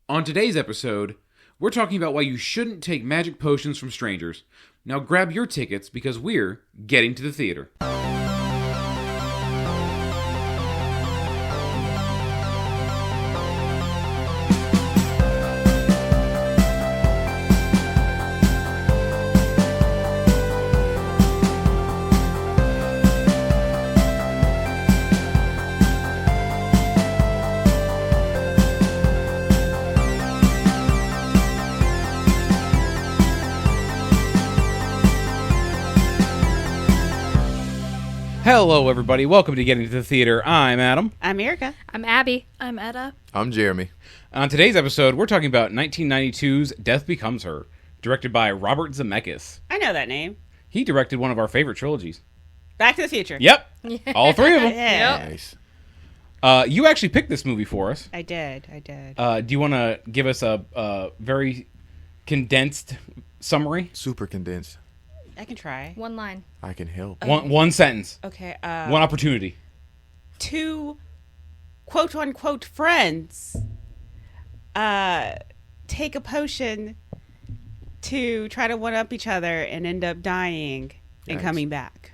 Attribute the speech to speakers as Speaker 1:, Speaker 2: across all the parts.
Speaker 1: On today's episode, we're talking about why you shouldn't take magic potions from strangers. Now grab your tickets because we're getting to the theater. Hello, everybody. Welcome to Getting to the Theater. I'm Adam.
Speaker 2: I'm Erica.
Speaker 3: I'm Abby.
Speaker 4: I'm Etta.
Speaker 5: I'm Jeremy.
Speaker 1: On today's episode, we're talking about 1992's Death Becomes Her, directed by Robert Zemeckis.
Speaker 2: I know that name.
Speaker 1: He directed one of our favorite trilogies.
Speaker 2: Back to the Future.
Speaker 1: Yep. All three of them.
Speaker 2: Yeah.
Speaker 5: Nice.
Speaker 1: You actually picked this movie for us.
Speaker 2: I did.
Speaker 1: Do you want to give us a very condensed summary?
Speaker 5: Super condensed.
Speaker 2: I can try.
Speaker 3: One line.
Speaker 5: I can help.
Speaker 1: One sentence.
Speaker 2: Okay.
Speaker 1: One opportunity.
Speaker 2: Two quote-unquote friends take a potion to try to one-up each other and end up dying and
Speaker 5: Yikes.
Speaker 2: coming back.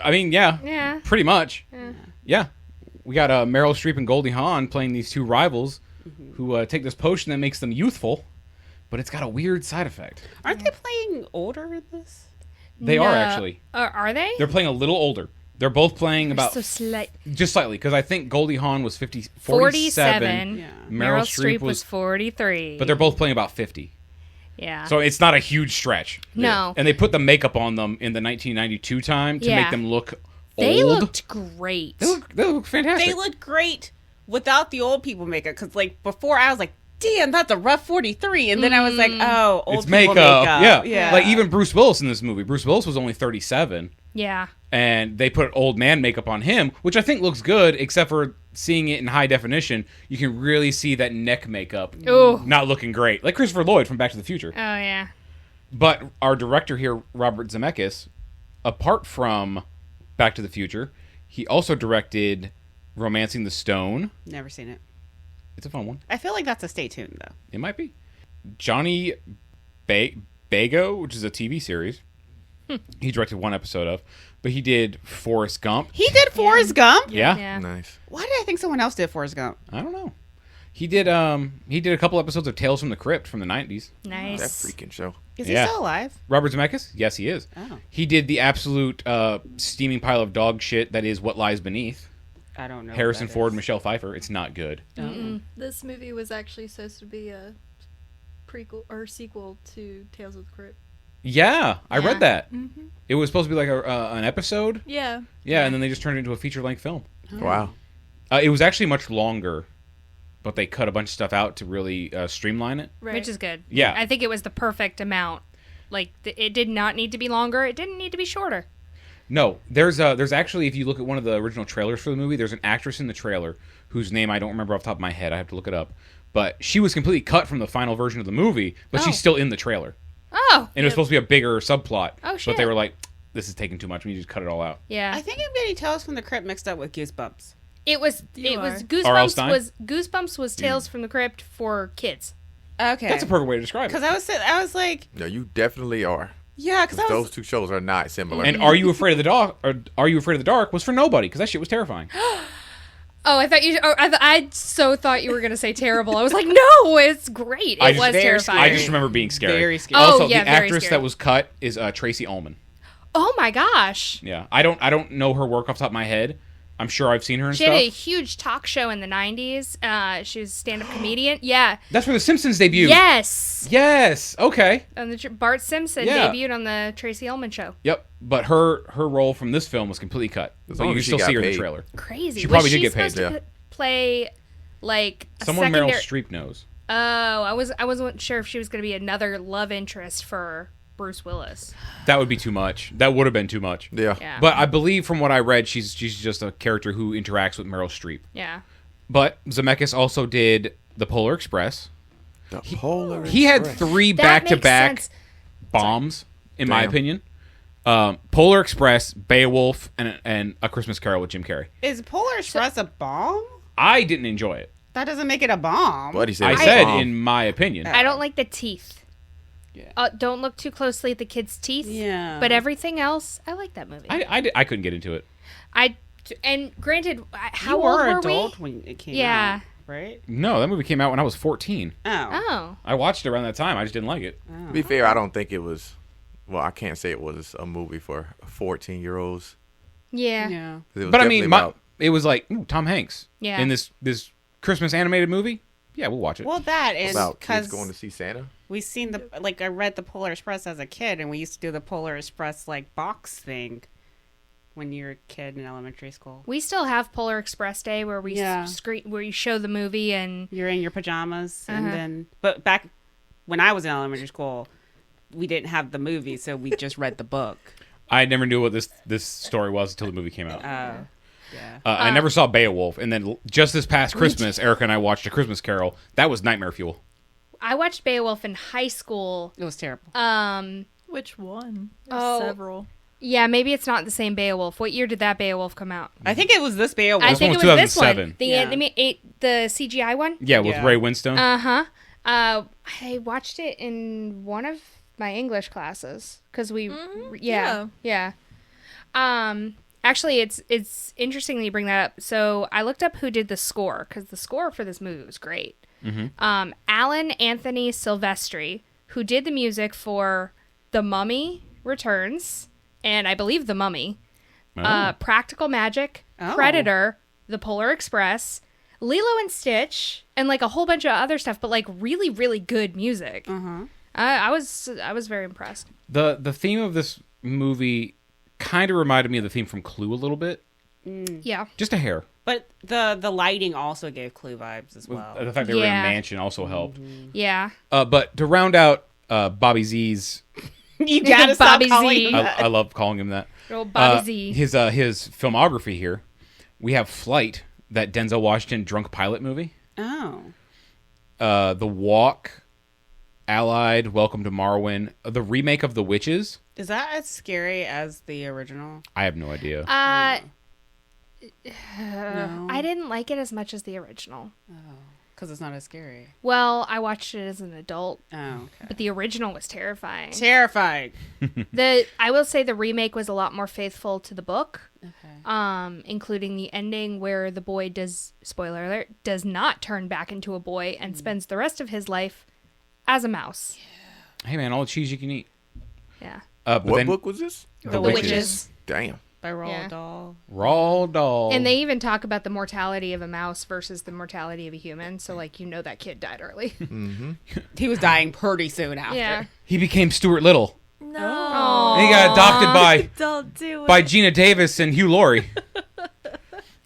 Speaker 1: I mean, yeah.
Speaker 3: Yeah.
Speaker 1: Pretty much. Yeah. We got Meryl Streep and Goldie Hawn playing these two rivals who take this potion that makes them youthful, but it's got a weird side effect.
Speaker 2: Aren't they playing older in this?
Speaker 1: They are actually.
Speaker 3: Are they?
Speaker 1: They're playing a little older. They're both playing about
Speaker 3: so slight.
Speaker 1: just slightly, because I think Goldie Hawn was 47.
Speaker 3: 47.
Speaker 2: Yeah.
Speaker 1: Meryl
Speaker 3: Streep
Speaker 1: Streep
Speaker 3: was 43.
Speaker 1: but they're both playing about 50.
Speaker 3: Yeah.
Speaker 1: So it's not a huge stretch.
Speaker 3: No.
Speaker 1: And they put the makeup on them in the 1992 time to make them look old.
Speaker 3: They looked great.
Speaker 1: They look fantastic.
Speaker 2: They look great without the old people makeup. Because like before, I was like, damn, that's a rough 43. And then I was like, oh, old
Speaker 1: it's
Speaker 2: people
Speaker 1: makeup.
Speaker 2: Yeah.
Speaker 1: Like even Bruce Willis in this movie. Bruce Willis was only 37.
Speaker 3: Yeah.
Speaker 1: And they put old man makeup on him, which I think looks good, except for seeing it in high definition, you can really see that neck makeup
Speaker 3: Ooh.
Speaker 1: not looking great. Like Christopher Lloyd from Back to the Future.
Speaker 3: Oh, yeah.
Speaker 1: But our director here, Robert Zemeckis, apart from Back to the Future, he also directed Romancing the Stone.
Speaker 2: Never seen it.
Speaker 1: It's a fun one.
Speaker 2: I feel like that's a stay tuned, though.
Speaker 1: It might be. Johnny Bago, which is a TV series. He directed one episode of, but he did Forrest Gump.
Speaker 2: He did Forrest Gump?
Speaker 1: Yeah.
Speaker 5: Nice.
Speaker 2: Why did I think someone else did Forrest Gump?
Speaker 1: I don't know. He did a couple episodes of Tales from the Crypt from the 90s.
Speaker 3: Nice.
Speaker 5: That freaking show.
Speaker 2: Is he still alive?
Speaker 1: Robert Zemeckis? Yes, he is.
Speaker 2: Oh.
Speaker 1: He did the absolute steaming pile of dog shit that is What Lies Beneath.
Speaker 2: I don't know.
Speaker 1: Harrison
Speaker 2: who that
Speaker 1: Ford,
Speaker 2: is.
Speaker 1: Michelle Pfeiffer. It's not good.
Speaker 4: This movie was actually supposed to be a prequel or sequel to Tales of the Crypt.
Speaker 1: Yeah, I
Speaker 3: Yeah.
Speaker 1: read that. It was supposed to be like an episode.
Speaker 4: Yeah.
Speaker 1: Yeah, and then they just turned it into a feature-length film.
Speaker 5: Wow.
Speaker 1: It was actually much longer, but they cut a bunch of stuff out to really streamline it.
Speaker 4: Right.
Speaker 3: Which is good.
Speaker 1: Yeah.
Speaker 3: I think it was the perfect amount. Like, it did not need to be longer. It didn't need to be shorter.
Speaker 1: No, there's actually, if you look at one of the original trailers for the movie, there's an actress in the trailer whose name I don't remember off the top of my head. I have to look it up. But she was completely cut from the final version of the movie, but she's still in the trailer.
Speaker 3: Oh.
Speaker 1: And it was supposed to be a bigger subplot.
Speaker 3: Oh,
Speaker 1: But
Speaker 3: shit.
Speaker 1: they were like, this is taking too much. We need to cut it all out.
Speaker 3: Yeah.
Speaker 2: I think I'm getting Tales from the Crypt mixed up with Goosebumps.
Speaker 3: It was
Speaker 1: R.L.
Speaker 3: Goosebumps
Speaker 1: Stein?
Speaker 3: Goosebumps was Tales from the Crypt for kids.
Speaker 2: Okay.
Speaker 1: That's a perfect way to describe it.
Speaker 2: Because I was like,
Speaker 5: No, you definitely are.
Speaker 2: yeah, because I was.
Speaker 5: Those two shows are not similar.
Speaker 1: And Are You Afraid of the Dark? Or Are You Afraid of the Dark was for nobody because that shit was terrifying.
Speaker 3: Oh, I thought you. Oh, I so thought you were gonna say terrible. I was like, no, it's great. It was terrifying.
Speaker 1: I just remember being scary.
Speaker 2: Very scary.
Speaker 1: Also,
Speaker 3: Oh, yeah,
Speaker 1: the
Speaker 3: very
Speaker 1: actress
Speaker 3: scary.
Speaker 1: that was cut is Tracy Ullman.
Speaker 3: Oh my gosh,
Speaker 1: Yeah, I don't know her work off the top of my head. I'm sure I've seen her in
Speaker 3: she
Speaker 1: stuff.
Speaker 3: had a huge talk show in the '90s. She was a stand-up comedian. Yeah.
Speaker 1: That's where The Simpsons debuted.
Speaker 3: Yes.
Speaker 1: Yes. Okay.
Speaker 3: And Bart Simpson
Speaker 1: Yeah.
Speaker 3: debuted on the Tracy Ullman show.
Speaker 1: Yep. But her role from this film was completely cut.
Speaker 5: As
Speaker 1: But
Speaker 5: long
Speaker 1: you
Speaker 5: as she
Speaker 1: still
Speaker 5: got
Speaker 1: see her in
Speaker 5: paid.
Speaker 1: the trailer.
Speaker 3: Crazy.
Speaker 1: She probably
Speaker 3: was
Speaker 1: did
Speaker 3: she
Speaker 1: get paid,
Speaker 3: supposed to play like a
Speaker 1: Someone
Speaker 3: secondary...
Speaker 1: Meryl Streep knows.
Speaker 3: Oh, I wasn't sure if she was going to be another love interest for Bruce Willis.
Speaker 1: That would be too much. That would have been too much.
Speaker 5: Yeah.
Speaker 3: Yeah.
Speaker 1: But I believe from what I read, she's just a character who interacts with Meryl Streep.
Speaker 3: Yeah.
Speaker 1: But Zemeckis also did The Polar Express.
Speaker 5: The Polar
Speaker 1: He had
Speaker 5: Express.
Speaker 1: 3
Speaker 3: That
Speaker 1: back-to-back
Speaker 3: makes sense.
Speaker 1: bombs, in my
Speaker 5: Damn.
Speaker 1: opinion. Polar Express, Beowulf, and A Christmas Carol with Jim Carrey.
Speaker 2: Is Polar Express a bomb?
Speaker 1: I didn't enjoy it.
Speaker 2: That doesn't make it a bomb.
Speaker 5: But he said
Speaker 1: I
Speaker 5: it's a
Speaker 1: said,
Speaker 5: bomb.
Speaker 1: in my opinion.
Speaker 3: I don't like the teeth.
Speaker 1: Yeah.
Speaker 3: Don't look too closely at the kid's teeth.
Speaker 2: Yeah.
Speaker 3: But everything else, I like that movie.
Speaker 1: I couldn't get into it.
Speaker 3: And granted, how
Speaker 2: you
Speaker 3: old
Speaker 2: were
Speaker 3: were
Speaker 2: adult
Speaker 3: we?
Speaker 2: when it came
Speaker 3: Yeah.
Speaker 2: out, right?
Speaker 1: No, that movie came out when I was 14.
Speaker 2: Oh.
Speaker 3: Oh.
Speaker 1: I watched it around that time. I just didn't like it.
Speaker 5: To be fair, I don't think it was. Well, I can't say it was a movie for 14-year-olds.
Speaker 3: Yeah.
Speaker 2: Yeah.
Speaker 5: It was
Speaker 1: But I
Speaker 5: definitely
Speaker 1: mean,
Speaker 5: about-
Speaker 1: it was like Tom Hanks.
Speaker 3: Yeah.
Speaker 1: In this Christmas animated movie. Yeah, we'll watch it.
Speaker 2: Well, that and
Speaker 5: about kids
Speaker 2: because
Speaker 5: going to see Santa.
Speaker 2: we seen I read the Polar Express as a kid, and we used to do the Polar Express like box thing when you were a kid in elementary school.
Speaker 3: We still have Polar Express Day where we
Speaker 2: Yeah.
Speaker 3: where you show the movie and
Speaker 2: You're in your pajamas, and
Speaker 3: Uh-huh.
Speaker 2: then but back when I was in elementary school, we didn't have the movie, so we just read the book.
Speaker 1: I never knew what this story was until the movie came out.
Speaker 2: Yeah.
Speaker 1: I never saw Beowulf, and then just this past Christmas, Erica and I watched A Christmas Carol. That was nightmare fuel.
Speaker 3: I watched Beowulf in high school.
Speaker 2: It was terrible.
Speaker 4: Which one? There's
Speaker 3: Oh.
Speaker 4: several.
Speaker 3: Yeah, maybe it's not the same Beowulf. What year did that Beowulf come out?
Speaker 2: I think it was this Beowulf.
Speaker 3: I
Speaker 1: This
Speaker 3: think
Speaker 1: one
Speaker 3: it
Speaker 1: was
Speaker 3: was this one.
Speaker 1: 2007.
Speaker 3: The
Speaker 2: Yeah.
Speaker 3: the CGI one?
Speaker 1: Yeah, with
Speaker 2: Yeah.
Speaker 1: Ray Winstone.
Speaker 3: I watched it in one of my English classes because yeah. Actually, it's interesting that you bring that up. So I looked up who did the score because the score for this movie was great. Alan Anthony Silvestri, who did the music for The Mummy Returns and I believe The Mummy, Practical Magic,
Speaker 2: Oh.
Speaker 3: Predator, The Polar Express, Lilo and Stitch, and like a whole bunch of other stuff, but like really, really good music. I was very impressed.
Speaker 1: The theme of this movie kind of reminded me of the theme from Clue a little bit.
Speaker 3: Yeah.
Speaker 1: Just a hair.
Speaker 2: But the lighting also gave Clue vibes as well.
Speaker 1: The fact they were in a
Speaker 3: Yeah.
Speaker 1: mansion also helped.
Speaker 3: Yeah.
Speaker 1: But to round out Bobby Z's,
Speaker 2: You gotta stop
Speaker 3: Bobby
Speaker 2: calling
Speaker 3: Z.
Speaker 2: him that.
Speaker 1: I love calling him that.
Speaker 3: Oh, Bobby Z.
Speaker 1: His filmography here. We have Flight, that Denzel Washington drunk pilot movie.
Speaker 2: Oh.
Speaker 1: The Walk, Allied, Welcome to Marwin, the remake of The Witches.
Speaker 2: Is that as scary as the original?
Speaker 1: I have no idea.
Speaker 2: No.
Speaker 3: I didn't like it as much as the original.
Speaker 2: Because it's not as scary.
Speaker 3: Well, I watched it as an adult,
Speaker 2: Oh, okay.
Speaker 3: but the original was terrifying.
Speaker 2: Terrifying.
Speaker 3: I will say the remake was a lot more faithful to the book,
Speaker 2: Okay.
Speaker 3: including the ending where the boy spoiler alert, does not turn back into a boy and spends the rest of his life as a mouse.
Speaker 1: Hey man, all the cheese you can eat.
Speaker 3: Yeah.
Speaker 1: But
Speaker 5: What
Speaker 1: then
Speaker 5: book was this?
Speaker 3: The Witches.
Speaker 5: Damn.
Speaker 2: By Roald
Speaker 3: Yeah.
Speaker 2: Dahl.
Speaker 1: Raw doll.
Speaker 3: And they even talk about the mortality of a mouse versus the mortality of a human. So, like, that kid died early.
Speaker 2: He was dying pretty soon after.
Speaker 3: Yeah.
Speaker 1: He became Stuart Little.
Speaker 4: No.
Speaker 1: And he got adopted
Speaker 4: Don't do it.
Speaker 1: by Gina Davis and Hugh Laurie.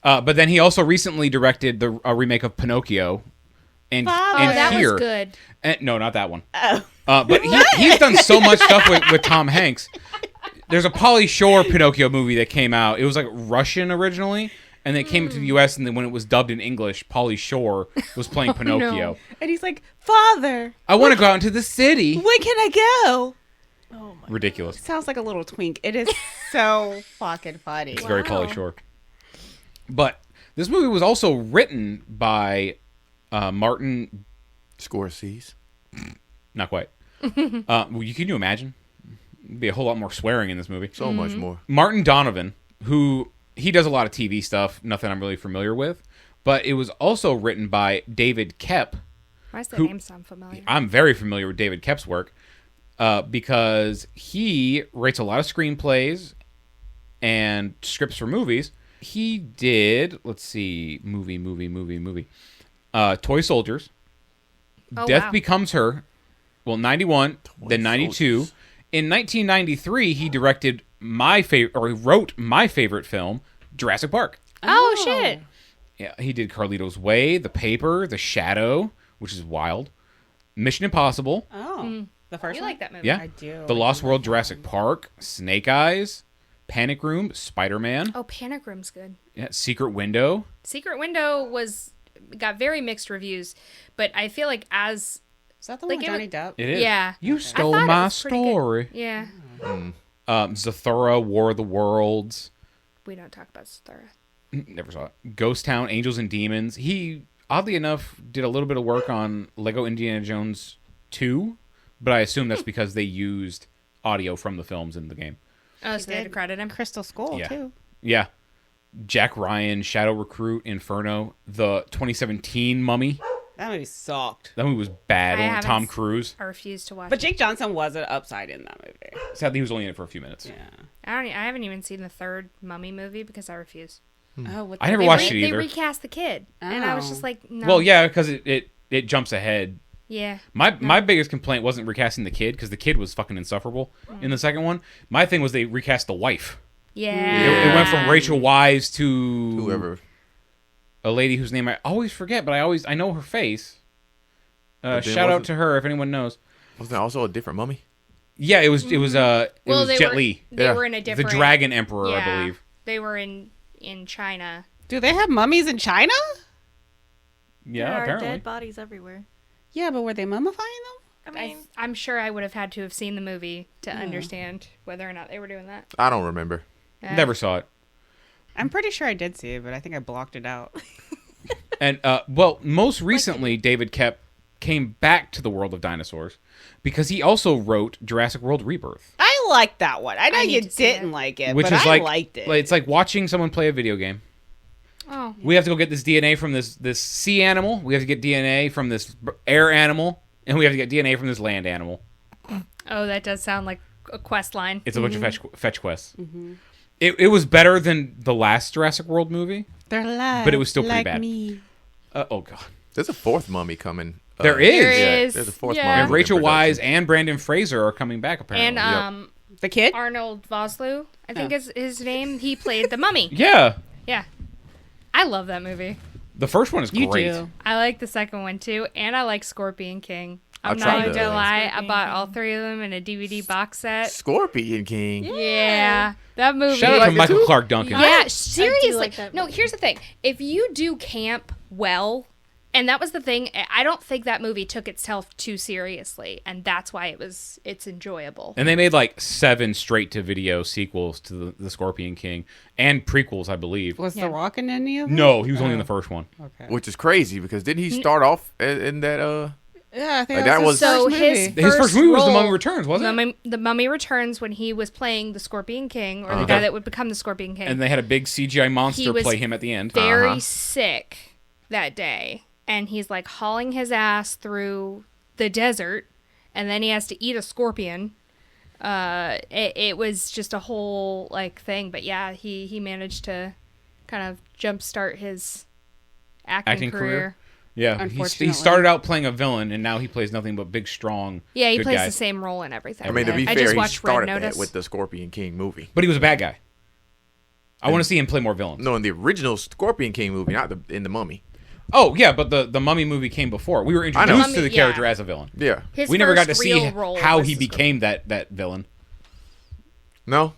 Speaker 1: But then he also recently directed a remake of Pinocchio. And,
Speaker 2: Wow.
Speaker 1: and
Speaker 3: Oh, that
Speaker 1: here,
Speaker 3: was good.
Speaker 1: And, no, not that one.
Speaker 2: Oh.
Speaker 1: But he's done so much stuff with Tom Hanks. There's a Pauly Shore Pinocchio movie that came out. It was like Russian originally, and then it came to the U.S. And then when it was dubbed in English, Pauly Shore was playing Pinocchio.
Speaker 3: no.
Speaker 2: And he's like, Father,
Speaker 1: I want to go out into the city.
Speaker 2: when can I go?
Speaker 4: Oh my.
Speaker 1: Ridiculous.
Speaker 2: Sounds like a little twink. It is so fucking funny.
Speaker 1: It's very Pauly Shore. But this movie was also written by Martin.
Speaker 5: Scorsese.
Speaker 1: Not quite. Can you imagine? There'd be a whole lot more swearing in this movie.
Speaker 5: So much more.
Speaker 1: Martin Donovan, who he does a lot of TV stuff, nothing I'm really familiar with, but it was also written by David Koepp.
Speaker 3: Why does that
Speaker 1: Who-
Speaker 3: name sound familiar?
Speaker 1: I'm very familiar with David Koepp's work because he writes a lot of screenplays and scripts for movies. He did, let's see, movie. Toy Soldiers.
Speaker 3: Oh,
Speaker 1: Death
Speaker 3: wow.
Speaker 1: Becomes Her. Well, 91, then 92.
Speaker 5: Soldiers.
Speaker 1: In 1993, he directed he wrote my favorite film, Jurassic Park.
Speaker 3: Oh, shit.
Speaker 1: Yeah, he did Carlito's Way, The Paper, The Shadow, which is wild, Mission Impossible,
Speaker 2: Oh. The first
Speaker 3: You
Speaker 2: one?
Speaker 3: like that movie?
Speaker 1: yeah,
Speaker 2: I do.
Speaker 1: The Lost World, Jurassic Park, Snake Eyes, Panic Room, Spider-Man,
Speaker 3: Oh, Panic Room's good.
Speaker 1: yeah, Secret Window.
Speaker 3: Secret Window got very mixed reviews, but I feel like
Speaker 2: Is that the one
Speaker 3: Like,
Speaker 2: with
Speaker 3: it-
Speaker 2: Johnny Depp?
Speaker 1: It is.
Speaker 3: Yeah.
Speaker 1: You
Speaker 3: I
Speaker 1: stole
Speaker 3: thought it
Speaker 1: my
Speaker 3: was pretty good.
Speaker 1: story.
Speaker 3: Yeah.
Speaker 1: Zathura, War of the Worlds.
Speaker 3: We don't talk about Star.
Speaker 1: Never saw it. Ghost Town, Angels and Demons. He oddly enough, did a little bit of work on Lego Indiana Jones 2, but I assume that's because they used audio from the films in the game.
Speaker 3: Oh, so they had to credit him.
Speaker 2: Crystal Skull,
Speaker 1: Yeah.
Speaker 2: too.
Speaker 1: Yeah. Jack Ryan, Shadow Recruit, Inferno, the 2017 Mummy.
Speaker 2: That movie sucked.
Speaker 1: That movie was bad.
Speaker 3: I
Speaker 1: With
Speaker 3: haven't
Speaker 1: Tom
Speaker 3: s-
Speaker 1: Cruise.
Speaker 3: I refuse to watch
Speaker 2: But
Speaker 3: it.
Speaker 2: Jake Johnson was an upside in that movie.
Speaker 1: Sadly, he was only in it for a few minutes.
Speaker 2: Yeah.
Speaker 3: I haven't even seen the third Mummy movie because I refuse.
Speaker 2: Oh, what
Speaker 1: I never
Speaker 3: They
Speaker 1: watched it
Speaker 3: They
Speaker 1: either.
Speaker 3: recast the kid, and I was just
Speaker 2: Oh.
Speaker 3: like, no.
Speaker 1: Well, yeah, because it jumps ahead.
Speaker 3: Yeah.
Speaker 1: My biggest complaint wasn't recasting the kid, because the kid was fucking insufferable in the second one. My thing was they recast the wife.
Speaker 3: Yeah.
Speaker 1: It went from Rachel Wise to
Speaker 5: Whoever.
Speaker 1: a lady whose name I always forget, but I know her face.
Speaker 5: But then
Speaker 1: Shout out
Speaker 5: wasn't-
Speaker 1: to her if anyone knows.
Speaker 5: Was there also a different mummy?
Speaker 1: Yeah, it was
Speaker 3: Well, they
Speaker 1: Jet
Speaker 3: were,
Speaker 1: Li,
Speaker 3: They
Speaker 5: Yeah.
Speaker 3: were in a
Speaker 1: the
Speaker 3: different.
Speaker 1: Dragon Emperor,
Speaker 3: Yeah.
Speaker 1: I believe.
Speaker 3: They were in China.
Speaker 2: Do they have mummies in China?
Speaker 1: Yeah,
Speaker 4: there are
Speaker 1: apparently.
Speaker 4: dead bodies everywhere.
Speaker 2: Yeah, but were they mummifying them?
Speaker 4: I mean,
Speaker 3: I'm sure I would have had to have seen the movie to understand whether or not they were doing that.
Speaker 5: I don't remember.
Speaker 1: Never saw it.
Speaker 2: I'm pretty sure I did see it, but I think I blocked it out.
Speaker 1: And most recently, David came back to the world of dinosaurs because he also wrote Jurassic World Rebirth,
Speaker 2: I liked that one. I know
Speaker 3: I
Speaker 2: you
Speaker 3: need to see
Speaker 2: didn't
Speaker 3: it.
Speaker 2: like it,
Speaker 1: which
Speaker 2: but
Speaker 1: is
Speaker 2: I
Speaker 1: like
Speaker 2: liked it.
Speaker 1: it's like watching someone play a video game.
Speaker 3: Oh.
Speaker 1: We have to go get this DNA from this sea animal. We have to get DNA from this air animal, and we have to get DNA from this land animal.
Speaker 3: Oh, that does sound like a quest line.
Speaker 1: It's a bunch of fetch quests. It was better than the last Jurassic World movie.
Speaker 2: They're alive,
Speaker 1: But it was still pretty
Speaker 2: like
Speaker 1: bad.
Speaker 2: me.
Speaker 1: Oh god,
Speaker 5: There's a fourth mummy coming.
Speaker 1: there is.
Speaker 3: There
Speaker 5: Yeah,
Speaker 3: is.
Speaker 5: there's a fourth
Speaker 3: Yeah.
Speaker 5: mummy.
Speaker 1: And Rachel
Speaker 5: in production.
Speaker 1: Wise and Brandon Fraser are coming back apparently.
Speaker 3: And
Speaker 2: The kid?
Speaker 3: Arnold Vosloo, I think is his name. He played the mummy.
Speaker 1: Yeah,
Speaker 3: Yeah. I love that movie.
Speaker 1: the first one is
Speaker 2: You
Speaker 1: great.
Speaker 2: do.
Speaker 3: I like the second one too, and I like Scorpion King.
Speaker 5: I
Speaker 3: I'm
Speaker 5: tried
Speaker 3: not
Speaker 5: to-
Speaker 3: gonna lie, I
Speaker 4: Scorpion
Speaker 3: bought
Speaker 4: King.
Speaker 3: all three of them in a DVD box set.
Speaker 5: Scorpion King.
Speaker 3: Yeah, that movie.
Speaker 1: Shout out
Speaker 5: like
Speaker 1: to
Speaker 5: it
Speaker 1: Michael
Speaker 5: too?
Speaker 1: Clark Duncan.
Speaker 3: Yeah, seriously.
Speaker 4: like that
Speaker 3: No,
Speaker 4: movie.
Speaker 3: here's the thing. If you do camp well, and that was the thing, I don't think that movie took itself too seriously, and that's why it's enjoyable.
Speaker 1: And they made like 7 straight-to-video sequels to the Scorpion King and prequels, I believe.
Speaker 2: Was
Speaker 3: Yeah.
Speaker 2: The Rock in any of them?
Speaker 1: No, he was only in the first one.
Speaker 2: Okay.
Speaker 5: Which is crazy because didn't he start off in that
Speaker 2: Yeah, I think
Speaker 5: Like,
Speaker 2: that
Speaker 5: that
Speaker 2: was
Speaker 5: was-
Speaker 2: his
Speaker 3: So
Speaker 2: first
Speaker 3: his
Speaker 2: movie.
Speaker 1: His first movie was The
Speaker 3: role-
Speaker 1: Mummy Returns, wasn't it?
Speaker 3: The Mummy Returns when he was playing the Scorpion King, or the
Speaker 1: Okay.
Speaker 3: guy that would become the Scorpion King.
Speaker 1: And they had a big CGI
Speaker 3: He
Speaker 1: monster
Speaker 3: was
Speaker 1: play him at the end.
Speaker 3: very
Speaker 5: Uh-huh.
Speaker 3: sick that day, and he's like hauling his ass through the desert, and then he has to eat a scorpion. It was just a whole like thing, but yeah, he managed to kind of jumpstart his acting career.
Speaker 1: Yeah, he
Speaker 2: Unfortunately.
Speaker 1: started out playing a villain, and now he plays nothing but big, strong.
Speaker 3: Yeah, he
Speaker 1: good
Speaker 3: plays
Speaker 1: guys.
Speaker 3: the same role in everything.
Speaker 5: I mean, to be
Speaker 3: I
Speaker 5: fair,
Speaker 3: just
Speaker 5: he
Speaker 3: watched Red
Speaker 5: started that
Speaker 3: Notice.
Speaker 5: with the Scorpion King movie.
Speaker 1: But he was a bad guy. I want to see him play more villains.
Speaker 5: No, in the original Scorpion King movie, not in the Mummy.
Speaker 1: Oh yeah, but the Mummy movie came before. We were
Speaker 5: know.
Speaker 1: introduced to the
Speaker 3: Mummy,
Speaker 1: character
Speaker 3: yeah.
Speaker 1: as a villain.
Speaker 5: Yeah.
Speaker 3: His
Speaker 1: We never got to
Speaker 3: first
Speaker 1: see
Speaker 3: real role
Speaker 1: how
Speaker 3: was
Speaker 1: he
Speaker 3: the
Speaker 1: became that villain.
Speaker 5: No.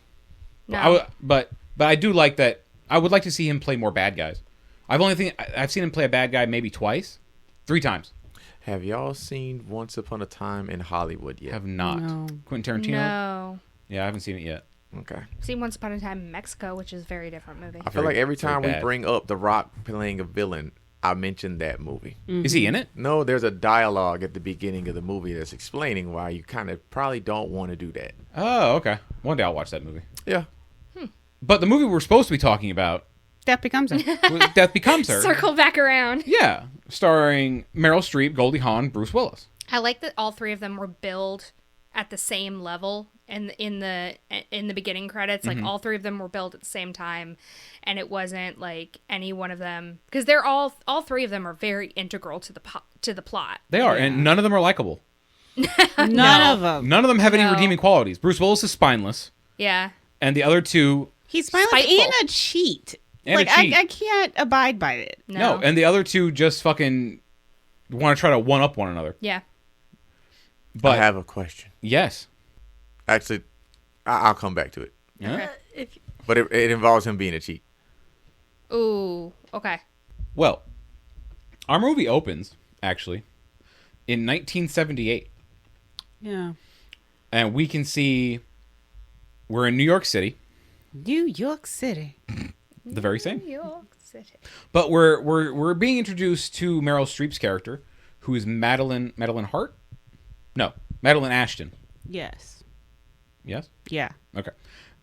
Speaker 3: No.
Speaker 1: But I do like that. I would like to see him play more bad guys. I've seen him play a bad guy maybe 3 times.
Speaker 5: Have y'all seen Once Upon a Time in Hollywood yet?
Speaker 1: Have not.
Speaker 2: No.
Speaker 1: Quentin Tarantino.
Speaker 3: No.
Speaker 1: Yeah, I haven't seen it yet.
Speaker 5: Okay.
Speaker 3: I've seen Once Upon a Time in Mexico, which is a very different movie.
Speaker 5: I feel
Speaker 1: Very-
Speaker 5: like every
Speaker 1: very
Speaker 5: time we
Speaker 1: bad.
Speaker 5: bring up The Rock playing a villain, I mention that movie.
Speaker 1: Is he in it?
Speaker 5: No, there's a dialogue at the beginning of the movie that's explaining why you kind of probably don't want to do that.
Speaker 1: Oh, okay. One day I'll watch that movie.
Speaker 5: Yeah.
Speaker 1: But the movie we're supposed to be talking about,
Speaker 2: Death Becomes Her.
Speaker 1: Death Becomes Her.
Speaker 3: Circle back around.
Speaker 1: Yeah, starring Meryl Streep, Goldie Hawn, Bruce Willis.
Speaker 3: I like that all three of them were billed at the same level, and in the beginning credits, like all three of them were billed at the same time, and it wasn't like any one of them, because they're all three of them are very integral to the plot.
Speaker 1: They are, and none of them are likable.
Speaker 2: None of them.
Speaker 1: None of them have any
Speaker 3: No.
Speaker 1: redeeming qualities. Bruce Willis is spineless,
Speaker 3: Yeah,
Speaker 1: and the other two,
Speaker 2: He's spineless
Speaker 3: Spiteful.
Speaker 2: and a cheat.
Speaker 1: And a
Speaker 2: like
Speaker 1: cheat.
Speaker 2: I can't abide by it.
Speaker 3: no,
Speaker 1: and the other two just fucking want to try to one up one another.
Speaker 3: yeah.
Speaker 1: But
Speaker 5: I have a question.
Speaker 1: yes,
Speaker 5: Actually, I'll come back to it.
Speaker 1: yeah.
Speaker 4: If
Speaker 5: But it involves him being a cheat.
Speaker 3: Ooh, okay.
Speaker 1: Well, our movie opens actually in 1978,
Speaker 2: Yeah.
Speaker 1: and we can see we're in New York City.
Speaker 2: New York City.
Speaker 1: The very same.
Speaker 3: New York City.
Speaker 1: But we're being introduced to Meryl Streep's character, who is Madeline Hart? No, Madeline Ashton.
Speaker 2: Yes.
Speaker 1: Yes?
Speaker 2: Yeah.
Speaker 1: Okay.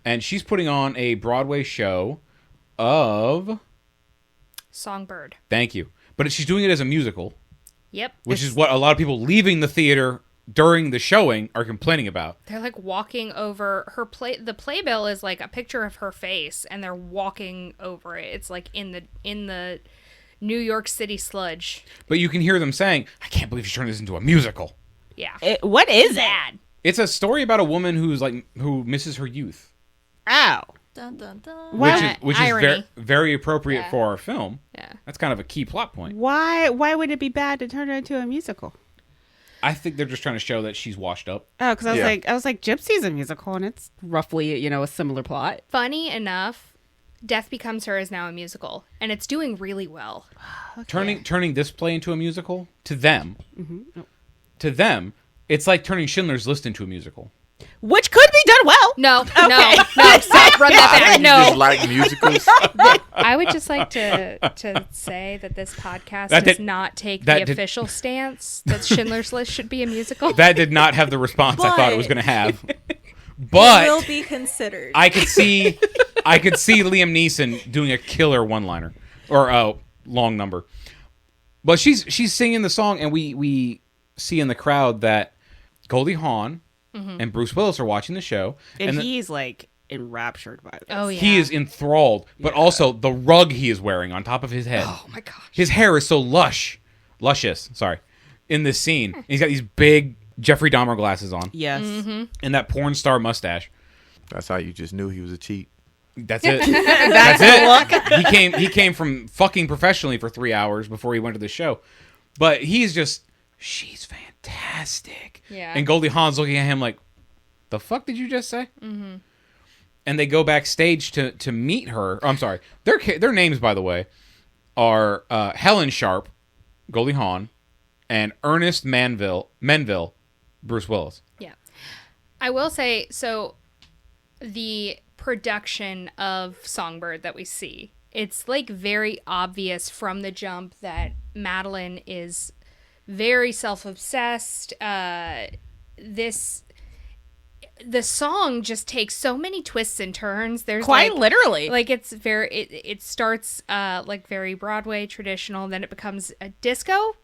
Speaker 1: And she's putting on a Broadway show of...
Speaker 3: Songbird.
Speaker 1: Thank you. But she's doing it as a musical,
Speaker 3: Yep.
Speaker 1: which is what a lot of people leaving the theater during the showing are complaining about.
Speaker 3: They're like walking over her play. The playbill is like a picture of her face, and they're walking over it. It's like in the New York City sludge.
Speaker 1: But you can hear them saying, "I can't believe she's turning this into a musical."
Speaker 3: Yeah.
Speaker 2: What is it?
Speaker 3: Bad.
Speaker 1: It's a story about a woman who misses her youth,
Speaker 2: Ow.
Speaker 4: Dun dun dun.
Speaker 1: which is
Speaker 3: Irony.
Speaker 1: very appropriate
Speaker 3: Yeah.
Speaker 1: for our film.
Speaker 3: Yeah.
Speaker 1: That's kind of a key plot point.
Speaker 2: Why would it be bad to turn it into a musical?
Speaker 1: I think they're just trying to show that she's washed up.
Speaker 2: Oh, because
Speaker 5: Yeah.
Speaker 2: I was like, Gypsy's a musical, and it's roughly, a similar plot.
Speaker 3: Funny enough, Death Becomes Her is now a musical, and it's doing really well.
Speaker 1: Turning this play into a musical to them,
Speaker 2: Mm-hmm.
Speaker 1: to them, it's like turning Schindler's List into a musical.
Speaker 2: Which could be done well.
Speaker 3: No, no, stop, run that back.
Speaker 5: You just
Speaker 3: No,
Speaker 5: like musicals.
Speaker 3: I would just like to say that this podcast
Speaker 1: That
Speaker 3: does
Speaker 1: did-
Speaker 3: not take
Speaker 1: that
Speaker 3: the
Speaker 1: did-
Speaker 3: official stance that Schindler's List should be a musical.
Speaker 1: That did not have the response I thought it was
Speaker 4: But-
Speaker 1: going to have.
Speaker 4: It
Speaker 1: But
Speaker 4: will be considered.
Speaker 1: I could see Liam Neeson doing a killer one-liner or a long number. But she's singing the song, and we see in the crowd that Goldie Hawn and Bruce Willis are watching the show,
Speaker 2: And
Speaker 1: the-
Speaker 2: he's like enraptured by this.
Speaker 3: Oh yeah,
Speaker 1: he is enthralled. But also the rug he is wearing on top of his head.
Speaker 3: Oh my gosh.
Speaker 1: His hair is so luscious. Sorry, in this scene, and he's got these big Jeffrey Dahmer glasses on
Speaker 2: Yes.
Speaker 1: and that porn star mustache.
Speaker 5: That's how you just knew he was a cheat.
Speaker 1: That's it. That's it. He came from fucking professionally for 3 hours before he went to the show. But he's just, she's fantastic.
Speaker 3: Yeah.
Speaker 1: And Goldie Hawn's looking at him like, the fuck did you just say? Mm-hmm. And they go backstage to meet her. Oh, I'm sorry. Their names, by the way, are Helen Sharp, Goldie Hawn, and Ernest Menville, Bruce Willis.
Speaker 3: Yeah. I will say, so the production of Songbird that we see, it's like very obvious from the jump that Madeline is very self-obsessed. The song just takes so many twists and turns. There's
Speaker 2: Quite literally.
Speaker 3: like it's very it starts like very Broadway traditional, then it becomes a disco,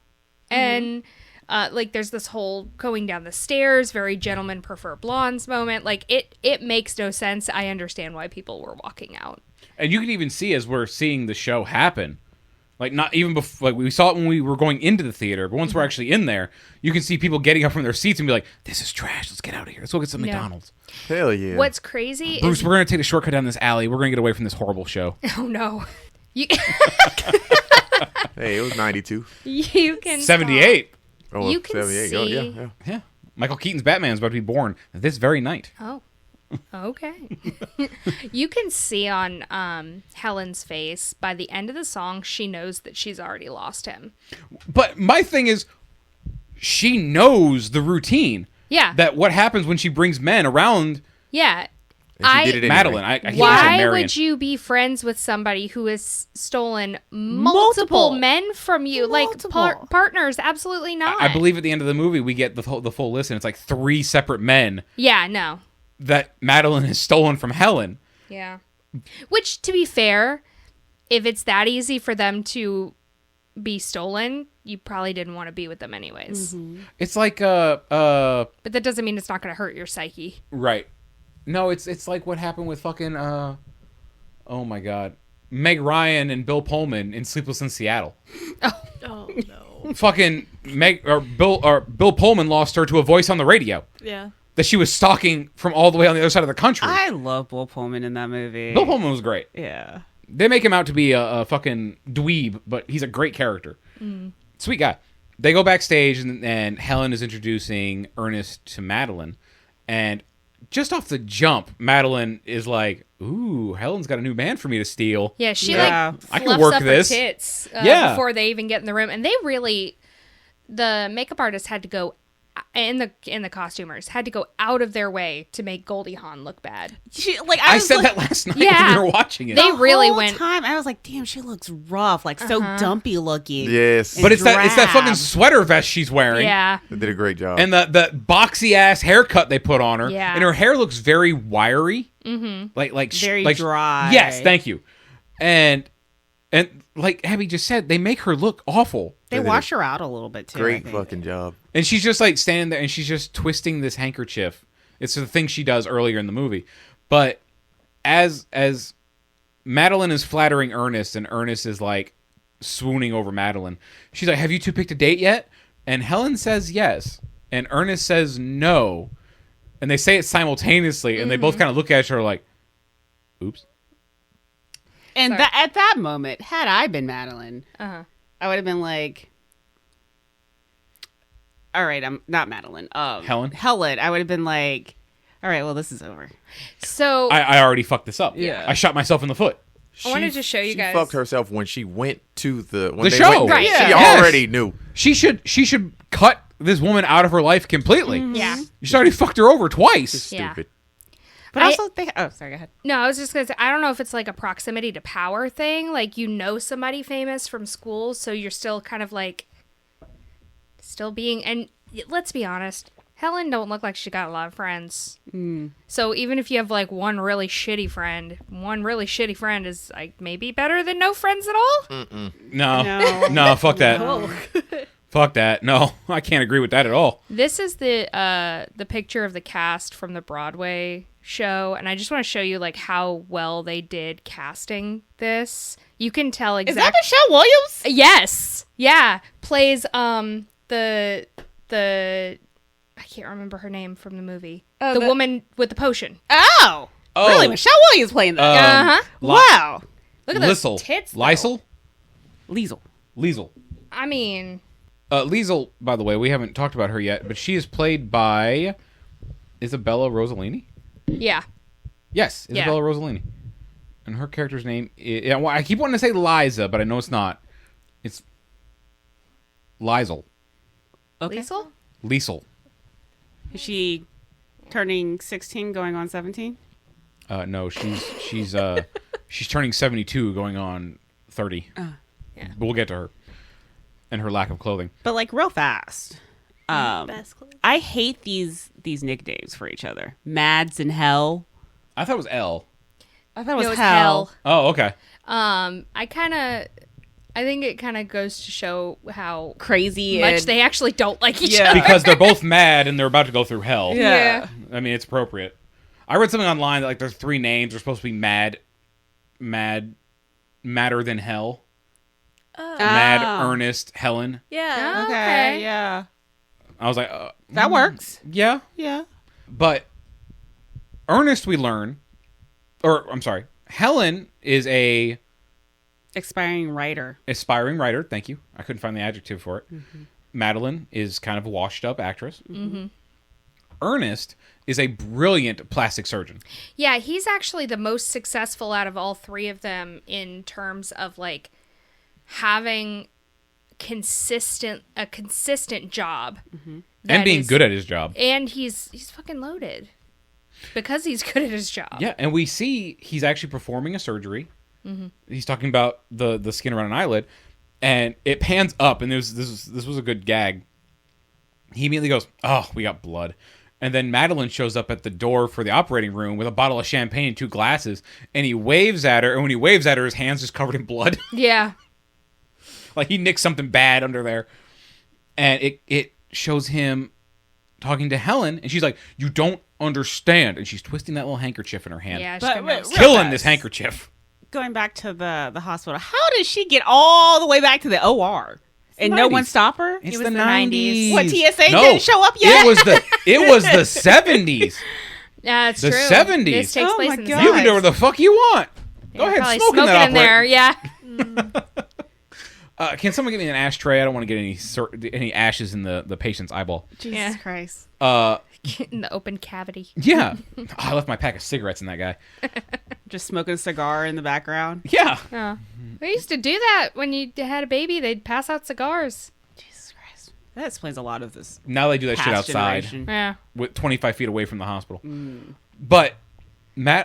Speaker 3: and like there's this whole going down the stairs, very gentlemen prefer blondes moment. Like it makes no sense. I understand why people were walking out.
Speaker 1: And you can even see as we're seeing the show happen, like not even before, like we saw it when we were going into the theater, but once we're actually in there, you can see people getting up from their seats and be like, "This is trash. Let's get out of here. Let's go get some
Speaker 3: Yeah.
Speaker 1: McDonald's."
Speaker 5: Hell yeah.
Speaker 3: What's crazy
Speaker 1: Bruce,
Speaker 3: is
Speaker 1: we're gonna take the shortcut down this alley. We're gonna get away from this horrible show.
Speaker 3: oh no, you
Speaker 5: Hey, it was 92.
Speaker 3: you can
Speaker 1: 78.
Speaker 5: Oh,
Speaker 3: You can
Speaker 5: 78.
Speaker 3: see-
Speaker 5: Oh, yeah.
Speaker 1: Yeah, Michael Keaton's Batman's about to be born this very night.
Speaker 3: Oh, okay. You can see on Helen's face by the end of the song, she knows that she's already lost him.
Speaker 1: But my thing is, she knows the routine.
Speaker 3: Yeah.
Speaker 1: That what happens when she brings men around
Speaker 3: Yeah.
Speaker 5: And she did it anyway.
Speaker 1: Madeline. I can't say
Speaker 3: Why
Speaker 1: Marion.
Speaker 3: would you be friends with somebody who has stolen multiple men from you?
Speaker 2: Multiple.
Speaker 3: Like partners? Absolutely not.
Speaker 1: I believe at the end of the movie we get the full list, and it's like 3 separate men
Speaker 3: Yeah, no.
Speaker 1: that Madeline has stolen from Helen.
Speaker 3: Yeah. Which, to be fair, if it's that easy for them to be stolen, you probably didn't want to be with them anyways.
Speaker 1: It's like
Speaker 3: But that doesn't mean it's not going to hurt your psyche.
Speaker 1: right. No, it's like what happened with fucking oh my god, Meg Ryan and Bill Pullman in Sleepless in Seattle.
Speaker 4: Oh no.
Speaker 1: Fucking Bill Pullman lost her to a voice on the radio
Speaker 4: Yeah.
Speaker 1: that she was stalking from all the way on the other side of the country.
Speaker 2: I love Bill Pullman in that movie.
Speaker 1: Bill Pullman was great.
Speaker 2: Yeah.
Speaker 1: They make him out to be a fucking dweeb, but he's a great character. Sweet guy. They go backstage, and Helen is introducing Ernest to Madeline. And just off the jump, Madeline is like, ooh, Helen's got a new man for me to steal.
Speaker 3: Yeah, she
Speaker 2: Yeah.
Speaker 3: like
Speaker 1: I can
Speaker 3: fluffs
Speaker 1: work
Speaker 3: up
Speaker 1: this.
Speaker 3: her tits
Speaker 1: Yeah.
Speaker 3: before they even get in the room. And they really, the makeup artist had to go and the costumers had to go out of their way to make Goldie Hawn look bad.
Speaker 1: I said that last night when we were watching it.
Speaker 3: They really
Speaker 2: whole
Speaker 3: went.
Speaker 2: time I was like, damn, she looks rough, like so dumpy looking.
Speaker 5: Yes.
Speaker 1: But it's that
Speaker 2: drab.
Speaker 1: fucking sweater vest she's wearing.
Speaker 3: Yeah.
Speaker 5: They did a great job.
Speaker 1: And the boxy ass haircut they put on her.
Speaker 3: Yeah.
Speaker 1: And her hair looks very wiry. Mm-hmm. Like
Speaker 2: Very
Speaker 1: like,
Speaker 2: dry.
Speaker 1: Yes, thank you. And like Abby just said, they make her look awful.
Speaker 2: They wash her out a little bit too. I
Speaker 5: Great
Speaker 2: think.
Speaker 5: fucking job.
Speaker 1: And she's just like standing there and she's just twisting this handkerchief. It's the thing she does earlier in the movie. But as Madeline is flattering Ernest and Ernest is like swooning over Madeline, she's like, have you two picked a date yet? And Helen says yes. And Ernest says no. And they say it simultaneously and they both kind of look at each other like, oops.
Speaker 2: And
Speaker 3: Sorry.
Speaker 2: at that moment, had I been Madeline, I would have been like, all right, I'm not Madeline.
Speaker 1: Helen?
Speaker 2: Helen. I would have been like, all right, well, this is over.
Speaker 3: So
Speaker 1: I already fucked this up.
Speaker 2: Yeah.
Speaker 1: I shot myself in the foot.
Speaker 3: I wanted to show you guys.
Speaker 5: She fucked herself when she went to the
Speaker 1: show.
Speaker 3: Right.
Speaker 5: She
Speaker 1: Yes.
Speaker 5: already knew.
Speaker 1: She should cut this woman out of her life completely.
Speaker 3: Yeah.
Speaker 1: She's already fucked her over twice.
Speaker 3: Yeah.
Speaker 5: Stupid.
Speaker 2: But also, sorry, go ahead.
Speaker 3: No, I was just going to say, I don't know if it's like a proximity to power thing. Like, you know somebody famous from school, so you're still kind of like, still being, and let's be honest, Helen don't look like she got a lot of friends. So even if you have like one really shitty friend is like maybe better than no friends at all.
Speaker 1: No, fuck that. Fuck that. No, I can't agree with that at all.
Speaker 3: This is the picture of the cast from the Broadway show, and I just want to show you like how well they did casting this. You can tell exactly.
Speaker 2: Is that Michelle Williams?
Speaker 3: Yes. Yeah. Plays the I can't remember her name from the movie. The woman with the potion.
Speaker 2: Oh.
Speaker 1: Oh.
Speaker 2: Really? Michelle Williams playing that?
Speaker 3: Uh-huh.
Speaker 2: Wow.
Speaker 3: Look at those
Speaker 1: Liesel.
Speaker 3: tits. though.
Speaker 1: Liesel?
Speaker 2: Liesel.
Speaker 3: I mean,
Speaker 1: Liesel, by the way, we haven't talked about her yet, but she is played by Isabella Rossellini.
Speaker 3: yeah.
Speaker 1: Yes,
Speaker 3: Yeah.
Speaker 1: Isabella Rossellini. And her character's name is... well, I keep wanting to say Liza, but I know it's not. It's Liesel.
Speaker 2: Okay.
Speaker 3: Liesel?
Speaker 1: Liesel.
Speaker 2: Is she turning 16, going on 17?
Speaker 1: No, she's turning 72, going on 30.
Speaker 3: Yeah.
Speaker 1: But we'll get to her. And her lack of clothing.
Speaker 2: But like real fast.
Speaker 4: Best clothes.
Speaker 2: I hate these nicknames for each other. Mads and Hell.
Speaker 1: I thought it was L.
Speaker 2: I thought it was,
Speaker 3: No, it's
Speaker 2: Hell.
Speaker 1: Oh, okay.
Speaker 3: I think it kind of goes to show how
Speaker 2: Crazy.
Speaker 3: much
Speaker 2: and-
Speaker 3: they actually don't like each
Speaker 2: Yeah.
Speaker 3: other.
Speaker 1: Because they're both mad and they're about to go through hell.
Speaker 2: Yeah.
Speaker 1: I mean, it's appropriate. I read something online that like there's 3 names. They're supposed to be madder than hell. Mad, Ernest, Helen.
Speaker 4: Yeah.
Speaker 2: Okay. Yeah.
Speaker 1: I was like,
Speaker 2: That works.
Speaker 1: yeah.
Speaker 2: Yeah.
Speaker 1: But Ernest, we learn, or I'm sorry, Helen is a
Speaker 2: Aspiring writer.
Speaker 1: aspiring writer. Thank you. I couldn't find the adjective for it. Madeline is kind of a washed up actress. Ernest is a brilliant plastic surgeon.
Speaker 3: Yeah, he's actually the most successful out of all 3 of them in terms of like having a consistent job
Speaker 1: And being good at his job.
Speaker 3: and he's fucking loaded because he's good at his job.
Speaker 1: Yeah, and we see he's actually performing a surgery. He's talking about the skin around an eyelid, and it pans up, and this was a good gag. He immediately goes, "Oh, we got blood," and then Madeline shows up at the door for the operating room with a bottle of champagne and 2 glasses, and he waves at her, and when he waves at her, his hand's just covered in blood.
Speaker 3: Yeah.
Speaker 1: Like he nicked something bad under there, and it shows him talking to Helen, and she's like, "You don't understand," and she's twisting that little handkerchief in her hand,
Speaker 3: Yeah,
Speaker 2: But
Speaker 3: she's
Speaker 2: wait,
Speaker 3: gonna-
Speaker 1: killing
Speaker 2: fast.
Speaker 1: this handkerchief.
Speaker 2: Going back to the hospital. How did she get all the way back to the OR? And no
Speaker 1: 90s.
Speaker 2: one stop her?
Speaker 1: It's
Speaker 3: was
Speaker 1: the
Speaker 3: the
Speaker 1: 90s.
Speaker 3: 90s.
Speaker 2: What, TSA didn't show up yet?
Speaker 1: It was the 70s.
Speaker 3: Yeah, it's
Speaker 1: The
Speaker 3: true.
Speaker 1: 70s.
Speaker 3: This takes
Speaker 2: Oh
Speaker 3: place
Speaker 2: my
Speaker 3: in the
Speaker 2: God.
Speaker 1: You can do whatever the fuck you want. Go
Speaker 3: You're
Speaker 1: ahead,
Speaker 3: probably
Speaker 1: smoke in that
Speaker 3: in there. Yeah.
Speaker 1: Can someone get me an ashtray? I don't want to get any ashes in the patient's eyeball.
Speaker 2: Jesus
Speaker 3: Yeah.
Speaker 2: Christ.
Speaker 3: In the open cavity.
Speaker 1: Yeah. I left my pack of cigarettes in that guy.
Speaker 2: Just smoking a cigar in the background.
Speaker 1: Yeah.
Speaker 3: Oh. We used to do that when you had a baby. They'd pass out cigars.
Speaker 2: Jesus Christ. That explains a lot of this.
Speaker 1: Now they do that shit
Speaker 2: past
Speaker 1: outside,
Speaker 2: generation.
Speaker 3: Yeah.
Speaker 1: with 25 feet away from the hospital. But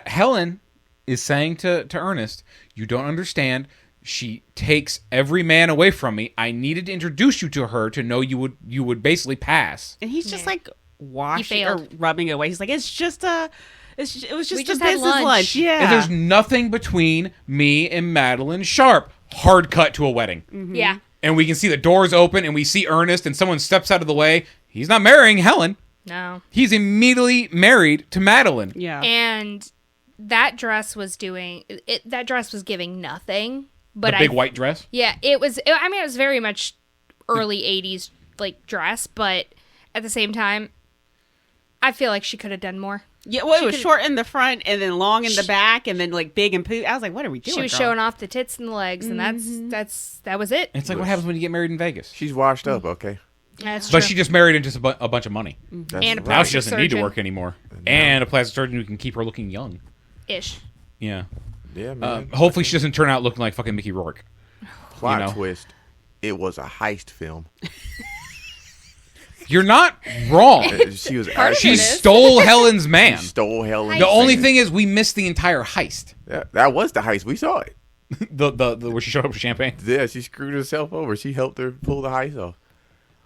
Speaker 1: Helen is saying to Ernest, "You don't understand. She takes every man away from me. I needed to introduce you to her to know you would basically pass."
Speaker 2: And he's just like washing
Speaker 3: He
Speaker 2: or
Speaker 3: failed.
Speaker 2: rubbing it away. He's like, it was just a
Speaker 3: just had
Speaker 2: business lunch. Yeah.
Speaker 1: And there's nothing between me and Madeline Sharp. Hard cut to a wedding.
Speaker 3: Yeah.
Speaker 1: And we can see the doors open, and we see Ernest, and someone steps out of the way. He's not marrying Helen.
Speaker 3: No.
Speaker 1: He's immediately married to Madeline.
Speaker 2: Yeah.
Speaker 3: And that dress was that dress was giving nothing. But
Speaker 1: The big white dress.
Speaker 3: Yeah, it was very much early 80s like dress, but at the same time, I feel like she could have done more.
Speaker 2: Yeah, well, it was short in the front and then long in the back and then like big and poop. I was like, what are we doing?
Speaker 3: She was
Speaker 2: girl?
Speaker 3: showing off the tits and the legs, and that was it.
Speaker 1: It's like what happens when you get married in Vegas.
Speaker 5: She's washed up, okay?
Speaker 3: That's true.
Speaker 1: But she just married into a bunch of money.
Speaker 3: And
Speaker 5: That's
Speaker 3: a
Speaker 1: Now she
Speaker 3: plastic
Speaker 1: doesn't need to
Speaker 3: surgeon.
Speaker 1: work anymore. And a plastic surgeon who can keep her looking young.
Speaker 3: Ish.
Speaker 1: Yeah.
Speaker 5: Yeah, man.
Speaker 1: Hopefully she doesn't turn out looking like fucking Mickey Rourke.
Speaker 5: Plot
Speaker 1: you know.
Speaker 5: twist. It was a heist film.
Speaker 1: You're not wrong.
Speaker 5: She was
Speaker 3: Part of
Speaker 5: actually
Speaker 1: She
Speaker 3: it is.
Speaker 1: stole Helen's man.
Speaker 5: she stole Helen.
Speaker 1: The only thing is we missed the entire heist.
Speaker 5: that was the heist. We saw it.
Speaker 1: the where she showed up with champagne.
Speaker 5: Yeah, she screwed herself over. She helped her pull the heist off.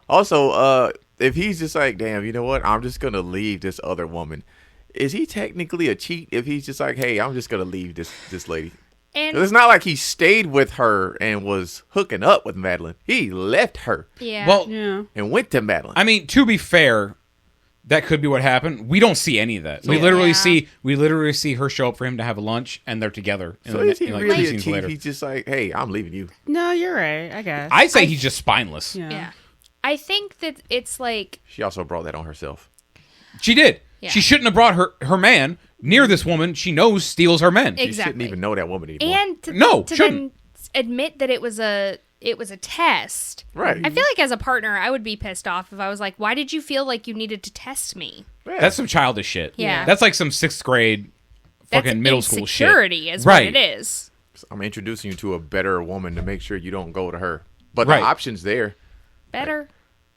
Speaker 5: Also, if he's just like, damn, you know what? I'm just gonna leave this other woman. Is he technically a cheat if he's just like, hey, I'm just gonna leave this lady?
Speaker 3: And
Speaker 5: It's not like he stayed with her and was hooking up with Madeline. He left her
Speaker 3: yeah.
Speaker 1: Well,
Speaker 2: Yeah.
Speaker 5: and went to Madeline.
Speaker 1: I mean, to be fair, that could be what happened. We don't see any of that. We
Speaker 5: Yeah.
Speaker 1: literally see her show up for him to have a lunch, and they're together.
Speaker 5: so is he
Speaker 1: in like
Speaker 5: really
Speaker 1: two
Speaker 5: a
Speaker 1: scenes
Speaker 5: cheat?
Speaker 1: later.
Speaker 5: He's just like, hey, I'm leaving you.
Speaker 2: No, you're right. I guess.
Speaker 1: I'd say he's just spineless.
Speaker 3: yeah. I think that it's like
Speaker 5: She also brought that on herself.
Speaker 1: She did.
Speaker 3: Yeah.
Speaker 1: She shouldn't have brought her man near this woman she knows steals her men.
Speaker 5: She
Speaker 3: exactly.
Speaker 5: shouldn't even know that woman anymore.
Speaker 3: And to
Speaker 1: shouldn't.
Speaker 3: then admit that it was a test.
Speaker 5: Right.
Speaker 3: I feel like as a partner, I would be pissed off if I was like, "Why did you feel like you needed to test me?"
Speaker 5: Yeah.
Speaker 1: That's some childish shit.
Speaker 3: Yeah.
Speaker 1: That's like some 6th grade
Speaker 3: That's
Speaker 1: fucking middle school shit.
Speaker 3: insecurity is
Speaker 1: Right.
Speaker 3: what it is.
Speaker 5: I'm introducing you to a better woman to make sure you don't go to her. But
Speaker 1: Right.
Speaker 5: the option's there.
Speaker 3: Better.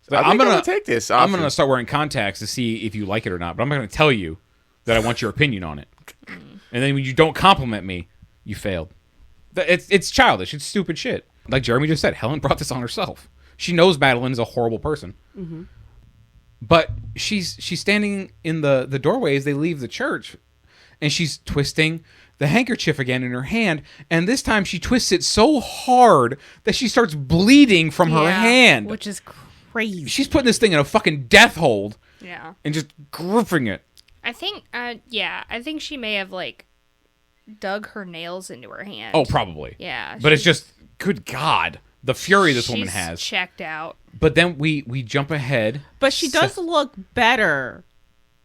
Speaker 1: So
Speaker 5: I think
Speaker 1: I'm
Speaker 5: I
Speaker 1: gonna
Speaker 5: would take this
Speaker 1: I'm
Speaker 5: option.
Speaker 1: gonna start wearing contacts to see if you like it or not. But I'm not gonna tell you that I want your opinion on it. And then when you don't compliment me, you failed. It's childish. It's stupid shit. Like Jeremy just said, Helen brought this on herself. She knows Madeline is a horrible person. But she's standing in the doorway as they leave the church, and she's twisting the handkerchief again in her hand, and this time she twists it so hard that she starts bleeding from her
Speaker 3: Yeah,
Speaker 1: hand.
Speaker 2: Which is crazy.
Speaker 1: She's putting this thing in a fucking death hold
Speaker 3: Yeah.
Speaker 1: and just gripping it.
Speaker 3: I think I think she may have like dug her nails into her hand.
Speaker 1: Oh, probably.
Speaker 3: Yeah.
Speaker 1: But it's just, good God, the fury this woman
Speaker 3: she's
Speaker 1: has.
Speaker 3: checked out.
Speaker 1: But then we jump ahead.
Speaker 2: But she does look better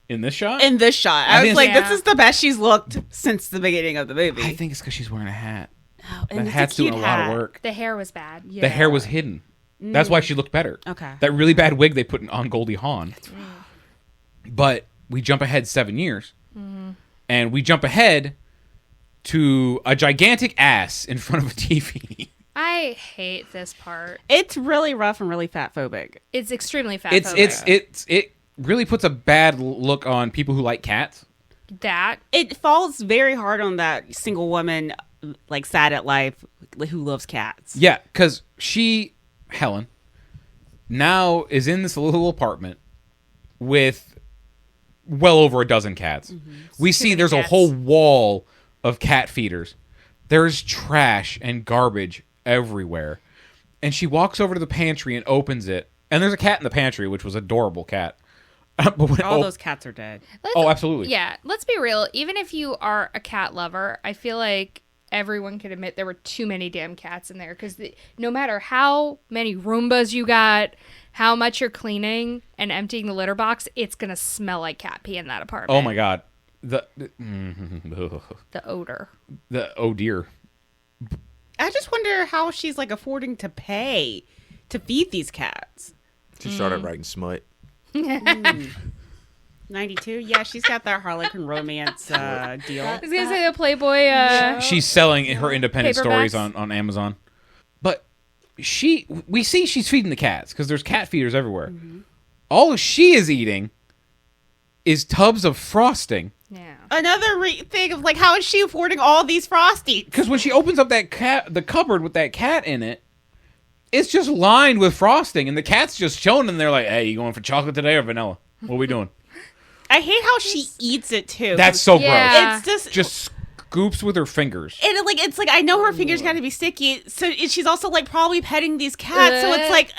Speaker 1: In this shot?
Speaker 2: in this shot.
Speaker 1: I
Speaker 2: I
Speaker 1: think
Speaker 2: was like,
Speaker 3: it's-
Speaker 2: this is the best she's looked since the beginning of the movie.
Speaker 1: I think it's because she's wearing a hat.
Speaker 2: Oh, and
Speaker 1: That
Speaker 2: it's
Speaker 1: hat's doing a
Speaker 2: cute
Speaker 1: lot
Speaker 2: hat.
Speaker 1: of work.
Speaker 3: The hair was bad.
Speaker 2: Yeah.
Speaker 1: The hair was hidden. That's why she looked better.
Speaker 2: Okay.
Speaker 1: That really bad wig they put on Goldie Hawn. But we jump ahead 7 years. And we jump ahead to a gigantic ass in front of a TV.
Speaker 3: I hate this part.
Speaker 2: It's really rough and really fat phobic.
Speaker 3: It's extremely fat.
Speaker 1: It really puts a bad look on people who like cats.
Speaker 3: that.
Speaker 2: It falls very hard on that single woman, like sad at life, who loves cats.
Speaker 1: Yeah, because Helen, now is in this little apartment with well over a dozen cats. We see
Speaker 3: many
Speaker 1: there's a
Speaker 3: cats.
Speaker 1: whole wall of cat feeders. There's trash and garbage everywhere. And she walks over to the pantry and opens it. And there's a cat in the pantry, which was an adorable cat. But when
Speaker 2: All those cats are dead.
Speaker 1: Oh, absolutely.
Speaker 3: Yeah, let's be real. Even if you are a cat lover, I feel like everyone could admit there were too many damn cats in there because no matter how many Roombas you got, how much you're cleaning and emptying the litter box, it's going to smell like cat pee in that apartment.
Speaker 1: Oh, my God. The
Speaker 3: odor.
Speaker 1: oh, dear.
Speaker 2: I just wonder how she's like affording to pay to feed these cats.
Speaker 5: She started writing smut.
Speaker 2: 92? Yeah, she's got that Harlequin romance deal.
Speaker 3: I was going to say the Playboy.
Speaker 1: She's selling her independent
Speaker 3: Paperbacks.
Speaker 1: stories on Amazon. But we see she's feeding the cats because there's cat feeders everywhere. Mm-hmm. All she is eating is tubs of frosting.
Speaker 3: Yeah.
Speaker 2: Another thing of like, how is she affording all these Frosties?
Speaker 1: Because when she opens up the cupboard with that cat in it, it's just lined with frosting, and the cat's just chilling in there like, hey, you going for chocolate today or vanilla? What are we doing?
Speaker 2: I hate how she eats it too.
Speaker 1: That's so
Speaker 3: Yeah.
Speaker 1: gross.
Speaker 2: It's
Speaker 1: just scoops with her fingers.
Speaker 2: And it's like I know her fingers got to be sticky, so she's also like probably petting these cats. So it's like,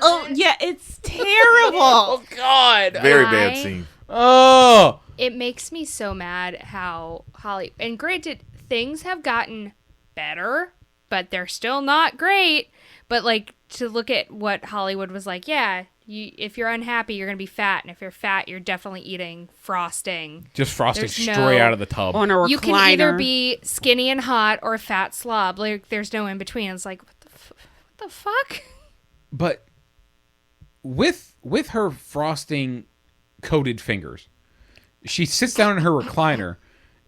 Speaker 2: oh yeah, it's terrible.
Speaker 1: Oh God,
Speaker 5: Very bad scene.
Speaker 1: Oh,
Speaker 3: It makes me so mad how Holly, and granted, things have gotten better, but they're still not great. But like, to look at what Hollywood was like, yeah, if you're unhappy, you're gonna be fat, and if you're fat, you're definitely eating frosting.
Speaker 1: just frosting
Speaker 3: There's
Speaker 1: straight out of the tub.
Speaker 2: On a recliner.
Speaker 3: You can either be skinny and hot or a fat slob. Like, there's no in between. It's like, what the fuck?
Speaker 1: But with her frosting coated fingers, she sits down in her recliner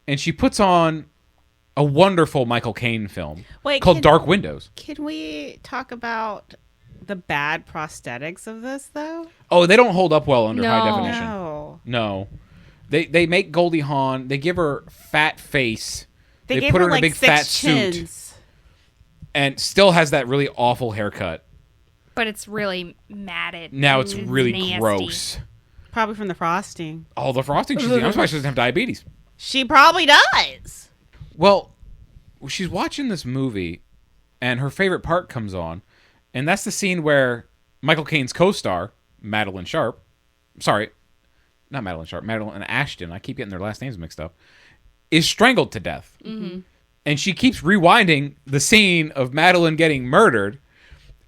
Speaker 1: and she puts on a wonderful Michael Caine film called Dark Windows.
Speaker 2: Can we talk about the bad prosthetics of this though?
Speaker 1: Oh, they don't hold up well under high
Speaker 3: No.
Speaker 1: definition. No. They make Goldie Hawn, they give her fat face.
Speaker 2: They gave
Speaker 1: put
Speaker 2: her
Speaker 1: her in
Speaker 2: like
Speaker 1: a big
Speaker 2: 6
Speaker 1: fat
Speaker 2: chins.
Speaker 1: suit and still has that really awful haircut.
Speaker 3: But it's really matted.
Speaker 1: Now it's
Speaker 3: and
Speaker 1: really
Speaker 3: nasty.
Speaker 1: gross.
Speaker 2: Probably from the frosting.
Speaker 1: All the frosting she's eating. I'm surprised she doesn't have diabetes.
Speaker 2: She probably does.
Speaker 1: Well, she's watching this movie, and her favorite part comes on, and that's the scene where Michael Caine's co-star, Madeline Ashton, I keep getting their last names mixed up, is strangled to death. Mm-hmm. And she keeps rewinding the scene of Madeline getting murdered,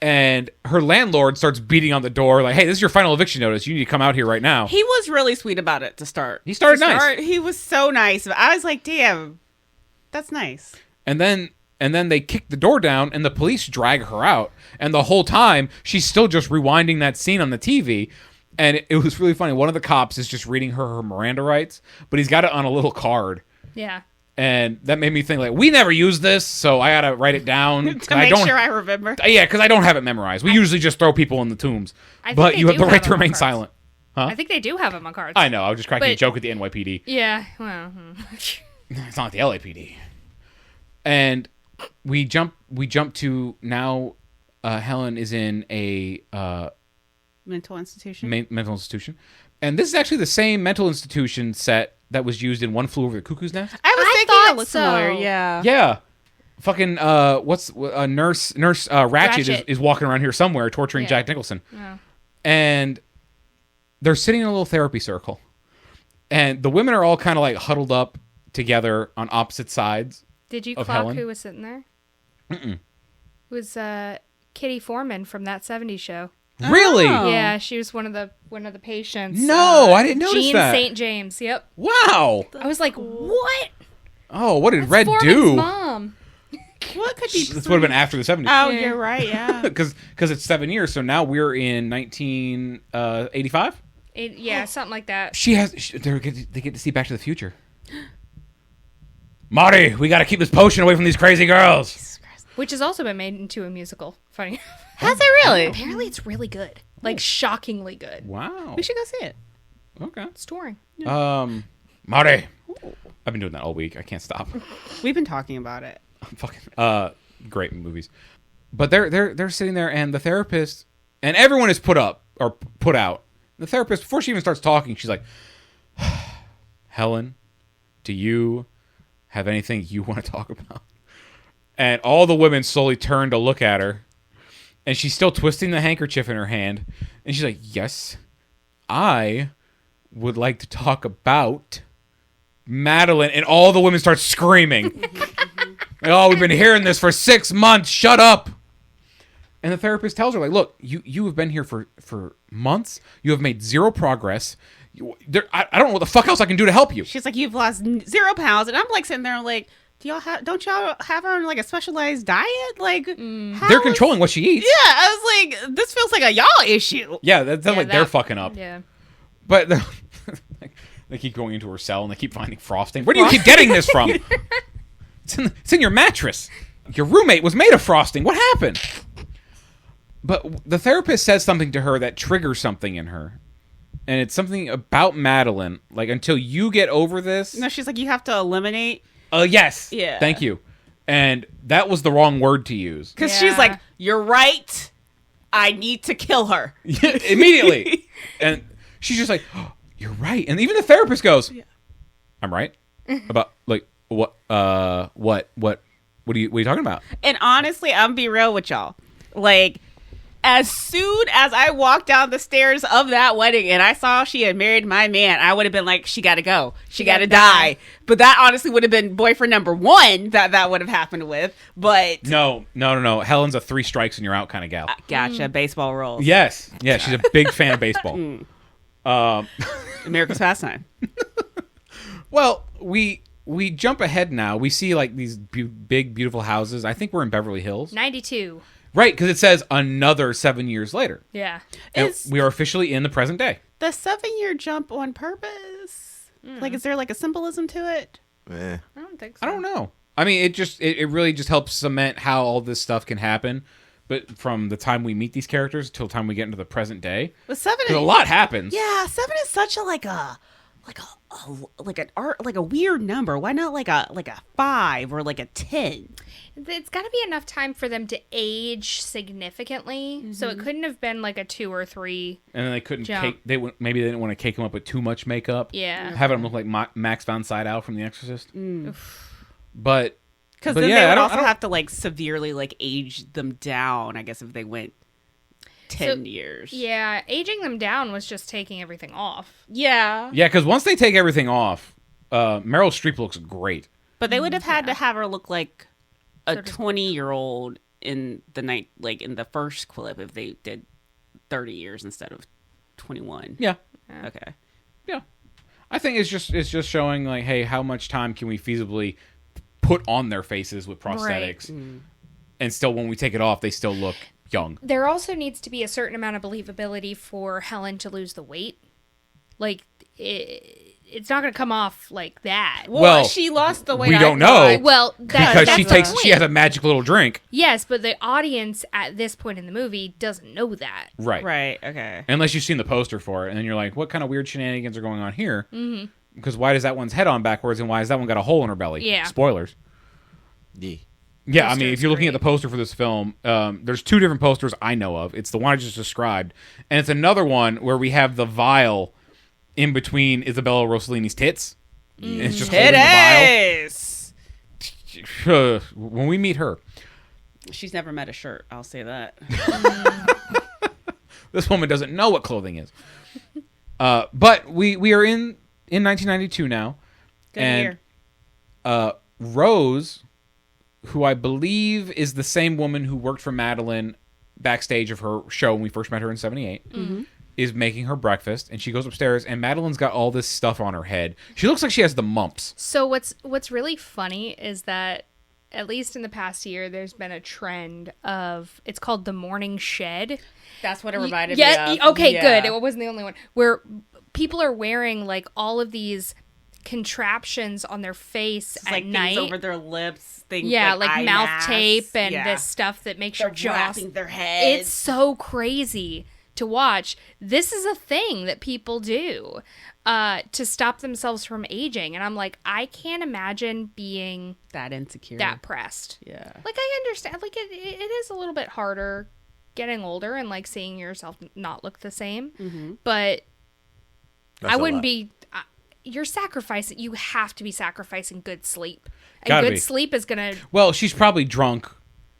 Speaker 1: and her landlord starts beating on the door like, hey, this is your final eviction notice. You need to come out here right now.
Speaker 2: He was really sweet about it to start.
Speaker 1: He started nice.
Speaker 2: He was so nice. I was like, damn, that's nice.
Speaker 1: And then they kick the door down, and the police drag her out. And the whole time, she's still just rewinding that scene on the TV. And it was really funny. One of the cops is just reading her Miranda rights, but he's got it on a little card.
Speaker 3: Yeah.
Speaker 1: And that made me think, like, we never use this, so I gotta write it down.
Speaker 2: To make sure I remember.
Speaker 1: Yeah, because I don't have it memorized. We usually just throw people in the tombs. But you have the right to remain silent. Huh?
Speaker 3: I think they do have them on cards.
Speaker 1: I know. I was just cracking a joke at the NYPD.
Speaker 3: Yeah, well.
Speaker 1: It's not the LAPD. And we jump to now Helen is in a
Speaker 2: Mental institution.
Speaker 1: mental institution. And this is actually the same mental institution set that was used in One Flew Over the Cuckoo's Nest.
Speaker 2: I was thinking
Speaker 3: thought
Speaker 2: it looked similar.
Speaker 3: so.
Speaker 2: Yeah.
Speaker 1: Yeah. Fucking nurse Ratchet. Is walking around here somewhere torturing Jack Nicholson.
Speaker 3: Yeah.
Speaker 1: And they're sitting in a little therapy circle. And the women are all kind of like huddled up together on opposite sides.
Speaker 3: Did you
Speaker 1: of
Speaker 3: clock
Speaker 1: Helen.
Speaker 3: who was sitting there?
Speaker 1: Mm-mm.
Speaker 3: It was Kitty Foreman from That 70s Show.
Speaker 1: Really?
Speaker 2: Oh.
Speaker 3: Yeah, she was one of the patients.
Speaker 1: No, I didn't notice
Speaker 3: Jean
Speaker 1: that.
Speaker 3: St. James. Yep.
Speaker 1: Wow.
Speaker 3: I was like, what?
Speaker 1: Oh, what did
Speaker 3: That's
Speaker 1: Red
Speaker 3: Foreman's
Speaker 1: do?
Speaker 3: Mom.
Speaker 2: What could be?
Speaker 1: This would have been after the 70s.
Speaker 2: Oh,
Speaker 3: Yeah.
Speaker 2: you're right. Yeah.
Speaker 1: Because it's 7 years, so now we're in 1985.
Speaker 3: Yeah, something like that.
Speaker 1: They get to see Back to the Future. Marty, we got to keep this potion away from these crazy girls.
Speaker 3: Which has also been made into a musial. Funny.
Speaker 2: Has it really?
Speaker 3: Apparently, it's really good. Like, shockingly good.
Speaker 1: Wow.
Speaker 2: We should go see it.
Speaker 1: Okay.
Speaker 3: It's touring.
Speaker 1: Marty. I've been doing that all week. I can't stop.
Speaker 2: We've been talking about it.
Speaker 1: Fucking great movies. But they're sitting there, and the therapist and everyone is put out. The therapist, before she even starts talking, she's like, Helen, do you have anything you want to talk about? And all the women slowly turn to look at her, and she's still twisting the handkerchief in her hand, and she's like, yes, I would like to talk about Madeline. And all the women start screaming. Like, oh, we've been hearing this for 6 months. Shut up. And the therapist tells her, like, look, you have been here for months. You have made zero progress. I don't know what the fuck else I can do to help you.
Speaker 2: She's like, you've lost 0 pounds, and I'm like sitting there like, don't y'all have her on like a specialized diet? Like,
Speaker 1: They're controlling what she eats.
Speaker 2: Yeah, I was like, this feels like a y'all issue.
Speaker 1: Yeah, that's like they're fucking up.
Speaker 3: Yeah.
Speaker 1: But they keep going into her cell and they keep finding frosting. Where do you keep getting this from? It's in your mattress. Your roommate was made of frosting. What happened? But the therapist says something to her that triggers something in her. And it's something about Madeline. Like, until you get over this...
Speaker 2: No, she's like, you have to eliminate.
Speaker 1: Yes.
Speaker 2: Yeah.
Speaker 1: Thank you. And that was the wrong word to use.
Speaker 2: Because she's like, you're right. I need to kill her.
Speaker 1: Immediately. And she's just like, oh, you're right. And even the therapist goes, I'm right? About, like, what are you talking about?
Speaker 2: And honestly, I'm be real with y'all. Like, as soon as I walked down the stairs of that wedding and I saw she had married my man, I would have been like, she got to go. She got to die. But that honestly would have been boyfriend number one that would have happened with. But
Speaker 1: No. Helen's a 3 strikes and you're out kind of gal.
Speaker 2: gotcha. Baseball rules.
Speaker 1: Yes. Yeah, she's a big fan of baseball.
Speaker 2: America's pastime.
Speaker 1: Well, we jump ahead now. We see like these big, beautiful houses. I think we're in Beverly Hills.
Speaker 3: 92.
Speaker 1: Right, because it says another 7 years later.
Speaker 3: Yeah.
Speaker 1: And we are officially in the present day.
Speaker 2: The 7-year jump on purpose? Like, is there like a symbolism to it?
Speaker 5: Eh.
Speaker 3: I don't think so.
Speaker 1: I don't know. I mean, it really just helps cement how all this stuff can happen. But from the time we meet these characters till the time we get into the present day,
Speaker 2: But 7
Speaker 1: a lot happens.
Speaker 2: Yeah, 7 is such a like a weird number. Why not like a 5 or like a 10?
Speaker 3: It's got to be enough time for them to age significantly. So it couldn't have been like a 2 or 3.
Speaker 1: And then they couldn't
Speaker 3: Jump.
Speaker 1: maybe they didn't want to cake him up with too much makeup.
Speaker 3: Yeah.
Speaker 1: Having him look like Max von Sydow from The Exorcist. But
Speaker 2: Because
Speaker 1: But
Speaker 2: then
Speaker 1: yeah,
Speaker 2: they
Speaker 1: I
Speaker 2: would
Speaker 1: don't-
Speaker 2: also
Speaker 1: I don't-
Speaker 2: have to like severely like age them down, I guess, if they went 10
Speaker 3: So-
Speaker 2: years.
Speaker 3: Yeah, aging them down was just taking everything off.
Speaker 2: Yeah.
Speaker 1: yeah, because once they take everything off, Meryl Streep looks great.
Speaker 2: But they would have had to have her look like a
Speaker 3: So does-
Speaker 2: 20-year-old in the night, like in the first clip, if they did 30 years instead of 21.
Speaker 1: Yeah.
Speaker 2: Okay.
Speaker 1: Yeah. I think it's just showing like, hey, how much time can we feasibly put on their faces with prosthetics, and still when we take it off, they still look young.
Speaker 3: There also needs to be a certain amount of believability for Helen to lose the weight. Like, it's not going to come off like that.
Speaker 2: Well, she lost the weight.
Speaker 1: we
Speaker 2: I
Speaker 1: don't
Speaker 2: thought.
Speaker 1: know.
Speaker 3: Well,
Speaker 1: Because
Speaker 3: that's
Speaker 1: she
Speaker 3: the
Speaker 1: takes
Speaker 3: point.
Speaker 1: she has a magic little drink.
Speaker 3: Yes, but the audience at this point in the movie doesn't know that.
Speaker 1: Right.
Speaker 2: Right. Okay.
Speaker 1: Unless you've seen the poster for it, and then you're like, what kind of weird shenanigans are going on here? Mm-hmm. Because why does that one's head on backwards, and why has that one got a hole in her belly?
Speaker 3: Yeah.
Speaker 1: Spoilers.
Speaker 5: Yeah.
Speaker 1: Yeah, I
Speaker 3: Poster
Speaker 1: mean,
Speaker 3: is
Speaker 1: if you're looking at
Speaker 3: great.
Speaker 1: the poster for this film, there's 2 different posters I know of. It's the one I just described, and it's another one where we have the vial in between Isabella Rossellini's tits. And it's just holding the
Speaker 2: Titties!
Speaker 1: vial. When we meet her,
Speaker 2: She's never met a shirt. I'll say that.
Speaker 1: this woman doesn't know what clothing is. But we are in 1992 now.
Speaker 2: Good
Speaker 1: and
Speaker 2: year.
Speaker 1: Rose, who I believe is the same woman who worked for Madeline backstage of her show when we first met her in 78, is making her breakfast, and she goes upstairs, and Madeline's got all this stuff on her head. She looks like she has the mumps.
Speaker 3: So what's really funny is that at least in the past year, there's been a trend of, it's called the morning shed.
Speaker 2: That's what it reminded
Speaker 3: Yeah,
Speaker 2: me of.
Speaker 3: okay,
Speaker 2: Yeah.
Speaker 3: good. It wasn't the only one. Where people are wearing like all of these contraptions on their face
Speaker 2: It's
Speaker 3: at
Speaker 2: like
Speaker 3: night.
Speaker 2: things over their lips. Things
Speaker 3: Yeah,
Speaker 2: like
Speaker 3: like
Speaker 2: eye
Speaker 3: mouth
Speaker 2: masks.
Speaker 3: tape and
Speaker 2: Yeah.
Speaker 3: this stuff that makes
Speaker 2: They're
Speaker 3: your jaw.
Speaker 2: wrapping their heads.
Speaker 3: It's so crazy to watch. This is a thing that people do to stop themselves from aging. And I'm like, I can't imagine being
Speaker 2: that insecure.
Speaker 3: that pressed.
Speaker 2: Yeah.
Speaker 3: Like, I understand. Like, it is a little bit harder getting older and, like, seeing yourself not look the same.
Speaker 2: Mm-hmm.
Speaker 3: But
Speaker 5: That's
Speaker 3: I
Speaker 5: a
Speaker 3: wouldn't
Speaker 5: lot.
Speaker 3: be... you're sacrificing... You have to be sacrificing good sleep. And
Speaker 1: Gotta
Speaker 3: good
Speaker 1: be.
Speaker 3: sleep is going to...
Speaker 1: Well, she's probably drunk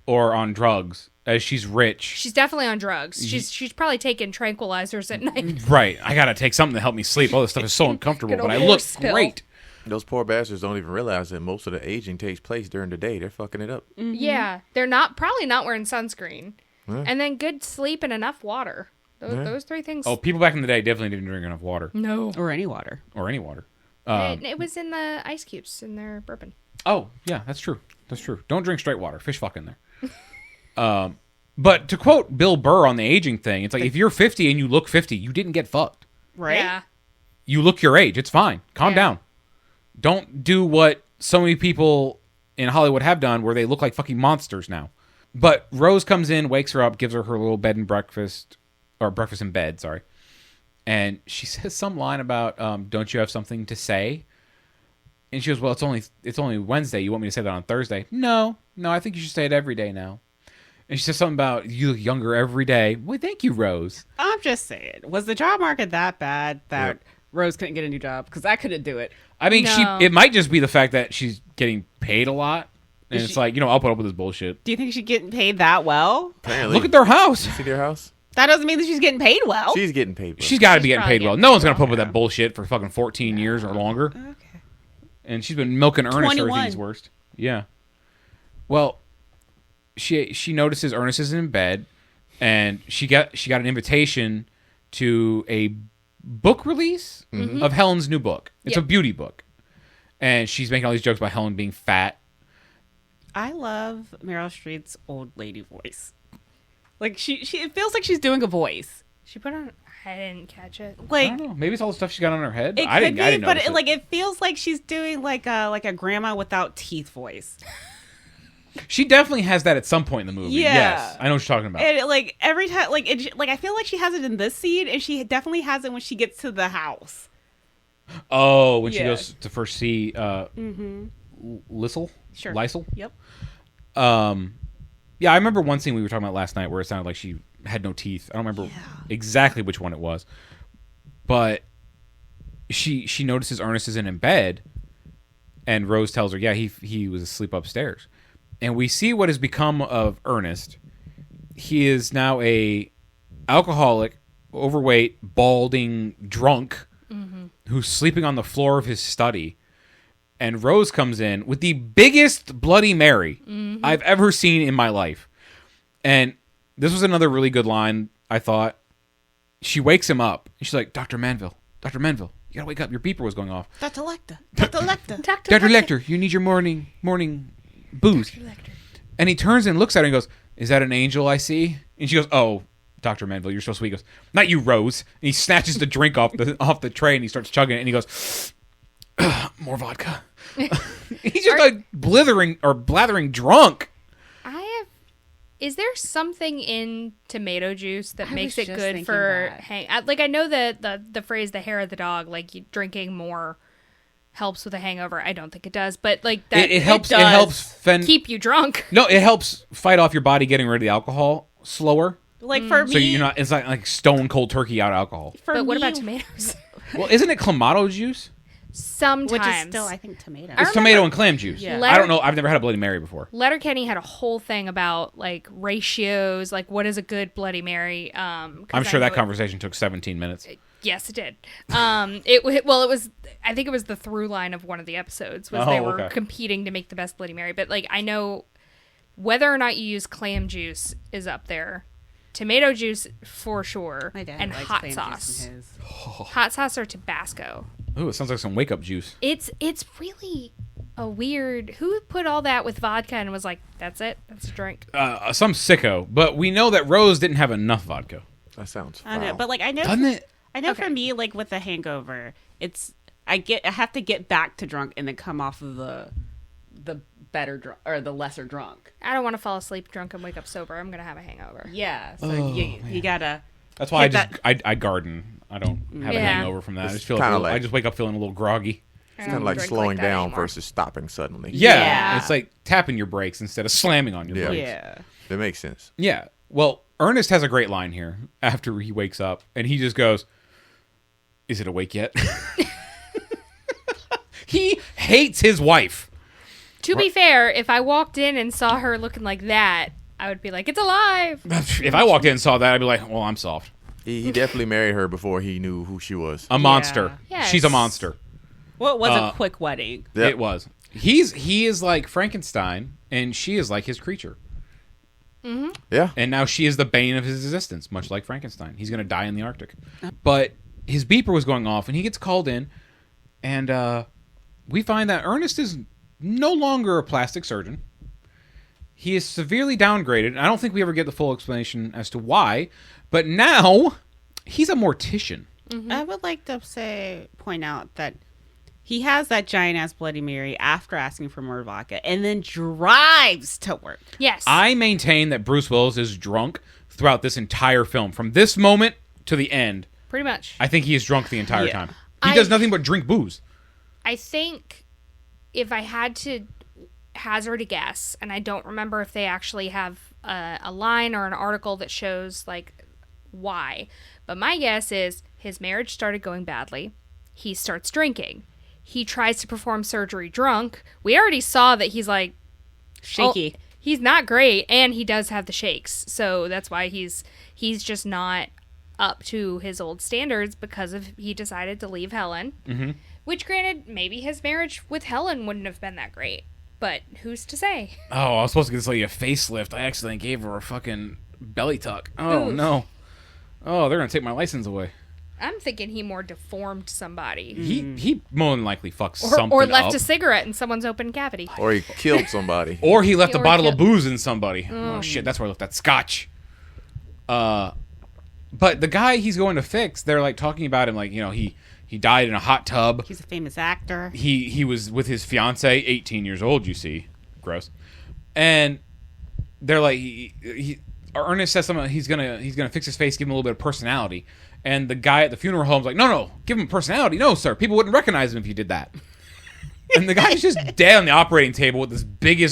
Speaker 1: or on drugs, as she's rich.
Speaker 3: She's definitely on drugs. She's probably taking tranquilizers at night.
Speaker 1: Right. I gotta take something to help me sleep. All this stuff is so uncomfortable,
Speaker 3: Good
Speaker 1: but I
Speaker 3: old
Speaker 1: look
Speaker 3: horse pill.
Speaker 1: great.
Speaker 5: Those poor bastards don't even realize that most of the aging takes place during the day. They're fucking it up.
Speaker 3: Yeah. They're probably not wearing sunscreen. And then good sleep and enough water. Those 3 things.
Speaker 1: Oh, people back in the day definitely didn't drink enough water
Speaker 3: no.
Speaker 2: Or any water.
Speaker 1: or any water.
Speaker 3: It was in the ice cubes in their bourbon.
Speaker 1: Oh, yeah, that's true. That's true. Don't drink straight water. Fish fuck in there. But to quote Bill Burr on the aging thing, it's like if you're 50 and you look 50, you didn't get fucked.
Speaker 2: Right?
Speaker 3: Yeah.
Speaker 1: You look your age. It's fine. Calm
Speaker 3: Yeah.
Speaker 1: down. Don't do what so many people in Hollywood have done where they look like fucking monsters now. But Rose comes in, wakes her up, gives her her little bed and breakfast, or breakfast in bed, sorry. And she says some line about, don't you have something to say? And she goes, well, it's only Wednesday. You want me to say that on Thursday? No, I think you should say it every day now. And she says something about, you look younger every day. Well, thank you, Rose.
Speaker 2: I'm just saying, was the job market that bad that Rose couldn't get a new job? Because I couldn't do it.
Speaker 1: I mean,
Speaker 3: No.
Speaker 1: it might just be the fact that she's getting paid a lot. And
Speaker 2: Is
Speaker 1: it's
Speaker 2: she-
Speaker 1: like, I'll put up with this bullshit.
Speaker 2: Do you think she's getting paid that well?
Speaker 5: Apparently.
Speaker 1: Look at their house.
Speaker 5: See their house?
Speaker 2: That doesn't mean that she's getting paid well.
Speaker 5: She's getting paid.
Speaker 1: She's got to be
Speaker 3: She's
Speaker 1: getting
Speaker 3: probably
Speaker 1: paid well.
Speaker 3: getting
Speaker 1: No one's
Speaker 3: paid
Speaker 1: going to put up with
Speaker 2: well.
Speaker 1: that bullshit for fucking 14 years or longer.
Speaker 2: Okay.
Speaker 1: And she's been milking Ernest for
Speaker 2: 21.
Speaker 1: everything's worst. Yeah. Well, she notices Ernest is in bed, and she got an invitation to a book release of Helen's new book. It's a beauty book, and she's making all these jokes about Helen being fat.
Speaker 2: I love Meryl Streep's old lady voice. Like she it feels like she's doing a voice.
Speaker 3: She put on. I didn't catch it.
Speaker 1: I
Speaker 2: Like
Speaker 1: don't know. Maybe it's all the stuff she got on her head.
Speaker 2: it
Speaker 1: I
Speaker 2: could
Speaker 1: didn't
Speaker 2: be, but
Speaker 1: notice it.
Speaker 2: it feels like she's doing like a grandma without teeth voice.
Speaker 1: She definitely has that at some point in the movie.
Speaker 2: Yeah.
Speaker 1: Yes, I know what you're talking about.
Speaker 2: And like every time, like I feel like she has it in this scene, and she definitely has it when she gets to the house.
Speaker 1: Oh, when she
Speaker 2: Yeah.
Speaker 1: goes to first see Lissel?
Speaker 2: Sure.
Speaker 1: Lysel?
Speaker 2: Yep.
Speaker 1: Yeah, I remember one scene we were talking about last night where it sounded like she had no teeth. I don't remember exactly which one it was. But she notices Ernest isn't in bed, and Rose tells her, yeah, he was asleep upstairs. And we see what has become of Ernest. He is now a alcoholic, overweight, balding drunk who's sleeping on the floor of his study. And Rose comes in with the biggest Bloody Mary I've ever seen in my life. And this was another really good line, I thought. She wakes him up. And she's like, Dr. Manville, you gotta wake up. Your beeper was going off.
Speaker 2: Dr. Lecter. Dr. Lecter.
Speaker 1: Dr. Lecter, you need your morning booze. And he turns and looks at her and goes, is that an angel I see? And she goes, oh, Dr. Manville, you're so sweet. He goes, not you, Rose. And he snatches the drink off the tray and he starts chugging it. And he goes, more vodka. He's just like blathering drunk.
Speaker 3: Is there something in tomato juice that
Speaker 2: I
Speaker 3: makes
Speaker 2: was
Speaker 3: it
Speaker 2: just
Speaker 3: good
Speaker 2: thinking
Speaker 3: for
Speaker 2: that.
Speaker 3: like I know the phrase the hair of the dog, like drinking more helps with a hangover. I don't think it does, but like that
Speaker 1: It helps.
Speaker 2: does
Speaker 1: It helps
Speaker 3: keep you drunk.
Speaker 1: No, it helps fight off your body getting rid of the alcohol slower.
Speaker 2: Like for
Speaker 1: So
Speaker 2: me,
Speaker 1: you're not. It's not like stone cold turkey out of alcohol.
Speaker 2: For
Speaker 3: But what
Speaker 2: me,
Speaker 3: about tomatoes?
Speaker 1: Well, isn't it clamato juice?
Speaker 3: Sometimes.
Speaker 2: Which is still, I think, tomato.
Speaker 1: It's tomato and clam juice.
Speaker 2: Yeah.
Speaker 1: I don't know. I've never had a Bloody Mary before.
Speaker 3: Letterkenny had a whole thing about like ratios, like what is a good Bloody Mary. 'Cause
Speaker 1: I'm sure
Speaker 3: I
Speaker 1: that
Speaker 3: know
Speaker 1: conversation took 17 minutes.
Speaker 3: Yes, it did. It was. I think it was the through line of one of the episodes was they were
Speaker 1: okay.
Speaker 3: competing to make the best Bloody Mary. But like I know whether or not you use clam juice is up there. Tomato juice for sure,
Speaker 2: My dad
Speaker 3: and
Speaker 2: likes
Speaker 3: hot
Speaker 2: clam juice
Speaker 3: sauce.
Speaker 2: in his.
Speaker 3: Hot sauce or Tabasco.
Speaker 1: Ooh, it sounds like some wake up juice.
Speaker 3: It's really a weird. Who put all that with vodka and was like, "That's it, that's a drink."
Speaker 1: Some sicko, but we know that Rose didn't have enough vodka.
Speaker 5: That sounds
Speaker 2: I know,
Speaker 5: foul.
Speaker 2: but like I know,
Speaker 1: Doesn't it?
Speaker 2: I know
Speaker 3: Okay.
Speaker 2: for me, like with the hangover, it's I have to get back to drunk and then come off of the better drunk or the lesser drunk.
Speaker 3: I don't want to fall asleep drunk and wake up sober. I'm gonna have a hangover.
Speaker 2: Yeah, so
Speaker 1: Oh,
Speaker 2: you gotta.
Speaker 1: That's why
Speaker 2: Hit
Speaker 1: I garden. I don't have a
Speaker 3: Yeah.
Speaker 1: hangover from that. I
Speaker 5: It's
Speaker 1: just feel
Speaker 5: kinda
Speaker 1: like, I
Speaker 5: like-
Speaker 1: just wake up feeling a little groggy.
Speaker 3: I
Speaker 5: It's
Speaker 3: don't
Speaker 5: kind of like
Speaker 3: drink
Speaker 5: slowing
Speaker 3: that
Speaker 5: down
Speaker 3: anymore.
Speaker 5: versus stopping suddenly.
Speaker 1: Yeah,
Speaker 2: Yeah.
Speaker 1: it's like tapping your brakes instead of slamming on your
Speaker 5: Yeah.
Speaker 1: brakes.
Speaker 2: Yeah.
Speaker 5: That makes sense.
Speaker 1: Yeah. Well, Ernest has a great line here after he wakes up, and he just goes, "Is it awake yet?" He hates his wife.
Speaker 3: To be fair, if I walked in and saw her looking like that, I would be like, "It's alive."
Speaker 1: If I walked in and saw that, I'd be like, "Well, I'm soft."
Speaker 5: He definitely married her before he knew who she was.
Speaker 1: A monster.
Speaker 3: Yes.
Speaker 1: She's a monster.
Speaker 2: Well, it was a quick wedding.
Speaker 5: Yep.
Speaker 1: It was. He is like Frankenstein, and she is like his creature.
Speaker 5: Yeah.
Speaker 1: And now she is the bane of his existence, much like Frankenstein. He's going to die in the Arctic. But his beeper was going off, and he gets called in, and we find that Ernest is no longer a plastic surgeon. He is severely downgraded, and I don't think we ever get the full explanation as to why, but now he's a mortician.
Speaker 2: I would like to point out that He has that giant ass Bloody Mary after asking for more vodka and then drives to work.
Speaker 3: Yes.
Speaker 1: I maintain that Bruce Willis is drunk throughout this entire film. From this moment to the end,
Speaker 3: Pretty much.
Speaker 1: I think he is drunk the entire
Speaker 2: Yeah.
Speaker 1: time. He does nothing but drink booze.
Speaker 3: I think if I had to hazard a guess, and I don't remember if they actually have a line or an article that shows like why, but my guess is his marriage started going badly. He starts drinking. He tries to perform surgery drunk. We already saw that he's like
Speaker 2: Shaky.
Speaker 3: he's not great, and he does have the shakes. So that's why he's just not up to his old standards because of he decided to leave Helen. Mm-hmm. Which, granted, maybe his marriage with Helen wouldn't have been that great. But who's to say?
Speaker 1: Oh, I was supposed to get this lady a facelift. I accidentally gave her a fucking belly tuck. Oh,
Speaker 3: Oof.
Speaker 1: no. Oh, they're going to take my license away.
Speaker 3: I'm thinking he more deformed somebody.
Speaker 1: He more than likely fucked something
Speaker 3: Or left
Speaker 1: up.
Speaker 3: a cigarette in someone's open cavity.
Speaker 5: Or he killed somebody.
Speaker 1: Or he left a
Speaker 3: Or
Speaker 1: bottle of
Speaker 3: killed-
Speaker 1: booze in somebody. Oh, shit, that's where I left that scotch. But the guy he's going to fix, they're like talking about him like, you know, he died in a hot tub.
Speaker 2: He's a famous actor.
Speaker 1: He was with his fiance, 18 years old, you see. Gross. And they're like, Ernest says something, he's gonna fix his face, give him a little bit of personality. And the guy at the funeral home's like, no, give him personality. No, sir, people wouldn't recognize him if you did that. And the guy's just dead on the operating table with this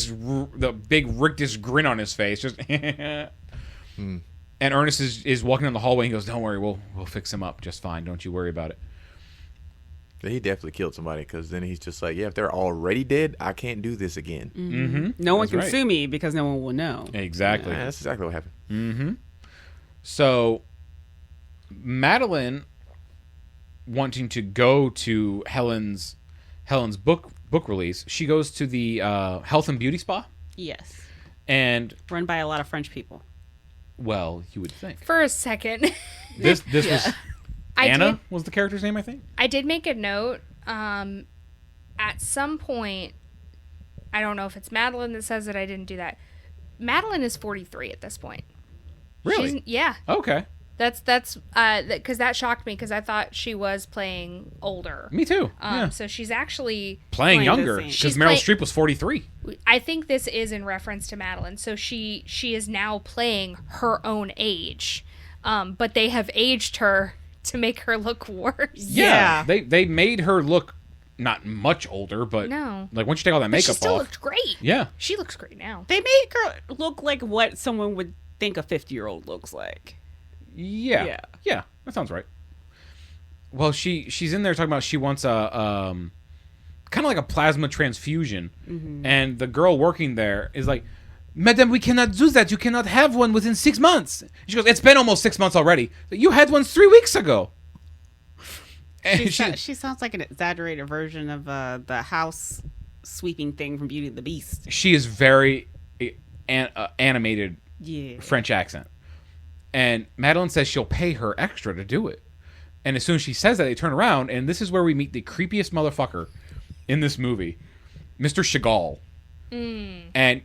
Speaker 1: the big rictus grin on his face. Just And Ernest is walking down the hallway and he goes, don't worry, we'll fix him up just fine. Don't you worry about it.
Speaker 5: He definitely killed somebody because then he's just like, yeah, if they're already dead, I can't do this again.
Speaker 1: Mm-hmm.
Speaker 2: No one
Speaker 1: That's
Speaker 2: can
Speaker 1: right.
Speaker 2: sue me because no one will know.
Speaker 1: Exactly.
Speaker 5: Yeah, that's exactly what happened.
Speaker 1: Mm-hmm. So, Madeline, wanting to go to Helen's book release, she goes to the health and beauty spa,
Speaker 2: Yes.
Speaker 1: and
Speaker 2: Run by a lot of French people.
Speaker 1: well, you would think
Speaker 3: For a second.
Speaker 1: this was
Speaker 3: I
Speaker 1: Anna
Speaker 3: did,
Speaker 1: was the character's name, I think.
Speaker 3: I did make a note. At some point, I don't know if it's Madeline that says that I didn't do that. Madeline is 43 at this point.
Speaker 1: Really?
Speaker 3: Yeah.
Speaker 1: Okay.
Speaker 3: That's because that shocked me because I thought she was playing older.
Speaker 1: Me too. Yeah.
Speaker 3: So she's actually
Speaker 1: Playing
Speaker 2: the
Speaker 1: younger
Speaker 2: same.
Speaker 1: because
Speaker 3: She's
Speaker 1: Meryl
Speaker 3: play-
Speaker 1: Streep was 43.
Speaker 3: I think this is in reference to Madeline. So she is now playing her own age, but they have aged her to make her look worse.
Speaker 2: Yeah.
Speaker 1: They made her look not much older, but
Speaker 3: No.
Speaker 1: like once you take all that
Speaker 3: But she
Speaker 1: makeup
Speaker 3: still
Speaker 1: off.
Speaker 3: looked great.
Speaker 1: Yeah.
Speaker 3: She looks great now.
Speaker 2: They make her look like what someone would think a 50-year-old looks like.
Speaker 1: Yeah.
Speaker 2: Yeah.
Speaker 1: Yeah. That sounds right. Well, she's in there talking about she wants a kind of like a plasma transfusion, and the girl working there is like, "Madam, we cannot do that. You cannot have one within 6 months." She goes, "It's been almost 6 months already. You had one 3 weeks ago." And
Speaker 2: She sounds like an exaggerated version of the house sweeping thing from Beauty and the Beast.
Speaker 1: she is very animated
Speaker 2: Yeah.
Speaker 1: French accent. And Madeline says she'll pay her extra to do it. And as soon as she says that, they turn around, and this is where we meet the creepiest motherfucker in this movie, Mr. Chagall. And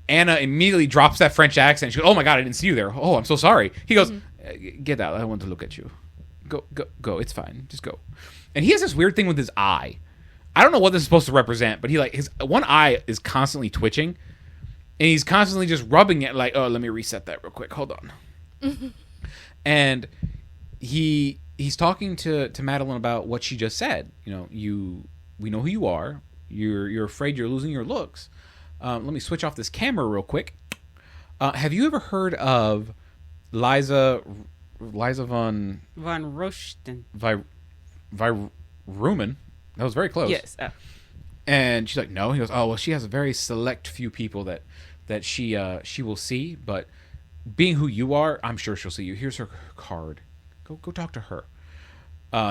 Speaker 1: Anna immediately drops that French accent. She goes, "Oh my God, I didn't see you there. Oh, I'm so sorry." He goes, "Get out. I want to look at you. Go. It's fine. Just go." And he has this weird thing with his eye. I don't know what this is supposed to represent, but his one eye is constantly twitching. And he's constantly just rubbing it like, "Oh, let me reset that real quick. Hold on." And he's talking to Madeline about what she just said. You know, we know who you are. You're afraid you're losing your looks. Let me switch off this camera real quick. Have you ever heard of Liza von
Speaker 2: Rochten.
Speaker 1: Rumen? That was very close.
Speaker 2: Yes.
Speaker 1: And she's like, "No." He goes, "Oh, well, she has a very select few people that she will see, but being who you are, I'm sure she'll see you. Here's her card. Go talk to her."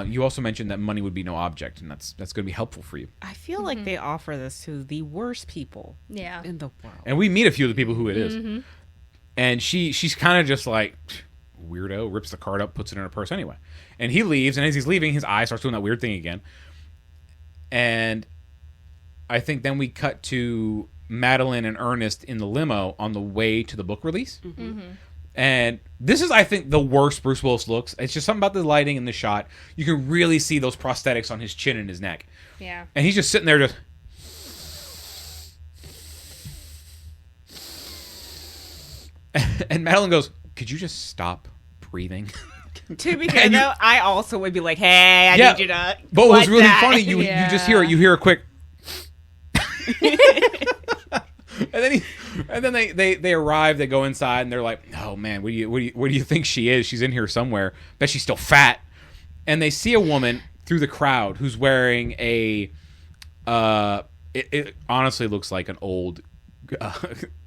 Speaker 1: You also mentioned that money would be no object, and that's going to be helpful for you.
Speaker 2: I feel like they offer this to the worst people
Speaker 3: Yeah.
Speaker 2: in the world.
Speaker 1: And we meet a few of the people who it is. And she's kind of just like, weirdo, rips the card up, puts it in her purse anyway. And he leaves, and as he's leaving, his eye starts doing that weird thing again. And I think then we cut to Madeline and Ernest in the limo on the way to the book release. And this is, I think, the worst Bruce Willis looks. It's just something about the lighting and the shot. You can really see those prosthetics on his chin and his neck.
Speaker 3: Yeah.
Speaker 1: And he's just sitting there just... And Madeline goes, could you just stop breathing?
Speaker 2: To be fair, though, I also would be like, hey, I need you to...
Speaker 1: But what was really
Speaker 2: that.
Speaker 1: funny, you just hear it. You hear a quick... And then they arrive. They go inside and they're like, "Oh man, what do you think she is? She's in here somewhere. Bet she's still fat." And they see a woman through the crowd who's wearing a. It honestly looks like an old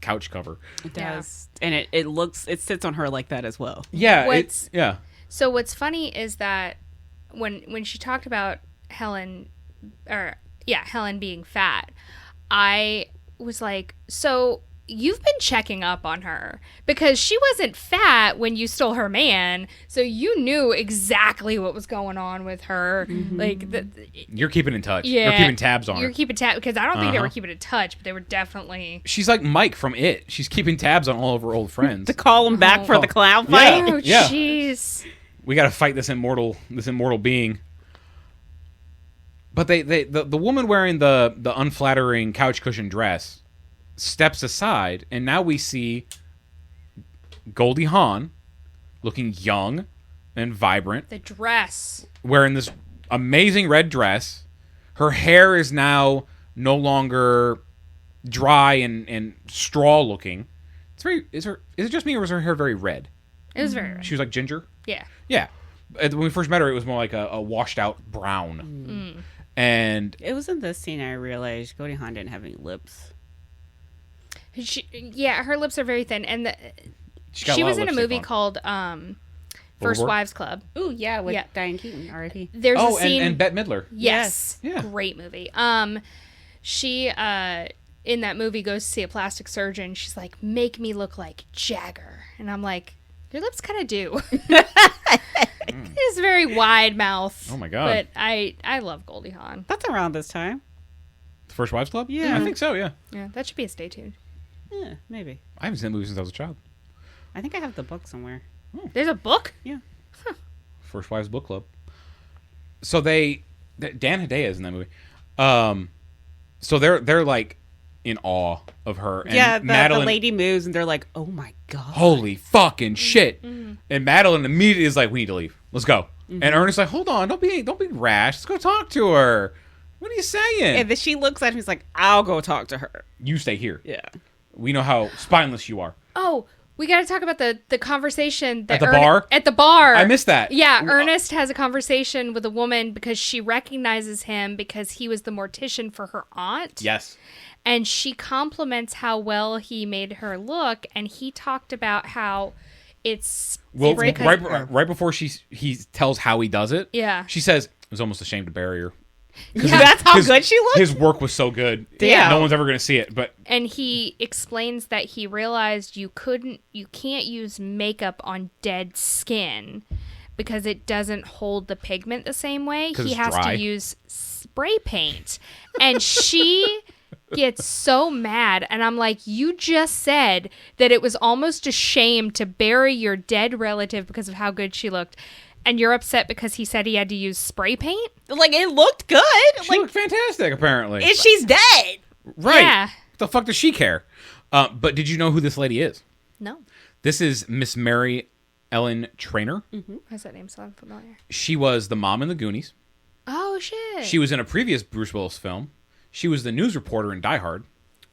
Speaker 1: couch cover.
Speaker 2: It does, and it sits on her like that as well.
Speaker 1: Yeah,
Speaker 3: So what's funny is that when she talked about Helen being fat, I was like, so you've been checking up on her because she wasn't fat when you stole her man, so you knew exactly what was going on with her. Like
Speaker 1: you're keeping in touch.
Speaker 3: Yeah,
Speaker 1: you're keeping tabs on her.
Speaker 3: You're keeping tabs because I don't think they were keeping in touch, but they were definitely.
Speaker 1: She's like Mike from It. She's keeping tabs on all of her old friends.
Speaker 2: To call them back for the clown fight.
Speaker 3: Oh,
Speaker 1: Yeah.
Speaker 3: jeez.
Speaker 1: We got to fight this immortal being. But the woman wearing the unflattering couch cushion dress steps aside, and now we see Goldie Hawn looking young and vibrant,
Speaker 3: The dress.
Speaker 1: wearing this amazing red dress. Her hair is now no longer dry and straw looking. It's very. Is it just me, or was her hair very red?
Speaker 3: It was very.
Speaker 1: She was like ginger.
Speaker 3: Yeah.
Speaker 1: Yeah. When we first met her, it was more like a washed out brown. And
Speaker 2: It was in this scene I realized Goldie Hawn didn't have any lips.
Speaker 3: Her lips are very thin, and
Speaker 1: she
Speaker 3: was in a movie
Speaker 1: on.
Speaker 3: called First
Speaker 1: Overboard?
Speaker 3: Wives Club.
Speaker 2: Ooh, yeah, with
Speaker 3: Yeah.
Speaker 2: Diane Keaton, R.I.P.
Speaker 3: There's a
Speaker 1: Oh,
Speaker 3: scene.
Speaker 1: and Bette Midler.
Speaker 3: Yes.
Speaker 1: Yeah.
Speaker 3: Great movie. She in that movie goes to see a plastic surgeon. She's like, "Make me look like Jagger," and I'm like, "Your lips kind of do." It's a very wide mouth.
Speaker 1: Oh my God.
Speaker 3: But I love Goldie Hawn.
Speaker 2: That's around this time.
Speaker 1: The First Wives Club?
Speaker 2: Yeah.
Speaker 1: I think so, yeah.
Speaker 3: Yeah, that should be a stay tuned.
Speaker 2: Yeah, maybe.
Speaker 1: I haven't seen that movie since I was a child.
Speaker 2: I think I have the book somewhere.
Speaker 3: There's a book.
Speaker 2: Yeah.
Speaker 1: First Wives Book Club. So Dan Hedaya is in that movie. So they're like in awe of her. And
Speaker 2: Yeah, the
Speaker 1: Madeline,
Speaker 2: lady moves and they're like, oh my God.
Speaker 1: holy fucking shit. And Madeline immediately is like, we need to leave. Let's go. And Ernest's like, hold on, don't be rash. Let's go talk to her. What are you saying?
Speaker 2: And then she looks at him, he's like, I'll go talk to her.
Speaker 1: You stay here.
Speaker 2: Yeah.
Speaker 1: We know how spineless you are.
Speaker 3: Oh, we got to talk about the conversation that
Speaker 1: At the bar?
Speaker 3: At the bar,
Speaker 1: I missed that.
Speaker 3: Yeah, Ernest has a conversation with a woman because she recognizes him because he was the mortician for her aunt.
Speaker 1: Yes.
Speaker 3: And she compliments how well he made her look, and he talked about how it's
Speaker 1: Well,
Speaker 3: because-
Speaker 1: right before he tells how he does it,
Speaker 3: Yeah.
Speaker 1: she says, I was almost ashamed to bury her.
Speaker 3: Yeah.
Speaker 2: That's how good she looked?
Speaker 1: His work was so good.
Speaker 2: Damn.
Speaker 1: No one's ever going to see it. But
Speaker 3: And he explains that he realized you can't use makeup on dead skin because it doesn't hold the pigment the same way.
Speaker 1: 'Cause
Speaker 3: He
Speaker 1: it's
Speaker 3: has
Speaker 1: dry.
Speaker 3: to use spray paint. And she gets so mad, and I'm like, you just said that it was almost a shame to bury your dead relative because of how good she looked. And you're upset because he said he had to use spray paint?
Speaker 2: Like, it looked good.
Speaker 1: she
Speaker 2: Like,
Speaker 1: looked fantastic, apparently.
Speaker 2: and she's dead.
Speaker 1: Right.
Speaker 3: Yeah.
Speaker 1: What the fuck does she care? But did you know who this lady is?
Speaker 3: No.
Speaker 1: This is Miss Mary Ellen Trainor.
Speaker 3: Why does that name sound familiar?
Speaker 1: She was the mom in The Goonies.
Speaker 3: Oh, shit.
Speaker 1: She was in a previous Bruce Willis film. She was the news reporter in Die Hard.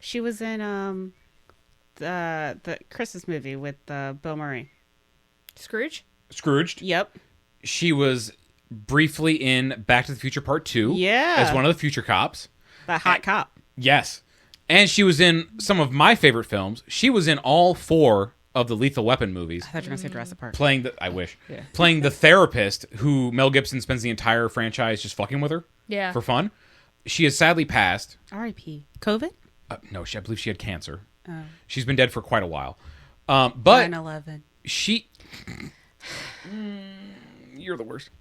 Speaker 2: She was in the Christmas movie with Bill Murray.
Speaker 3: Scrooge?
Speaker 1: Scrooged.
Speaker 2: Yep.
Speaker 1: She was briefly in Back to the Future Part 2.
Speaker 2: Yeah.
Speaker 1: As one of the future cops.
Speaker 2: The hot cop.
Speaker 1: Yes. And she was in some of my favorite films. She was in all 4 of the Lethal Weapon movies.
Speaker 2: I thought you were going to say Jurassic Park.
Speaker 1: Playing the therapist who Mel Gibson spends the entire franchise just fucking with her.
Speaker 3: Yeah.
Speaker 1: For fun. She has sadly passed.
Speaker 2: R.I.P. COVID?
Speaker 1: No, I believe she had cancer.
Speaker 2: Oh.
Speaker 1: She's been dead for quite a while. But
Speaker 2: 9/11.
Speaker 1: she... You're the worst.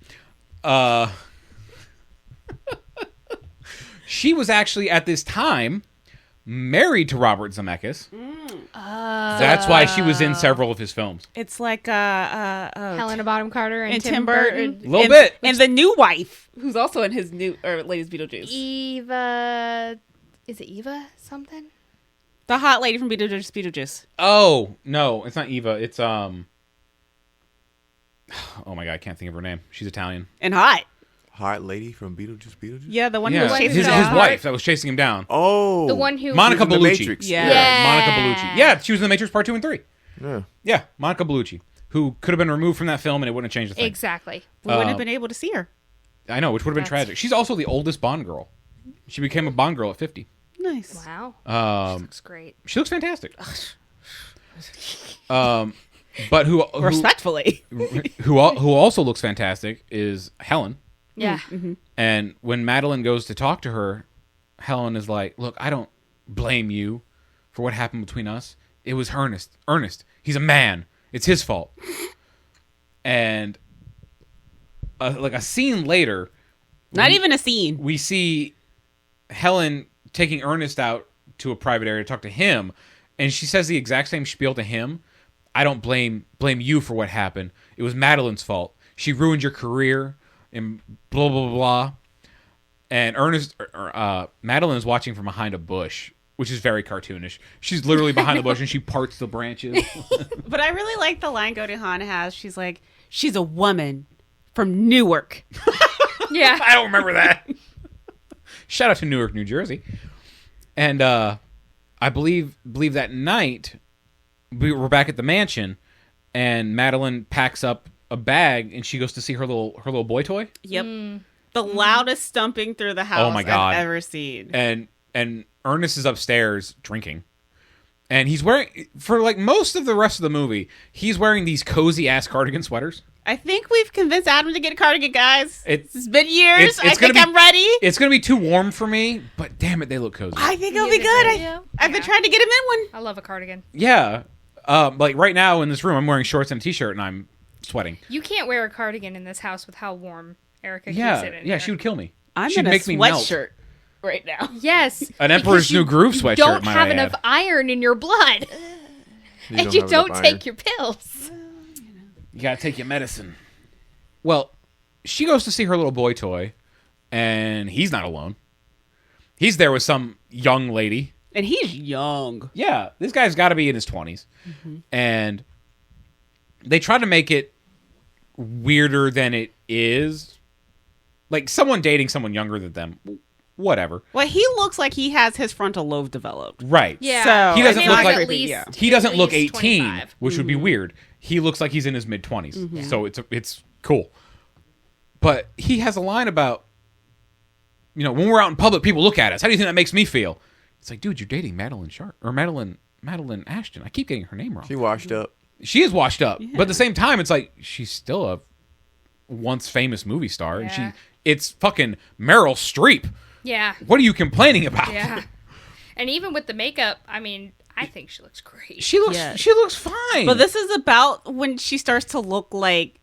Speaker 1: She was actually, at this time, married to Robert Zemeckis. That's why she was in several of his films.
Speaker 2: It's like
Speaker 3: Helena Bonham Carter and Tim Burton.
Speaker 1: A little bit.
Speaker 2: And the new wife, who's also in his new latest Beetlejuice.
Speaker 3: Eva. Is it Eva something?
Speaker 2: The hot lady from Beetlejuice.
Speaker 1: Oh, no, it's not Eva. It's, oh my God, I can't think of her name. She's Italian.
Speaker 2: And hot.
Speaker 5: Hot lady from Beetlejuice.
Speaker 2: Yeah, the one who
Speaker 1: Yeah,
Speaker 2: was chasing
Speaker 1: his
Speaker 2: down.
Speaker 1: wife that was chasing him down.
Speaker 5: Oh.
Speaker 3: The one who...
Speaker 1: Monica
Speaker 5: She was in The
Speaker 1: Bellucci.
Speaker 5: Matrix.
Speaker 2: Yeah.
Speaker 1: Monica Bellucci. Yeah, she was in The Matrix Part 2 and 3.
Speaker 5: Yeah.
Speaker 1: Yeah, Monica Bellucci, who could have been removed from that film and it wouldn't have changed the thing.
Speaker 3: Exactly.
Speaker 2: We wouldn't have been able to see her.
Speaker 1: I know, which would have been tragic. She's also the oldest Bond girl. She became a Bond girl at 50.
Speaker 2: Nice.
Speaker 3: Wow. Looks great.
Speaker 1: She looks fantastic. But who
Speaker 2: Respectfully.
Speaker 1: who also looks fantastic is Helen.
Speaker 3: Yeah.
Speaker 2: Mm-hmm.
Speaker 1: And when Madeline goes to talk to her, Helen is like, "Look, I don't blame you for what happened between us. It was Ernest. He's a man. It's his fault." And like a scene later,
Speaker 2: Not even a scene.
Speaker 1: we see Helen taking Ernest out to a private area to talk to him, and she says the exact same spiel to him. "I don't blame you for what happened. It was Madeline's fault. She ruined your career and blah blah blah." And Madeline is watching from behind a bush, which is very cartoonish. She's literally behind the bush and she parts the branches.
Speaker 2: But I really like the line Goldie Hawn has. She's like, she's a woman from Newark.
Speaker 3: Yeah.
Speaker 1: I don't remember that. Shout out to Newark, New Jersey. And I believe that night we're back at the mansion, and Madeline packs up a bag and she goes to see her little boy toy.
Speaker 2: Yep. The loudest stumping through the house
Speaker 1: my God.
Speaker 2: I've ever seen.
Speaker 1: And Ernest is upstairs drinking. And he's wearing, for like most of the rest of the movie, he's wearing these cozy ass cardigan sweaters.
Speaker 2: I think we've convinced Adam to get a cardigan, guys.
Speaker 1: It's
Speaker 2: been years. I think I'm ready.
Speaker 1: It's going to be too warm for me, but damn it, they look cozy.
Speaker 2: I think it'll be good.
Speaker 3: Yeah.
Speaker 2: I've been trying to get him in one.
Speaker 3: I love a cardigan.
Speaker 1: Yeah. Like right now in this room, I'm wearing shorts and a t-shirt and I'm sweating.
Speaker 3: You can't wear a cardigan in this house with how warm Erica keeps
Speaker 1: Yeah.
Speaker 3: it in
Speaker 1: Yeah,
Speaker 3: here.
Speaker 1: she would kill me.
Speaker 2: I'm
Speaker 1: She'd
Speaker 2: in a
Speaker 1: make me melt.
Speaker 2: sweatshirt right now.
Speaker 3: Yes.
Speaker 1: An Emperor's
Speaker 3: because you
Speaker 1: New Groove sweatshirt,
Speaker 3: don't
Speaker 1: might
Speaker 3: have
Speaker 1: I
Speaker 3: enough
Speaker 1: add.
Speaker 3: iron in your blood. And you
Speaker 5: have
Speaker 3: don't
Speaker 5: enough
Speaker 3: take
Speaker 5: iron.
Speaker 3: your pills.
Speaker 1: You gotta take your medicine. Well, she goes to see her little boy toy, and he's not alone. He's there with some young lady.
Speaker 2: And he's young.
Speaker 1: Yeah, this guy's got to be in his 20s. And they try to make it weirder than it is. Like someone dating someone younger than them. Whatever.
Speaker 2: Well, he looks like he has his frontal lobe developed.
Speaker 1: Right.
Speaker 3: Yeah.
Speaker 2: So,
Speaker 1: He doesn't
Speaker 2: it's
Speaker 1: look
Speaker 2: not
Speaker 1: like-
Speaker 2: creepy,
Speaker 3: least-
Speaker 2: yeah.
Speaker 1: He doesn't
Speaker 3: at
Speaker 1: look
Speaker 3: least
Speaker 1: 18,
Speaker 3: 25.
Speaker 1: which would be weird. He looks like he's in his mid-20s. So it's cool. But he has a line about, when we're out in public, people look at us. How do you think that makes me feel? It's like, dude, you're dating Madeline Sharp or Madeline Ashton. I keep getting her name wrong.
Speaker 5: She washed up.
Speaker 1: She is washed up, but at the same time, it's like she's still a once famous movie star,
Speaker 3: Yeah.
Speaker 1: and it's fucking Meryl Streep.
Speaker 3: Yeah.
Speaker 1: What are you complaining about?
Speaker 3: Yeah. And even with the makeup, I mean, I think she looks great.
Speaker 1: She looks
Speaker 2: Yes.
Speaker 1: she looks fine.
Speaker 2: But this is about when she starts to look like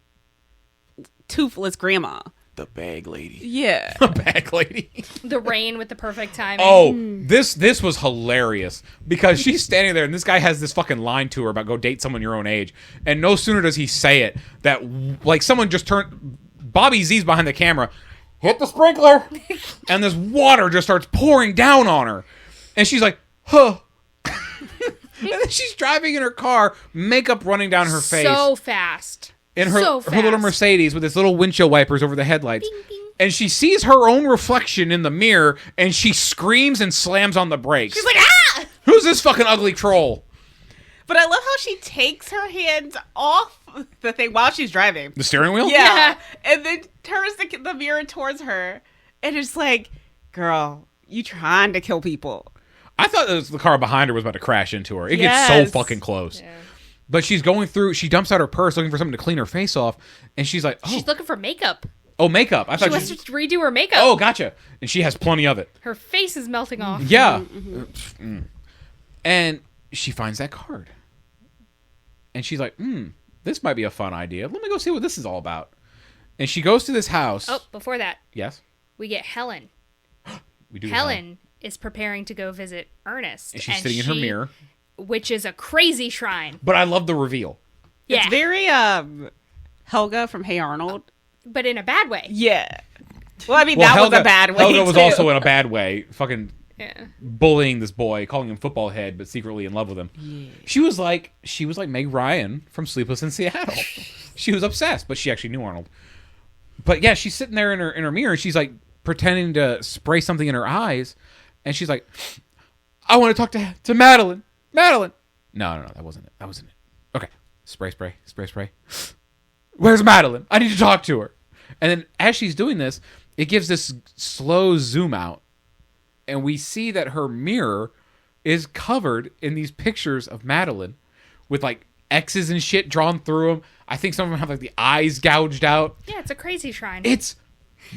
Speaker 2: toothless grandma.
Speaker 5: The bag lady.
Speaker 2: Yeah.
Speaker 1: a bag lady.
Speaker 3: The rain with the perfect timing.
Speaker 1: Oh, this was hilarious because she's standing there and this guy has this fucking line to her about go date someone your own age, and no sooner does he say it that like someone just turned Bobby Z's behind the camera, hit the sprinkler, and this water just starts pouring down on her, and she's like, huh. And then she's driving in her car, makeup running down her face.
Speaker 3: So fast.
Speaker 1: In her,
Speaker 3: so
Speaker 1: her little
Speaker 3: fast.
Speaker 1: Mercedes with its little windshield wipers over the headlights.
Speaker 3: Bing, bing.
Speaker 1: And she sees her own reflection in the mirror, and she screams and slams on the brakes.
Speaker 2: She's like, ah!
Speaker 1: Who's this fucking ugly troll?
Speaker 2: But I love how she takes her hands off the thing while she's driving.
Speaker 1: The steering wheel?
Speaker 2: Yeah. And then turns the mirror towards her. And it's like, girl, you trying to kill people.
Speaker 1: I thought it was the car behind her was about to crash into her. It
Speaker 2: Yes.
Speaker 1: gets so fucking close.
Speaker 3: Yeah.
Speaker 1: But she's going through, she dumps out her purse looking for something to clean her face off, and she's like,
Speaker 3: She's looking for makeup.
Speaker 1: makeup. I
Speaker 3: She
Speaker 1: thought
Speaker 3: wants to redo her makeup.
Speaker 1: Oh, gotcha. And she has plenty of it.
Speaker 3: Her face is melting off.
Speaker 1: Yeah. And she finds that card. And she's like, this might be a fun idea. Let me go see what this is all about. And she goes to this house.
Speaker 3: Oh, before that,
Speaker 1: Yes?
Speaker 3: we get Helen.
Speaker 1: We do.
Speaker 3: Helen is preparing to go visit Ernest.
Speaker 1: And she's sitting in her mirror.
Speaker 3: which is a crazy shrine.
Speaker 1: But I love the reveal.
Speaker 3: Yeah,
Speaker 2: It's very Helga from Hey Arnold.
Speaker 3: but in a bad way.
Speaker 2: Yeah. Well, I mean,
Speaker 1: Well,
Speaker 2: that
Speaker 1: Helga,
Speaker 2: was a bad way.
Speaker 1: Helga was
Speaker 2: too.
Speaker 1: also in a bad way. Fucking
Speaker 3: Yeah.
Speaker 1: bullying this boy, calling him football head, but secretly in love with him. Yeah. She was like Meg Ryan from Sleepless in Seattle. She was obsessed, but she actually knew Arnold. But yeah, she's sitting there in her mirror, and she's like pretending to spray something in her eyes, and she's like, "I want to talk to Madeline. Madeline." No, that wasn't it. Okay, spray. Where's Madeline? I need to talk to her. And then as she's doing this, it gives this slow zoom out. And we see that her mirror is covered in these pictures of Madeline with like X's and shit drawn through them. I think some of them have like the eyes gouged out.
Speaker 3: Yeah, it's a crazy shrine.
Speaker 1: It's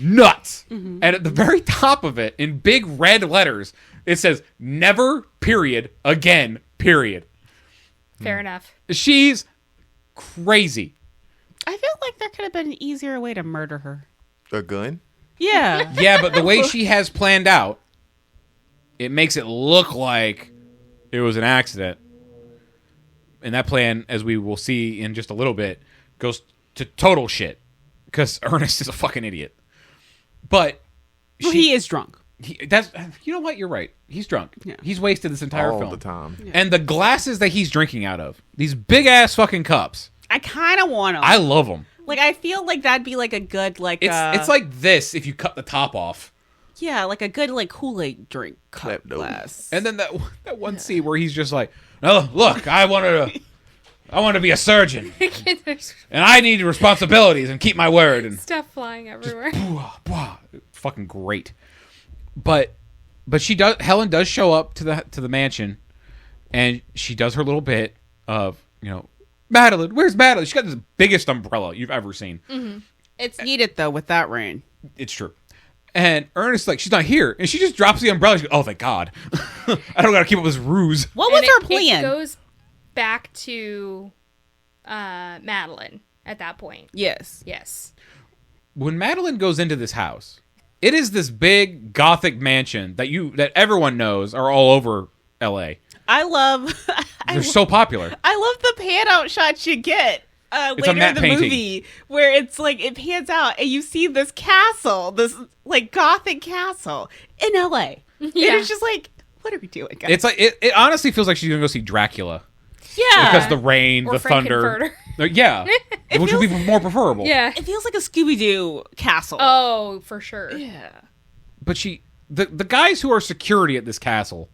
Speaker 1: nuts. Mm-hmm. And at the very top of it, in big red letters, it says, "Never, period, again, period."
Speaker 3: Fair enough.
Speaker 1: She's crazy.
Speaker 2: I feel like there could have been an easier way to murder her.
Speaker 5: A gun?
Speaker 2: Yeah.
Speaker 1: Yeah, but the way she has planned out, it makes it look like it was an accident. And that plan, as we will see in just a little bit, goes to total shit. Because Ernest is a fucking idiot. But
Speaker 2: Well, he is drunk.
Speaker 1: you know what? You're right. He's drunk.
Speaker 2: Yeah.
Speaker 1: He's wasted this entire
Speaker 5: All
Speaker 1: film.
Speaker 5: the time.
Speaker 2: Yeah.
Speaker 1: And the glasses that he's drinking out of, these big ass fucking cups,
Speaker 2: I kind of want him.
Speaker 1: I love them.
Speaker 2: Like, I feel like that'd be like a good, like,
Speaker 1: It's like this if you cut the top off.
Speaker 2: yeah, like a good, like, Kool-Aid drink cup
Speaker 5: Klepto.
Speaker 2: glass.
Speaker 1: And then that one scene where he's just like, "Oh, look, I want to be a surgeon,
Speaker 3: There's
Speaker 1: and I need responsibilities and keep my word." And
Speaker 3: stuff flying everywhere.
Speaker 1: fucking great. But Helen does show up to the mansion, and she does her little bit of, Madeline, where's Madeline? She's got this biggest umbrella you've ever seen.
Speaker 3: Mm-hmm.
Speaker 2: It's needed, though, with that rain.
Speaker 1: It's true. And Ernest's like, she's not here. And she just drops the umbrella. She goes, "Oh, thank God." I don't got to keep up this ruse.
Speaker 2: What was
Speaker 3: And
Speaker 2: her
Speaker 3: It
Speaker 2: plan?
Speaker 3: goes back to Madeline at that point.
Speaker 2: Yes.
Speaker 3: Yes.
Speaker 1: When Madeline goes into this house, it is this big gothic mansion that everyone knows are all over L.A.
Speaker 2: I love...
Speaker 1: They're so popular.
Speaker 2: I love the pan out shots you get later in
Speaker 1: matte
Speaker 2: the
Speaker 1: painting.
Speaker 2: movie, where it's like it pans out and you see this castle, this like gothic castle in LA. And it's just like, what are we doing, guys?
Speaker 1: It's like it honestly feels like she's gonna go see Dracula
Speaker 2: yeah,
Speaker 1: because the rain,
Speaker 3: Or
Speaker 1: the thunder.
Speaker 3: Frankenfurter.
Speaker 1: Yeah, which would be more preferable.
Speaker 3: Yeah.
Speaker 2: it feels like a Scooby-Doo castle.
Speaker 3: Oh, for sure.
Speaker 2: Yeah.
Speaker 1: But the guys who are security at this castle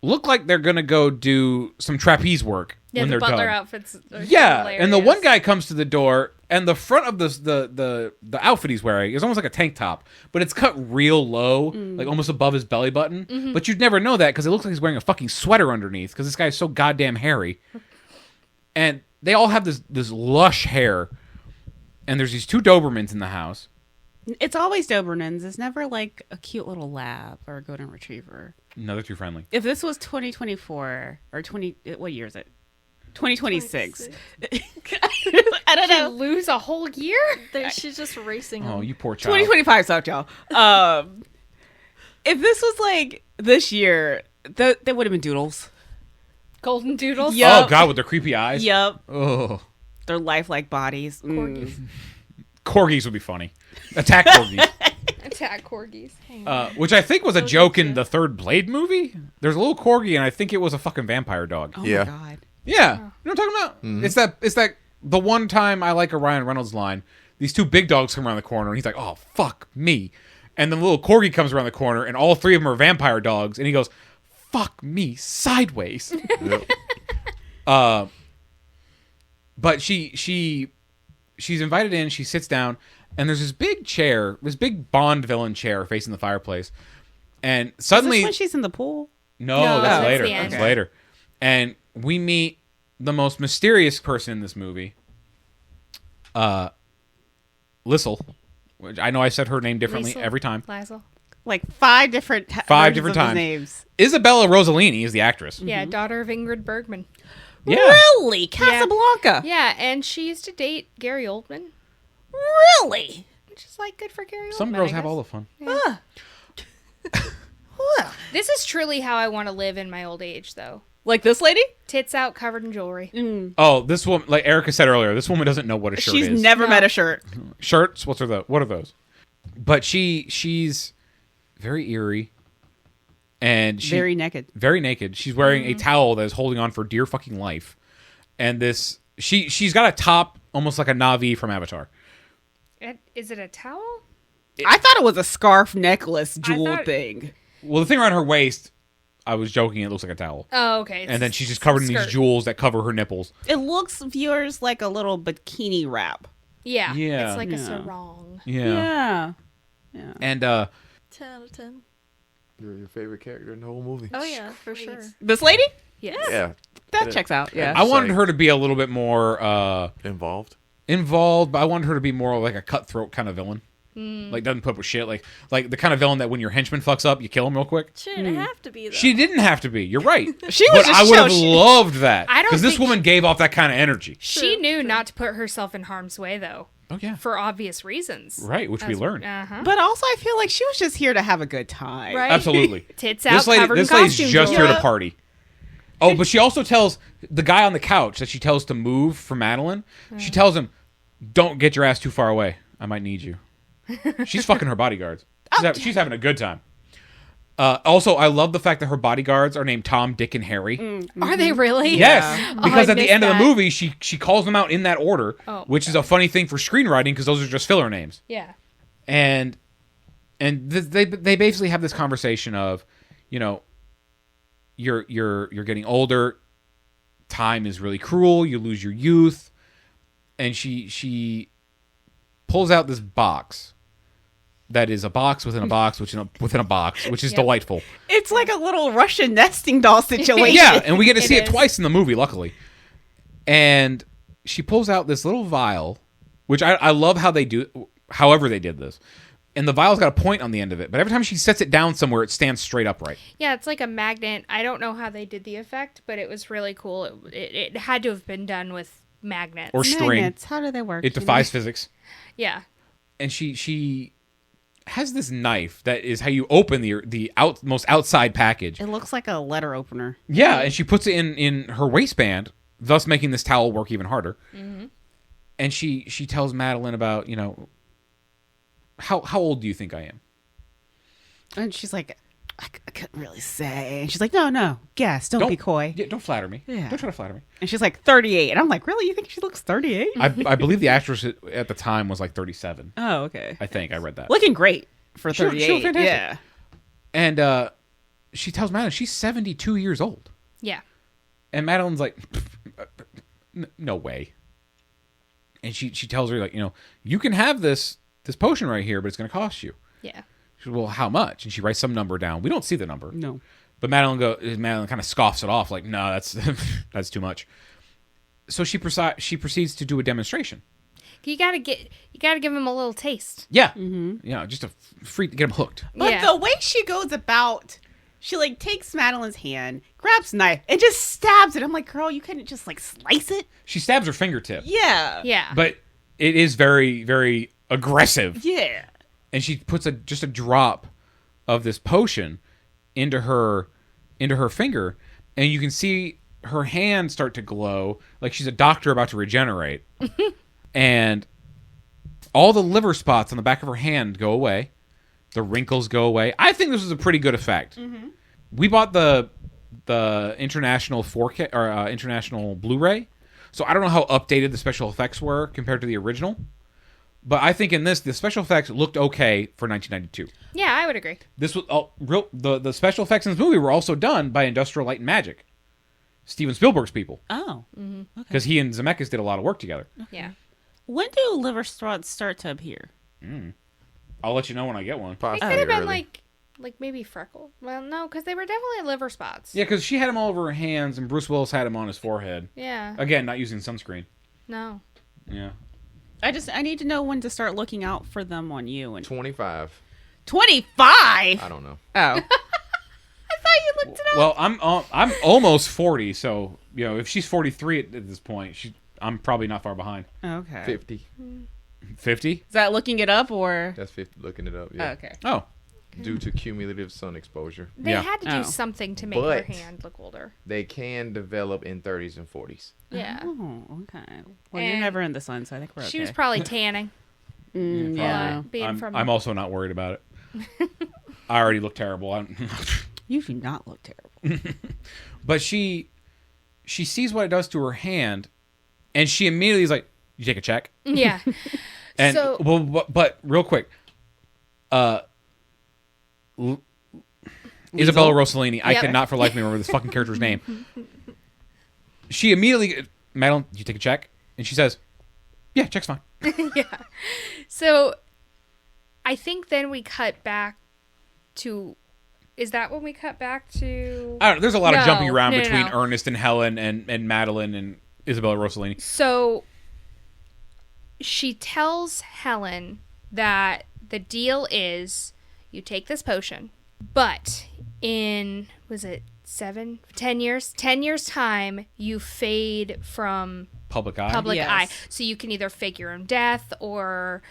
Speaker 1: look like they're gonna go do some trapeze work
Speaker 3: Yeah,
Speaker 1: when
Speaker 3: the
Speaker 1: they're
Speaker 3: butler
Speaker 1: done.
Speaker 3: outfits are
Speaker 1: Yeah,
Speaker 3: hilarious.
Speaker 1: and the one guy comes to the door, and the front of the outfit he's wearing is almost like a tank top, but it's cut real low, like almost above his belly button.
Speaker 3: Mm-hmm.
Speaker 1: But you'd never know that because it looks like he's wearing a fucking sweater underneath because this guy's so goddamn hairy. And they all have this lush hair, and there's these two Dobermans in the house.
Speaker 2: It's always Dobermans. It's never like a cute little lab or a golden retriever.
Speaker 1: No, they're too friendly.
Speaker 2: If this was 2024 or what year is it? 2026. I don't
Speaker 3: You
Speaker 2: know.
Speaker 3: lose a whole year?
Speaker 4: She's just racing.
Speaker 1: Oh,
Speaker 4: them.
Speaker 1: you poor child.
Speaker 2: 2025 sucked, y'all. If this was like this year, they would have been doodles.
Speaker 3: Golden doodles?
Speaker 2: Yeah.
Speaker 1: Oh God, with their creepy eyes.
Speaker 2: Yep.
Speaker 1: Oh,
Speaker 2: They're lifelike bodies.
Speaker 3: Corgis.
Speaker 1: corgis would be funny. Attack corgis.
Speaker 3: Attack corgis.
Speaker 1: Which I think was a joke in the third Blade movie. There's a little corgi, and I think it was a fucking vampire dog.
Speaker 2: Oh
Speaker 5: Yeah.
Speaker 2: my god.
Speaker 1: Yeah, you know what I'm talking about? It's that the one time I like a Ryan Reynolds line. These two big dogs come around the corner, and he's like, "Oh fuck me," and the little corgi comes around the corner, and all three of them are vampire dogs, and he goes, "Fuck me sideways."
Speaker 5: Yep.
Speaker 1: But she's invited in. She sits down, and there's this big chair, this big Bond villain chair facing the fireplace, and suddenly
Speaker 2: Is this when she's in the pool?
Speaker 1: No,
Speaker 3: No,
Speaker 1: that's
Speaker 3: that's
Speaker 1: later.
Speaker 3: the end.
Speaker 1: That's later. And we meet the most mysterious person in this movie, Lissel. Which I know I said her name differently
Speaker 3: Liesel?
Speaker 1: every time.
Speaker 3: Liesel.
Speaker 2: Like five different
Speaker 1: Different
Speaker 2: versions of his
Speaker 1: times.
Speaker 2: names.
Speaker 1: Isabella Rossellini is the actress.
Speaker 3: Yeah, daughter of Ingrid Bergman.
Speaker 1: Yeah.
Speaker 2: Really? Casablanca?
Speaker 3: Yeah, and she used to date Gary Oldman,
Speaker 2: Really?
Speaker 3: which is like good for Gary Oldman.
Speaker 1: Some girls
Speaker 3: I
Speaker 1: have
Speaker 3: guess.
Speaker 1: all the fun.
Speaker 3: This is truly how I want to live in my old age, though.
Speaker 2: Like this lady?
Speaker 3: Tits out, covered in jewelry.
Speaker 1: Oh, this woman, like Erica said earlier, this woman doesn't know what a shirt
Speaker 2: She's
Speaker 1: is.
Speaker 2: never met a shirt.
Speaker 1: Shirts? What are those? But she's very eerie. And
Speaker 2: Very naked.
Speaker 1: Very naked. She's wearing a towel that is holding on for dear fucking life. And she's got a top almost like a Na'vi from Avatar.
Speaker 3: Is it a towel?
Speaker 2: I thought it was a scarf necklace jewel thing.
Speaker 1: Well, the thing around her waist, I was joking, it looks like a towel.
Speaker 3: Oh, okay.
Speaker 1: And then she's just covered in these jewels that cover her nipples.
Speaker 2: It looks, viewers, like a little bikini wrap.
Speaker 3: Yeah.
Speaker 1: Yeah.
Speaker 3: It's like a sarong.
Speaker 1: Yeah. And
Speaker 4: 10 out of 10.
Speaker 5: Your favorite character in the whole movie.
Speaker 4: Oh yeah, for sure.
Speaker 2: This lady?
Speaker 3: Yes.
Speaker 5: Yeah.
Speaker 2: That checks out, yeah.
Speaker 1: I wanted her to be a little bit more
Speaker 5: Involved,
Speaker 1: but I wanted her to be more like a cutthroat kind of villain. Like, doesn't put up with shit. Like the kind of villain that when your henchman fucks up, you kill him real quick.
Speaker 4: She didn't have to be though.
Speaker 1: She didn't have to be. You're right.
Speaker 2: She was
Speaker 1: But
Speaker 2: just
Speaker 1: I would have
Speaker 2: she-
Speaker 1: loved that.
Speaker 3: I don't
Speaker 1: Because this
Speaker 3: think
Speaker 1: woman gave off that kind of energy.
Speaker 3: She knew not to put herself in harm's way, though,
Speaker 1: Oh, yeah.
Speaker 3: for obvious reasons.
Speaker 1: Right, which we learned.
Speaker 3: Uh-huh.
Speaker 2: But also, I feel like she was just here to have a good time.
Speaker 3: Right.
Speaker 1: Absolutely.
Speaker 3: Tits out, covered in
Speaker 1: This lady's
Speaker 3: costume
Speaker 1: just
Speaker 3: jewelry.
Speaker 1: here to party. Oh, but she also tells the guy on the couch that she tells to move for Madeline. She tells him, "Don't get your ass too far away. I might need you." She's fucking her bodyguards. She's having a good time. Also, I love the fact that her bodyguards are named Tom, Dick, and Harry.
Speaker 3: Are they really?
Speaker 1: Yes, because
Speaker 3: I
Speaker 1: at the
Speaker 3: missed
Speaker 1: end of
Speaker 3: that.
Speaker 1: the movie, she calls them out in that order,
Speaker 3: Oh,
Speaker 1: which is a funny thing for screenwriting because those are just filler names.
Speaker 3: Yeah.
Speaker 1: And they basically have this conversation of, you know, you're getting older, time is really cruel, you lose your youth, and she pulls out this box that is a box within a box within a box, which is delightful.
Speaker 2: It's like a little Russian nesting doll situation.
Speaker 1: Yeah, and we get to see it
Speaker 3: is.
Speaker 1: twice in the movie, luckily. And she pulls out this little vial, which I love however they did this. And the vial's got a point on the end of it, but every time she sets it down somewhere, it stands straight upright.
Speaker 3: Yeah, it's like a magnet. I don't know how they did the effect, but it was really cool. It had to have been done with magnets.
Speaker 1: Or string.
Speaker 2: Magnets, how do they work?
Speaker 1: It defies physics.
Speaker 3: Yeah.
Speaker 1: And she has this knife that is how you open the most outside package.
Speaker 2: It looks like a letter opener.
Speaker 1: Yeah, and she puts it in her waistband, thus making this towel work even harder. Mm-hmm. And she tells Madeline about, you know, how old do you think I am?
Speaker 2: And she's like, I couldn't really say. And she's like, no, guess. Don't be coy.
Speaker 1: Yeah, don't flatter me.
Speaker 2: Yeah.
Speaker 1: Don't try to flatter me.
Speaker 2: And she's like, 38. And I'm like, really? You think she looks 38?
Speaker 1: I believe the actress at the time was like 37.
Speaker 2: Oh, okay.
Speaker 1: I think I read that.
Speaker 2: Looking great for
Speaker 1: She looked
Speaker 2: 38.
Speaker 1: fantastic.
Speaker 2: Yeah.
Speaker 1: And she tells Madeline she's 72 years old.
Speaker 3: Yeah.
Speaker 1: And Madeline's like, no way. And she tells her, like, you know, you can have this potion right here, but it's going to cost you.
Speaker 3: Yeah.
Speaker 1: She goes, well, how much? And she writes some number down. We don't see the number.
Speaker 2: No.
Speaker 1: But Madeline kind of scoffs it off, like, no, that's too much. So she proceeds to do a demonstration.
Speaker 3: You gotta give him a little taste.
Speaker 1: Yeah. Mm-hmm. Yeah, just to get him hooked.
Speaker 2: But
Speaker 3: Yeah.
Speaker 2: the way she goes about, she like takes Madeline's hand, grabs a knife, and just stabs it. I'm like, girl, you couldn't just like slice it?
Speaker 1: She stabs her fingertip.
Speaker 2: Yeah.
Speaker 3: Yeah.
Speaker 1: But it is very, very aggressive.
Speaker 2: Yeah.
Speaker 1: And she puts just a drop of this potion into her finger, and you can see her hand start to glow like she's a doctor about to regenerate. And all the liver spots on the back of her hand go away. The wrinkles go away. I think this was a pretty good effect. Mm-hmm. We bought the international 4K or international Blu-ray, so I don't know how updated the special effects were compared to the original. But I think in this, the special effects looked okay for 1992.
Speaker 3: Yeah, I would agree.
Speaker 1: This was the special effects in this movie were also done by Industrial Light and Magic, Steven Spielberg's people,
Speaker 2: Oh.
Speaker 1: because he and Zemeckis did a lot of work together.
Speaker 3: Yeah.
Speaker 2: When do liver spots start to appear?
Speaker 1: I'll let you know when I get one.
Speaker 3: It
Speaker 5: Possibly
Speaker 3: could have been
Speaker 5: early.
Speaker 3: like maybe freckle. Well, no, because they were definitely liver spots.
Speaker 1: Yeah, because she had him all over her hands, and Bruce Willis had him on his forehead.
Speaker 3: Yeah.
Speaker 1: Again, not using sunscreen.
Speaker 3: No.
Speaker 1: Yeah.
Speaker 2: I need to know when to start looking out for them on you. And
Speaker 5: 25.
Speaker 2: 25.
Speaker 5: I don't know.
Speaker 2: Oh. I thought you looked it up.
Speaker 1: Well, I'm almost 40, so you know if she's 43 at this point, I'm probably not far behind.
Speaker 2: Okay.
Speaker 5: 50.
Speaker 1: 50?
Speaker 2: Is that looking it up or?
Speaker 5: That's 50. Looking it up. Yeah.
Speaker 2: Oh, okay.
Speaker 1: Oh,
Speaker 5: due to cumulative sun exposure.
Speaker 3: They
Speaker 1: Yeah.
Speaker 3: had to do
Speaker 2: Oh.
Speaker 3: something to make her
Speaker 5: But-
Speaker 3: hand look older.
Speaker 5: They can develop in 30s and 40s.
Speaker 3: Yeah.
Speaker 2: Oh, okay. Well, you're
Speaker 3: And
Speaker 2: never in the sun, so I think we're okay.
Speaker 3: She was probably tanning.
Speaker 2: Yeah.
Speaker 3: Being from
Speaker 1: I'm also not worried about it. I already look terrible.
Speaker 2: You do not look terrible.
Speaker 1: But she sees what it does to her hand, and she immediately is like, "You take a check."
Speaker 3: Yeah.
Speaker 1: And
Speaker 3: So-
Speaker 1: but real quick, Isabella Rossellini. I
Speaker 3: Yep.
Speaker 1: cannot for life of me remember this fucking character's name. She immediately, Madeline, you take a check, and she says, "Yeah, check's fine."
Speaker 3: Yeah. So I think then we cut back to. Is that when we cut back to?
Speaker 1: I don't know. There's a lot of
Speaker 3: No,
Speaker 1: jumping around
Speaker 3: no,
Speaker 1: between
Speaker 3: no.
Speaker 1: Ernest and Helen and Madeline and Isabella Rossellini.
Speaker 3: So she tells Helen that the deal is you take this potion, but in, was it 10 years time, you fade from
Speaker 1: Public eye.
Speaker 3: public
Speaker 2: Yes.
Speaker 3: eye. So you can either fake your own death or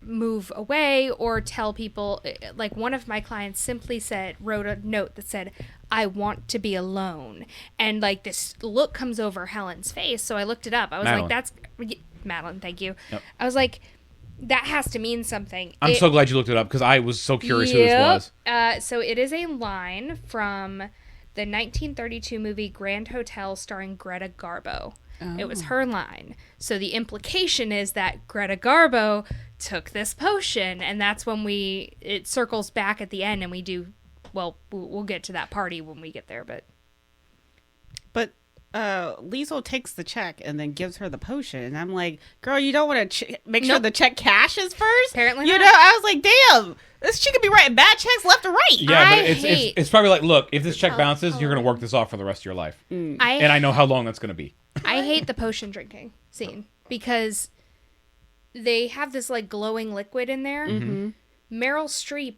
Speaker 3: move away or tell people. Like one of my clients simply wrote a note that said, "I want to be alone," and like this look comes over Helen's face. So I looked it up. I was
Speaker 1: Madeline.
Speaker 3: like, "That's Madeline." Thank you.
Speaker 1: Yep.
Speaker 3: I was like, that has to mean something.
Speaker 1: I'm so glad you looked it up because I was so curious who this was.
Speaker 3: So it is a line from the 1932 movie Grand Hotel starring Greta Garbo. It was her line. So the implication is that Greta Garbo took this potion, and that's when it circles back at the end, and we do, well, we'll get to that party when we get there, but
Speaker 2: But Liesel takes the check and then gives her the potion. And I'm like, girl, you don't want to make sure
Speaker 3: Nope.
Speaker 2: the check cashes first?
Speaker 3: Apparently
Speaker 2: You
Speaker 3: not.
Speaker 2: know, I was like, damn, this she could be writing bad checks left or right.
Speaker 1: Yeah,
Speaker 3: I
Speaker 1: but
Speaker 3: hate-
Speaker 1: it's probably like, look, if this check bounces, you're going to work this off for the rest of your life. And I know how long that's going to be.
Speaker 3: I hate the potion drinking scene because they have this like glowing liquid in there.
Speaker 2: Mm-hmm.
Speaker 3: Meryl Streep,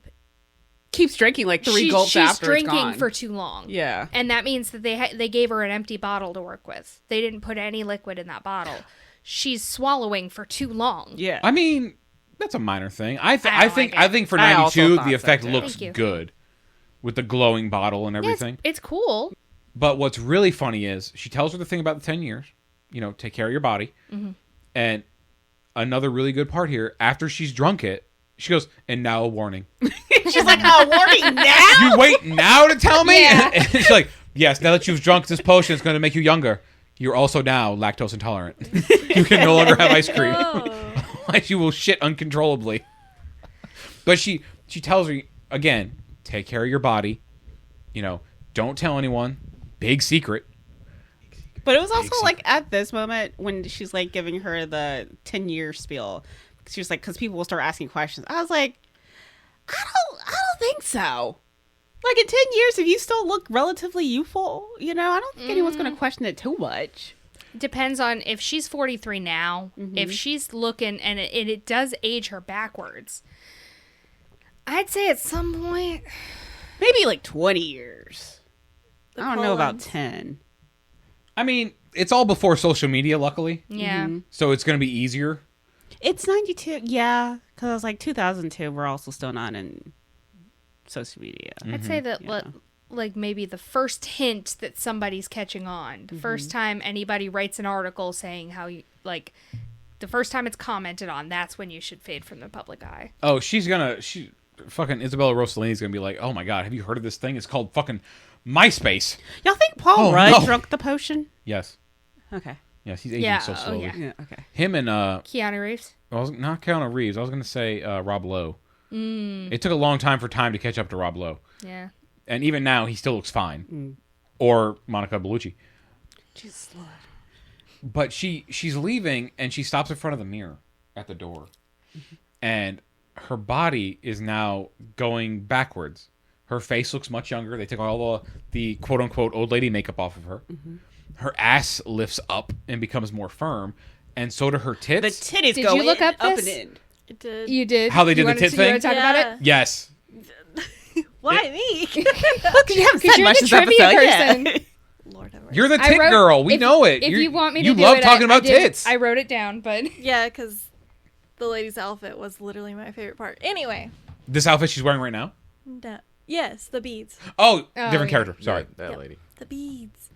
Speaker 2: Keeps drinking like three gulps
Speaker 3: she's
Speaker 2: after it's
Speaker 3: drinking
Speaker 2: gone.
Speaker 3: for too long.
Speaker 2: Yeah.
Speaker 3: And that means that they gave her an empty bottle to work with. They didn't put any liquid in that bottle. She's swallowing for too long.
Speaker 2: Yeah.
Speaker 1: I mean, that's a minor thing. I
Speaker 3: don't
Speaker 1: think
Speaker 3: like it.
Speaker 1: I think for
Speaker 2: I also
Speaker 1: 92
Speaker 2: thought
Speaker 1: the
Speaker 2: so,
Speaker 1: effect
Speaker 2: too.
Speaker 1: looks
Speaker 3: Thank you.
Speaker 1: good with the glowing bottle and
Speaker 3: Yeah,
Speaker 1: everything.
Speaker 3: it's cool.
Speaker 1: But what's really funny is she tells her the thing about the 10 years. You know, take care of your body.
Speaker 3: Mm-hmm.
Speaker 1: And another really good part here, after she's drunk it, she goes, "And now a warning."
Speaker 2: She's like, oh, warning now?
Speaker 1: You wait now to tell me?
Speaker 3: Yeah.
Speaker 1: And she's like, "Yes, now that you've drunk this potion, it's going to make you younger. You're also now lactose intolerant. You can no longer have ice cream. Otherwise you will shit uncontrollably." But she tells her, again, take care of your body. You know, don't tell anyone. Big secret.
Speaker 2: But it was also like at this moment when she's like giving her the 10-year spiel. She was like, because people will start asking questions. I was like, I don't think so. Like in 10 years, if you still look relatively youthful, you know, I don't think anyone's going to question it too much.
Speaker 3: Depends on if she's 43 now, if she's looking, and it does age her backwards. I'd say at some point,
Speaker 2: Maybe like 20 years.
Speaker 4: The
Speaker 2: I don't know about
Speaker 4: colons.
Speaker 2: 10.
Speaker 1: I mean, it's all before social media, luckily.
Speaker 3: yeah.
Speaker 1: So it's going to be easier.
Speaker 2: It's 92. Yeah. Because I was like 2002. We're also still not in social media.
Speaker 3: I'd say that
Speaker 2: Yeah.
Speaker 3: like maybe the first hint that somebody's catching on, the first time anybody writes an article saying how you like, the first time it's commented on, that's when you should fade from the public eye.
Speaker 1: Oh, fucking Isabella Rossellini's going to be like, "Oh my God, have you heard of this thing? It's called fucking MySpace."
Speaker 2: Y'all think Paul
Speaker 1: Oh,
Speaker 2: Rudd
Speaker 1: no.
Speaker 2: drunk the potion?
Speaker 1: Yes.
Speaker 2: Okay.
Speaker 1: Yes, he's aging
Speaker 3: Yeah,
Speaker 1: so
Speaker 3: oh,
Speaker 1: slowly.
Speaker 3: yeah.
Speaker 2: Yeah. Okay.
Speaker 1: Him and,
Speaker 3: Keanu Reeves.
Speaker 1: not Keanu Reeves. I was going to say Rob Lowe. It took a long time for time to catch up to Rob Lowe.
Speaker 3: Yeah.
Speaker 1: And even now, he still looks fine. Or Monica Bellucci.
Speaker 2: Jesus Lord.
Speaker 1: But she's leaving, and she stops in front of the mirror at the door. And her body is now going backwards. Her face looks much younger. They took all the quote-unquote old lady makeup off of her. Her ass lifts up and becomes more firm. And so do her
Speaker 2: The
Speaker 1: tits.
Speaker 2: titties
Speaker 3: Did
Speaker 2: go
Speaker 3: you look
Speaker 2: in,
Speaker 3: up
Speaker 2: and
Speaker 3: this?
Speaker 2: in.
Speaker 4: It did.
Speaker 3: You did.
Speaker 1: How they did
Speaker 3: You
Speaker 1: the
Speaker 3: wanted
Speaker 1: tit
Speaker 3: to- you wanna
Speaker 1: thing?
Speaker 3: talk about it?
Speaker 1: Yes.
Speaker 4: Why me?
Speaker 2: Because you haven't said
Speaker 3: you're
Speaker 2: much
Speaker 3: the
Speaker 2: this
Speaker 3: trivia
Speaker 2: episode.
Speaker 3: person.
Speaker 2: Yeah.
Speaker 4: Lord have mercy.
Speaker 1: You're the
Speaker 3: I
Speaker 1: tit
Speaker 3: wrote-
Speaker 1: girl. We
Speaker 3: if-
Speaker 1: know it.
Speaker 3: If you want me to
Speaker 1: you
Speaker 3: do
Speaker 1: love
Speaker 3: it,
Speaker 1: talking
Speaker 3: I
Speaker 1: about
Speaker 3: did.
Speaker 1: tits.
Speaker 3: I wrote it down, but
Speaker 4: Yeah, because the lady's outfit was literally my favorite part. Anyway,
Speaker 1: This outfit she's wearing right now?
Speaker 4: No. Yes, the beads.
Speaker 1: Oh,
Speaker 3: Oh,
Speaker 1: different
Speaker 3: yeah.
Speaker 1: character. Sorry.
Speaker 5: That
Speaker 4: Yep.
Speaker 5: lady.
Speaker 4: The beads.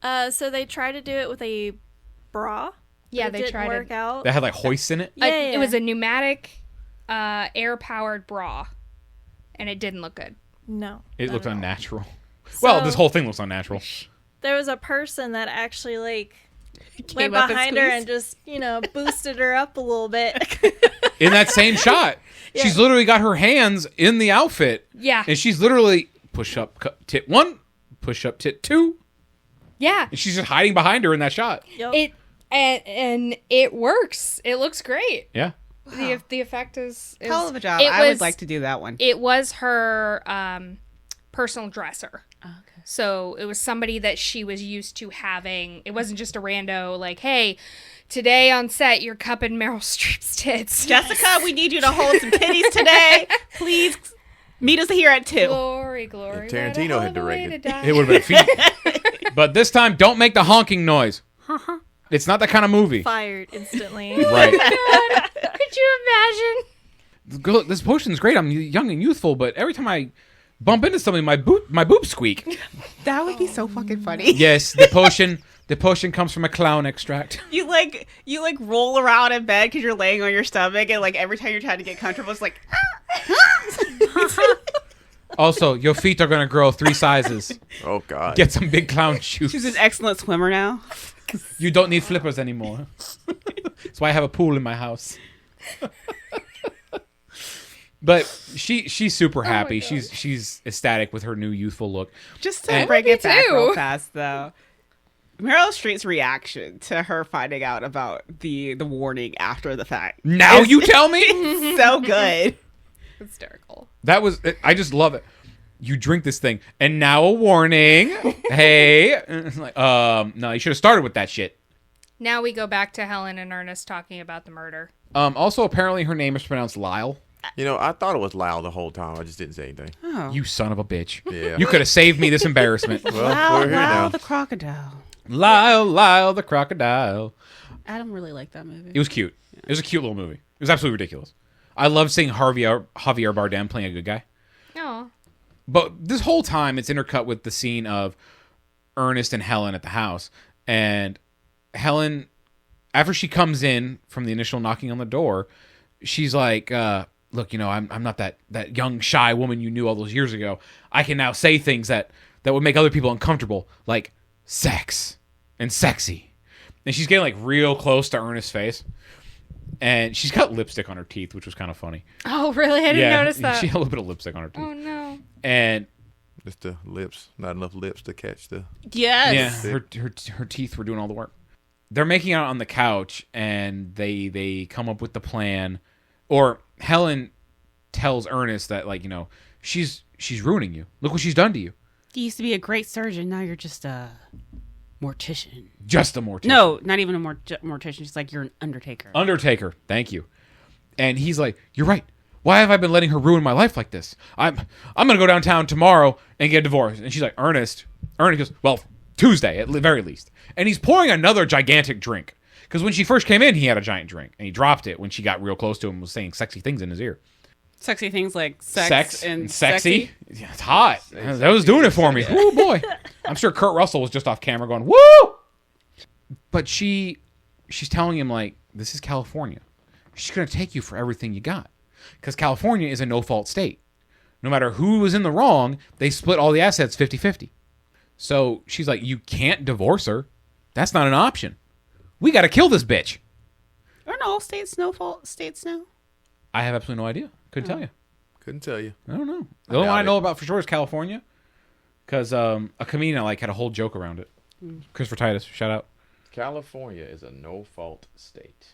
Speaker 4: So they tried to do it with a bra.
Speaker 3: Yeah,
Speaker 4: but
Speaker 3: they
Speaker 4: it didn't
Speaker 3: tried
Speaker 4: work out.
Speaker 1: That had like hoists in it.
Speaker 4: Yeah,
Speaker 3: It was a pneumatic, air-powered bra, and it didn't look good.
Speaker 4: No.
Speaker 1: It
Speaker 4: not
Speaker 1: looked
Speaker 4: at all.
Speaker 1: unnatural. Well,
Speaker 4: So-
Speaker 1: this whole thing looks unnatural.
Speaker 4: There was a person that actually
Speaker 2: Came
Speaker 4: went
Speaker 2: up and
Speaker 4: behind her
Speaker 2: squeezed.
Speaker 4: and just boosted her up a little bit.
Speaker 1: In that same shot, she's literally got her hands in the outfit.
Speaker 3: Yeah.
Speaker 1: And she's literally push up tit 1, push up tit 2.
Speaker 3: Yeah.
Speaker 1: And she's just hiding behind her in that shot.
Speaker 4: Yup.
Speaker 3: It and it works. It looks great.
Speaker 1: Yeah.
Speaker 3: The effect is
Speaker 2: Hell of a job.
Speaker 3: It
Speaker 2: I would
Speaker 3: was-
Speaker 2: like to do that one.
Speaker 3: It was her personal dresser.
Speaker 2: Okay.
Speaker 3: So it was somebody that she was used to having. It wasn't just a rando like, hey, today on set you're cupping Meryl Streep's tits.
Speaker 2: Jessica, we need you to hold some titties today. Please meet us here at 2.
Speaker 3: Glory.
Speaker 5: If Tarantino
Speaker 3: what a hell
Speaker 5: had
Speaker 3: of a way
Speaker 5: directed.
Speaker 3: to die.
Speaker 1: It would have been feet. But this time, don't make the honking noise. It's not that kind of movie.
Speaker 4: Fired instantly.
Speaker 1: Right.
Speaker 3: Could you imagine?
Speaker 1: Look, this potion's great. I'm young and youthful, but every time I bump into something, my boobs squeak.
Speaker 2: That would be so fucking funny.
Speaker 1: Yes, the potion comes from a clown extract.
Speaker 2: You roll around in bed because you're laying on your stomach, and like every time you're trying to get comfortable, it's like.
Speaker 1: Also, your feet are gonna grow 3 sizes.
Speaker 5: Oh God.
Speaker 1: Get some big clown shoes.
Speaker 2: She's an excellent swimmer now.
Speaker 1: You don't need flippers anymore. That's why I have a pool in my house. But she's super happy.
Speaker 3: God.
Speaker 1: She's ecstatic with her new youthful look.
Speaker 2: Just to
Speaker 1: And-
Speaker 2: bring
Speaker 3: Me
Speaker 2: it back
Speaker 3: too.
Speaker 2: real fast, though. Meryl Streep's reaction to her finding out about the warning after the fact.
Speaker 1: Now
Speaker 2: is
Speaker 1: you tell me?
Speaker 2: so good.
Speaker 3: Hysterical.
Speaker 1: That was I just love it. You drink this thing, and now a warning. Hey, it's like, no, you should have started with that shit.
Speaker 3: Now we go back to Helen and Ernest talking about the murder.
Speaker 1: Also, apparently her name is pronounced Lyle.
Speaker 5: I thought it was loud the whole time. I just didn't say anything.
Speaker 2: Oh.
Speaker 1: You son of a bitch.
Speaker 5: Yeah.
Speaker 1: You could have saved me this embarrassment.
Speaker 5: Well, we're here now.
Speaker 2: the crocodile.
Speaker 1: Lyle the crocodile.
Speaker 2: Adam really liked that movie.
Speaker 1: It was cute. It was a cute little movie. It was absolutely ridiculous. I loved seeing Javier Bardem playing a good guy.
Speaker 3: Oh.
Speaker 1: But this whole time, it's intercut with the scene of Ernest and Helen at the house. And Helen, after she comes in from the initial knocking on the door, she's like, look, I'm not that young, shy woman you knew all those years ago. I can now say things that would make other people uncomfortable, like sex and sexy. And she's getting like real close to Ernest's face. And she's got lipstick on her teeth, which was kind of funny.
Speaker 3: Oh, really? I didn't notice that.
Speaker 1: She had a little bit of lipstick on her teeth.
Speaker 3: Oh, no.
Speaker 1: And
Speaker 5: Just the lips. Not enough lips to catch the.
Speaker 2: Yes.
Speaker 1: yeah, her teeth were doing all the work. They're making out on the couch, and they come up with the plan. Or Helen tells Ernest that, she's ruining you. Look what she's done to you.
Speaker 2: You used to be a great surgeon. Now you're just a mortician.
Speaker 1: Just a mortician.
Speaker 2: No, not even a mortician. She's like, you're an undertaker.
Speaker 1: Undertaker. Thank you. And he's like, you're right. Why have I been letting her ruin my life like this? I'm gonna go downtown tomorrow and get a divorce. And she's like, Ernest goes, well, Tuesday at the very least. And he's pouring another gigantic drink. Because when she first came in, he had a giant drink. And he dropped it when she got real close to him and was saying sexy things in his ear.
Speaker 2: Sexy things like sex and
Speaker 1: sexy.
Speaker 2: sexy.
Speaker 1: Yeah, it's hot. That was doing it for me. Oh boy. I'm sure Kurt Russell was just off camera going, woo! But she's telling him, like, this is California. She's going to take you for everything you got. Because California is a no-fault state. No matter who was in the wrong, they split all the assets 50-50. So she's like, you can't divorce her. That's not an option. We got to kill this bitch.
Speaker 2: Aren't all states no-fault states now?
Speaker 1: I have absolutely no idea. Couldn't tell you.
Speaker 5: Couldn't tell you.
Speaker 1: I don't know. The only one I know about for sure is California. Because a comedian I like had a whole joke around it. Christopher Titus, shout out.
Speaker 5: California is a no-fault state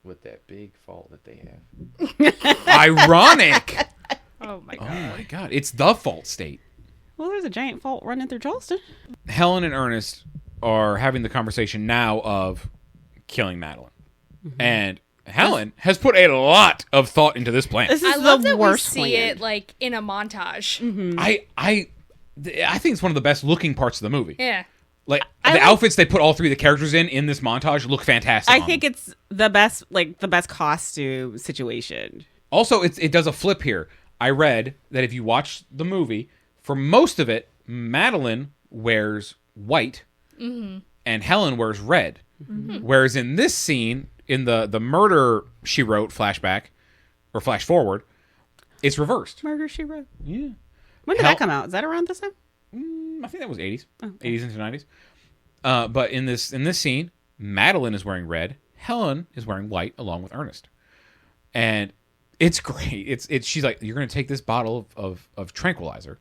Speaker 5: with that big fault that they have.
Speaker 1: Ironic.
Speaker 3: Oh, my
Speaker 1: Oh
Speaker 3: God.
Speaker 1: my God. It's the fault state.
Speaker 2: Well, there's a giant fault running through Charleston.
Speaker 1: Helen and Ernest are having the conversation now of killing Madeline. And Helen has put a lot of thought into this plan.
Speaker 2: This is
Speaker 3: I love
Speaker 2: the
Speaker 3: that
Speaker 2: worst
Speaker 3: we see
Speaker 2: plan.
Speaker 3: it, like, in a montage.
Speaker 1: I think it's one of the best looking parts of the movie.
Speaker 3: Yeah.
Speaker 1: Like
Speaker 2: I
Speaker 1: the
Speaker 2: like-
Speaker 1: outfits they put all three of the characters in this montage look fantastic.
Speaker 2: I
Speaker 1: on
Speaker 2: think
Speaker 1: them.
Speaker 2: it's the best costume situation.
Speaker 1: Also it does a flip here. I read that if you watch the movie, for most of it, Madeline wears white and Helen wears red. Whereas in this scene, in the murder she wrote flashback or flash forward, it's reversed.
Speaker 2: Murder, She Wrote.
Speaker 1: Yeah.
Speaker 2: When did that come out? Is that around this time?
Speaker 1: I think that was 80s.
Speaker 2: Okay.
Speaker 1: 80s into 90s. But in this scene, Madeline is wearing red. Helen is wearing white along with Ernest. And it's great. She's like, you're going to take this bottle of tranquilizer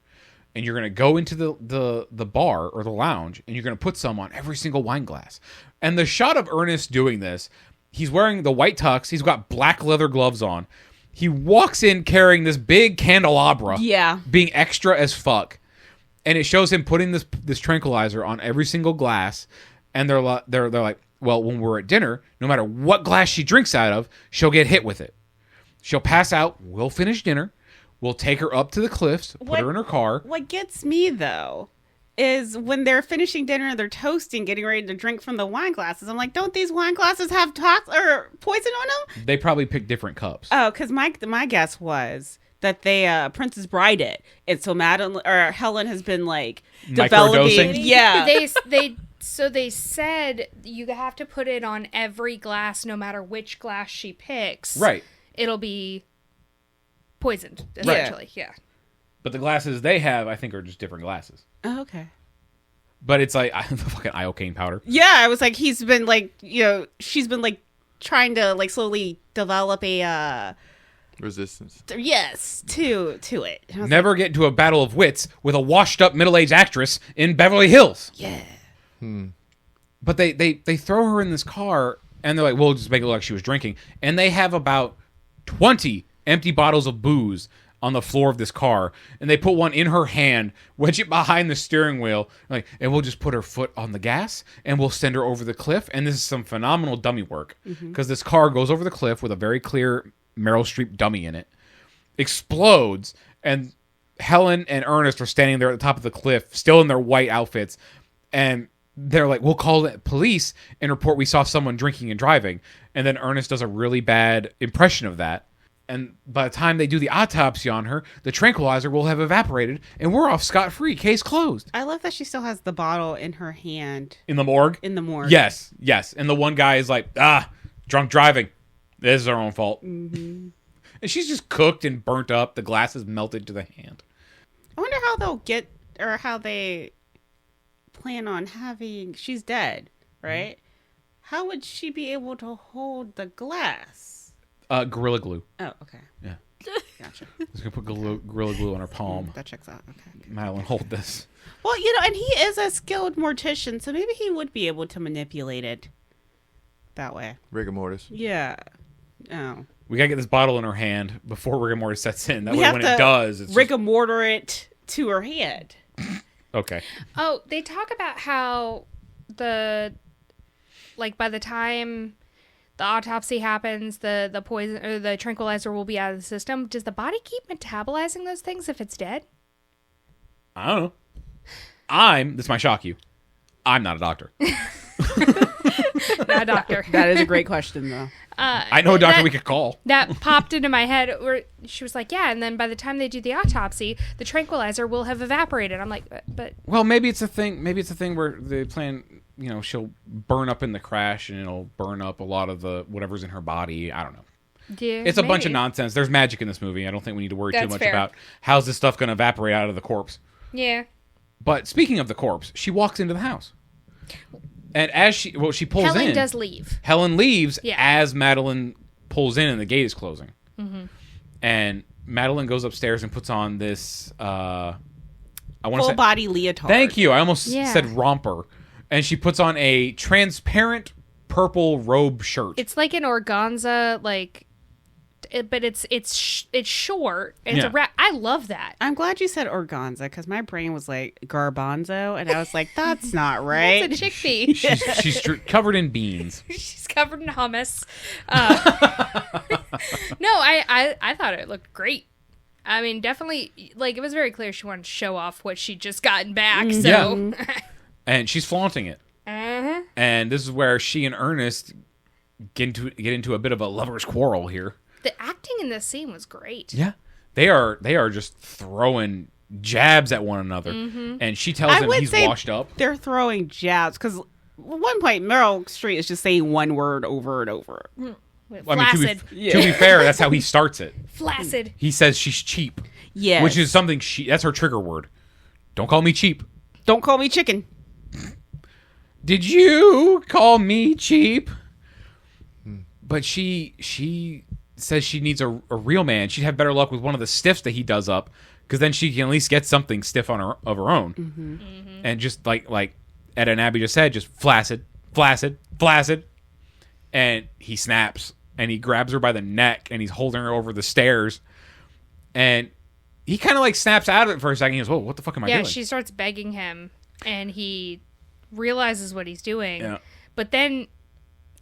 Speaker 1: and you're going to go into the bar or the lounge and you're going to put some on every single wine glass. And the shot of Ernest doing this, he's wearing the white tux. He's got black leather gloves on. He walks in carrying this big candelabra.
Speaker 2: Yeah.
Speaker 1: Being extra as fuck. And it shows him putting this tranquilizer on every single glass. And they're like, well, when we're at dinner, no matter what glass she drinks out of, she'll get hit with it. She'll pass out. We'll finish dinner. We'll take her up to the cliffs, put her in her car.
Speaker 2: What gets me, though, is when they're finishing dinner and they're toasting, getting ready to drink from the wine glasses. I'm like, don't these wine glasses have or poison on them?
Speaker 1: They probably picked different cups.
Speaker 2: Oh, because my guess was that they Princess Bride it, and so Madeline or Helen has been like developing.
Speaker 1: Microdosing?
Speaker 2: Yeah,
Speaker 3: they said you have to put it on every glass, no matter which glass she picks.
Speaker 1: Right.
Speaker 3: It'll be poisoned, essentially. Yeah.
Speaker 1: But the glasses they have, I think, are just different glasses.
Speaker 2: Oh, okay.
Speaker 1: But it's like the fucking iocane powder.
Speaker 2: Yeah, I was like, he's been like, she's been like trying to like slowly develop a
Speaker 5: resistance.
Speaker 2: Yes, to it. And I was
Speaker 1: Never get into a battle of wits with a washed-up middle-aged actress in Beverly Hills.
Speaker 2: like, yeah.
Speaker 1: But they throw her in this car, and they're like, we'll just make it look like she was drinking. And they have about 20 empty bottles of booze on the floor of this car, and they put one in her hand, wedge it behind the steering wheel, and we'll just put her foot on the gas, and we'll send her over the cliff. And this is some phenomenal dummy work, because this car goes over the cliff with a very clear Meryl Streep dummy in it, explodes, and Helen and Ernest are standing there at the top of the cliff, still in their white outfits, and they're like, we'll call the police and report we saw someone drinking and driving. And then Ernest does a really bad impression of that. And by the time they do the autopsy on her, the tranquilizer will have evaporated, and we're off scot-free. Case closed.
Speaker 2: I love that she still has the bottle in her hand.
Speaker 1: In the morgue?
Speaker 2: In the morgue.
Speaker 1: Yes. And the one guy is like, drunk driving. This is our own fault.
Speaker 2: Mm-hmm.
Speaker 1: And she's just cooked and burnt up. The glass is melted to the hand.
Speaker 2: I wonder how they'll get, or how they plan on having, she's dead, right? How would she be able to hold the glass?
Speaker 1: Gorilla Glue.
Speaker 2: Oh, okay.
Speaker 1: Yeah.
Speaker 2: Gotcha.
Speaker 1: He's going to put Gorilla Glue on her palm.
Speaker 2: That checks out. Okay.
Speaker 1: Madeline, hold this.
Speaker 2: Well, and he is a skilled mortician, so maybe he would be able to manipulate it that way.
Speaker 5: Rigor mortis.
Speaker 2: Yeah. Oh.
Speaker 1: We got to get this bottle in her hand before rigor mortis sets in. That
Speaker 2: We
Speaker 1: way
Speaker 2: have
Speaker 1: when
Speaker 2: to
Speaker 1: it does, it's
Speaker 2: rigor mortar it to her hand.
Speaker 1: Okay.
Speaker 3: Oh, they talk about how by the time the autopsy happens, the poison or the tranquilizer will be out of the system. Does the body keep metabolizing those things if it's dead?
Speaker 1: I don't know. This might shock you. I'm not a doctor.
Speaker 3: Not a doctor.
Speaker 2: That is a great question, though.
Speaker 1: I know a doctor we could call.
Speaker 3: That popped into my head where she was like, yeah, and then by the time they do the autopsy, the tranquilizer will have evaporated. I'm like, but...
Speaker 1: Well, maybe it's a thing where they plan, she'll burn up in the crash and it'll burn up a lot of the whatever's in her body. I don't know.
Speaker 3: Yeah,
Speaker 1: it's a bunch of nonsense. There's magic in this movie. I don't think we need to worry too
Speaker 3: That's
Speaker 1: much
Speaker 3: fair.
Speaker 1: about how's this stuff going to evaporate out of the corpse.
Speaker 3: Yeah.
Speaker 1: But speaking of the corpse, she walks into the house. And as she pulls in.
Speaker 3: Helen does leave.
Speaker 1: Helen leaves
Speaker 3: Yeah.
Speaker 1: as Madeline pulls in and the gate is closing. Mm-hmm. And Madeline goes upstairs and puts on this, I want to say,
Speaker 2: Full body leotard.
Speaker 1: Thank you. I almost
Speaker 3: Yeah.
Speaker 1: said romper. And she puts on a transparent purple robe shirt.
Speaker 3: It's like an organza, but it's short. It's
Speaker 1: Yeah.
Speaker 3: a wrap. I love that.
Speaker 2: I'm glad you said organza because my brain was like garbanzo, and I was like, that's not right.
Speaker 3: It's a chickpea.
Speaker 1: She's covered in beans.
Speaker 3: She's covered in hummus. No, I thought it looked great. I mean, definitely, it was very clear she wanted to show off what she'd just gotten back. So,
Speaker 1: And she's flaunting it.
Speaker 3: uh-huh.
Speaker 1: And this is where she and Ernest get into a bit of a lover's quarrel here.
Speaker 3: The acting in this scene was great.
Speaker 1: Yeah. they are just throwing jabs at one another, and she tells him he's washed up.
Speaker 2: They're throwing jabs because at one point Meryl Streep is just saying one word over and over.
Speaker 1: Well,
Speaker 3: Flaccid.
Speaker 1: to be fair, that's how he starts it.
Speaker 3: Flaccid.
Speaker 1: He says she's cheap.
Speaker 2: Yes.
Speaker 1: Which is something that's her trigger word. Don't call me cheap.
Speaker 2: Don't call me chicken.
Speaker 1: Did you call me cheap? But she says she needs a real man. She'd have better luck with one of the stiffs that he does up, because then she can at least get something stiff of her own. And just like Etta and Abby just said, just flaccid. And he snaps, and he grabs her by the neck, and he's holding her over the stairs. And he kind of like snaps out of it for a second. He goes, whoa, what the fuck am I doing?
Speaker 3: Yeah, she starts begging him, and he realizes what he's doing.
Speaker 1: Yeah.
Speaker 3: But then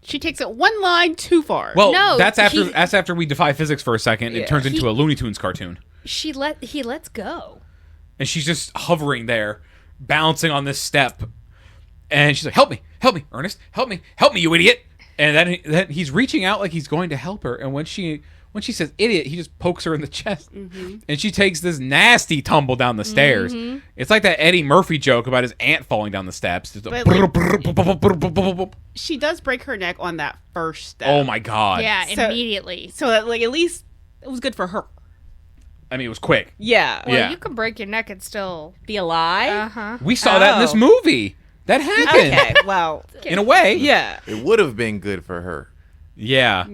Speaker 2: She takes it one line too far.
Speaker 1: Well,
Speaker 3: No,
Speaker 1: that's after we defy physics for a second. It turns into a Looney Tunes cartoon.
Speaker 3: he lets go.
Speaker 1: And she's just hovering there, balancing on this step. And she's like, help me, Ernest, help me, you idiot. And then he's reaching out like he's going to help her. And when she says idiot, he just pokes her in the chest. And she takes this nasty tumble down the stairs. It's like that Eddie Murphy joke about his aunt falling down the steps.
Speaker 2: She does break her neck on that first step.
Speaker 1: Oh my God.
Speaker 3: Yeah,
Speaker 2: So-
Speaker 3: immediately.
Speaker 2: So that, like, at least it was good for her.
Speaker 1: I mean, it was quick.
Speaker 2: Yeah.
Speaker 3: Well,
Speaker 1: Yeah.
Speaker 3: you can break your neck and still.
Speaker 2: Be alive?
Speaker 3: Uh-huh.
Speaker 1: We saw that in this movie. That happened.
Speaker 2: Okay, well,
Speaker 1: In a way.
Speaker 2: yeah.
Speaker 5: It would have been good for her.
Speaker 1: Yeah.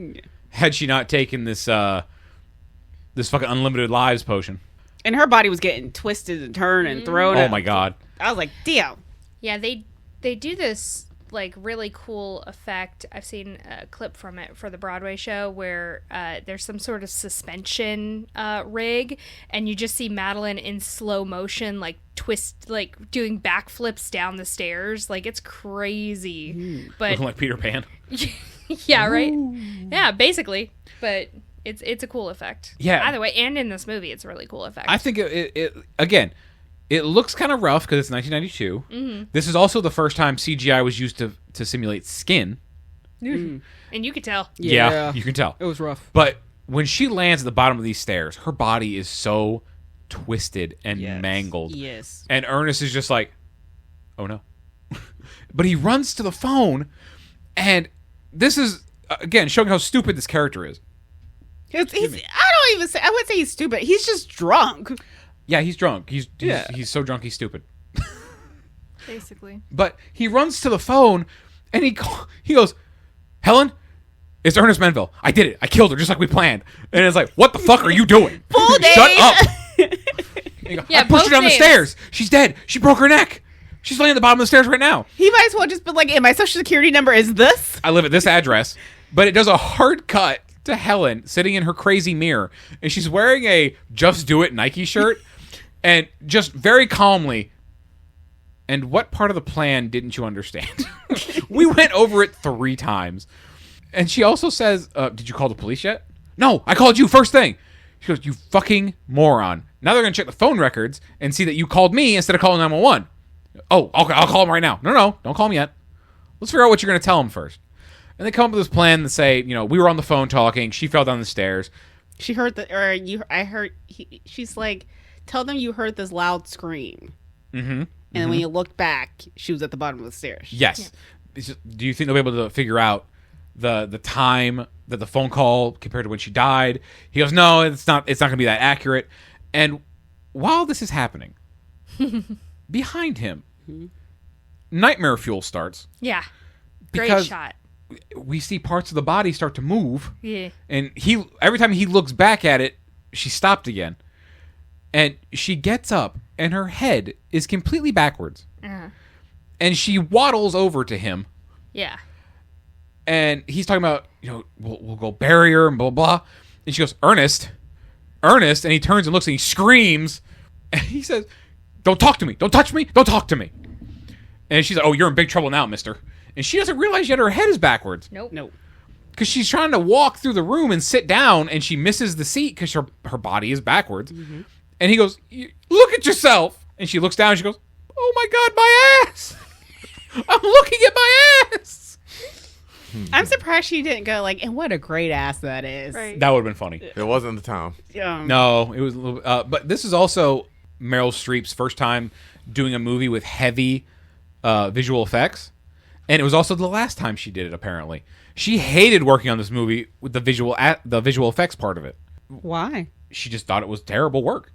Speaker 1: Had she not taken this this fucking unlimited lives potion.
Speaker 2: And her body was getting twisted and turned and thrown.
Speaker 1: Oh my God.
Speaker 2: I was like, damn.
Speaker 3: Yeah, they do this like really cool effect. I've seen a clip from it for the Broadway show where there's some sort of suspension rig, and you just see Madeline in slow motion, like twist, like doing backflips down the stairs. Like, it's crazy. But
Speaker 1: Looking like Peter Pan.
Speaker 3: yeah, right. Yeah, basically. But it's a cool effect.
Speaker 1: Yeah.
Speaker 3: Either way, and in this movie, it's a really cool effect.
Speaker 1: I think it again, it looks kind of rough because it's 1992. This is also the first time CGI was used to simulate skin.
Speaker 3: And you could tell.
Speaker 1: Yeah, you can tell.
Speaker 2: It was rough.
Speaker 1: But when she lands at the bottom of these stairs, her body is so twisted and mangled.
Speaker 2: Yes.
Speaker 1: And Ernest is just like, oh no. But he runs to the phone, and this is, again, showing how stupid this character is.
Speaker 2: I wouldn't say he's stupid. He's just drunk.
Speaker 1: Yeah, he's drunk. He's so drunk he's stupid.
Speaker 4: Basically.
Speaker 1: But he runs to the phone, and he goes, Helen, it's Ernest Menville. I did it. I killed her just like we planned. And it's like, what the fuck are you doing?
Speaker 2: Full name.
Speaker 1: Shut up. And
Speaker 3: Yeah,
Speaker 1: I pushed her
Speaker 3: both
Speaker 1: down the
Speaker 3: names.
Speaker 1: stairs. She's dead. She broke her neck. She's laying at the bottom of the stairs right now.
Speaker 2: He might as well just be like, and my social security number is this?
Speaker 1: I live at this address. But it does a hard cut to Helen sitting in her crazy mirror. And she's wearing a Just Do It Nike shirt. And just very calmly, and what part of the plan didn't you understand? We went over it 3 times. And she also says, did you call the police yet? No, I called you first thing. She goes, you fucking moron. Now they're going to check the phone records and see that you called me instead of calling 911. Oh, okay, I'll call them right now. No, don't call me yet. Let's figure out what you're going to tell them first. And they come up with this plan to say, we were on the phone talking. She fell down the stairs.
Speaker 2: She heard she's like, tell them you heard this loud scream. Mm-hmm. And then when you looked back, she was at the bottom of the stairs.
Speaker 1: Yes. Yeah. Do you think they'll be able to figure out the time that the phone call compared to when she died? He goes, no, it's not going to be that accurate. And while this is happening, behind him, nightmare fuel starts.
Speaker 3: Yeah. Great
Speaker 1: Because
Speaker 3: shot.
Speaker 1: we see parts of the body start to move.
Speaker 3: Yeah.
Speaker 1: And every time he looks back at it, she stopped again. And she gets up, and her head is completely backwards.
Speaker 3: Uh-huh.
Speaker 1: And she waddles over to him.
Speaker 3: Yeah.
Speaker 1: And he's talking about, we'll go bury her and blah, blah. And she goes, Ernest. And he turns and looks and he screams. And he says, don't talk to me. Don't touch me. Don't talk to me. And she's like, oh, you're in big trouble now, mister. And she doesn't realize yet her head is backwards.
Speaker 3: Nope.
Speaker 1: Because she's trying to walk through the room and sit down, and she misses the seat because her body is backwards. Mm-hmm. And he goes, look at yourself. And she looks down and she goes, oh my God, my ass. I'm looking at my ass.
Speaker 2: I'm surprised she didn't go like, and what a great ass that is.
Speaker 4: Right.
Speaker 1: That would have been funny.
Speaker 5: It wasn't the time.
Speaker 1: No, it was a little, but this is also Meryl Streep's first time doing a movie with heavy visual effects, and it was also the last time she did it. Apparently, she hated working on this movie with the visual effects part of it.
Speaker 2: Why?
Speaker 1: She just thought it was terrible work.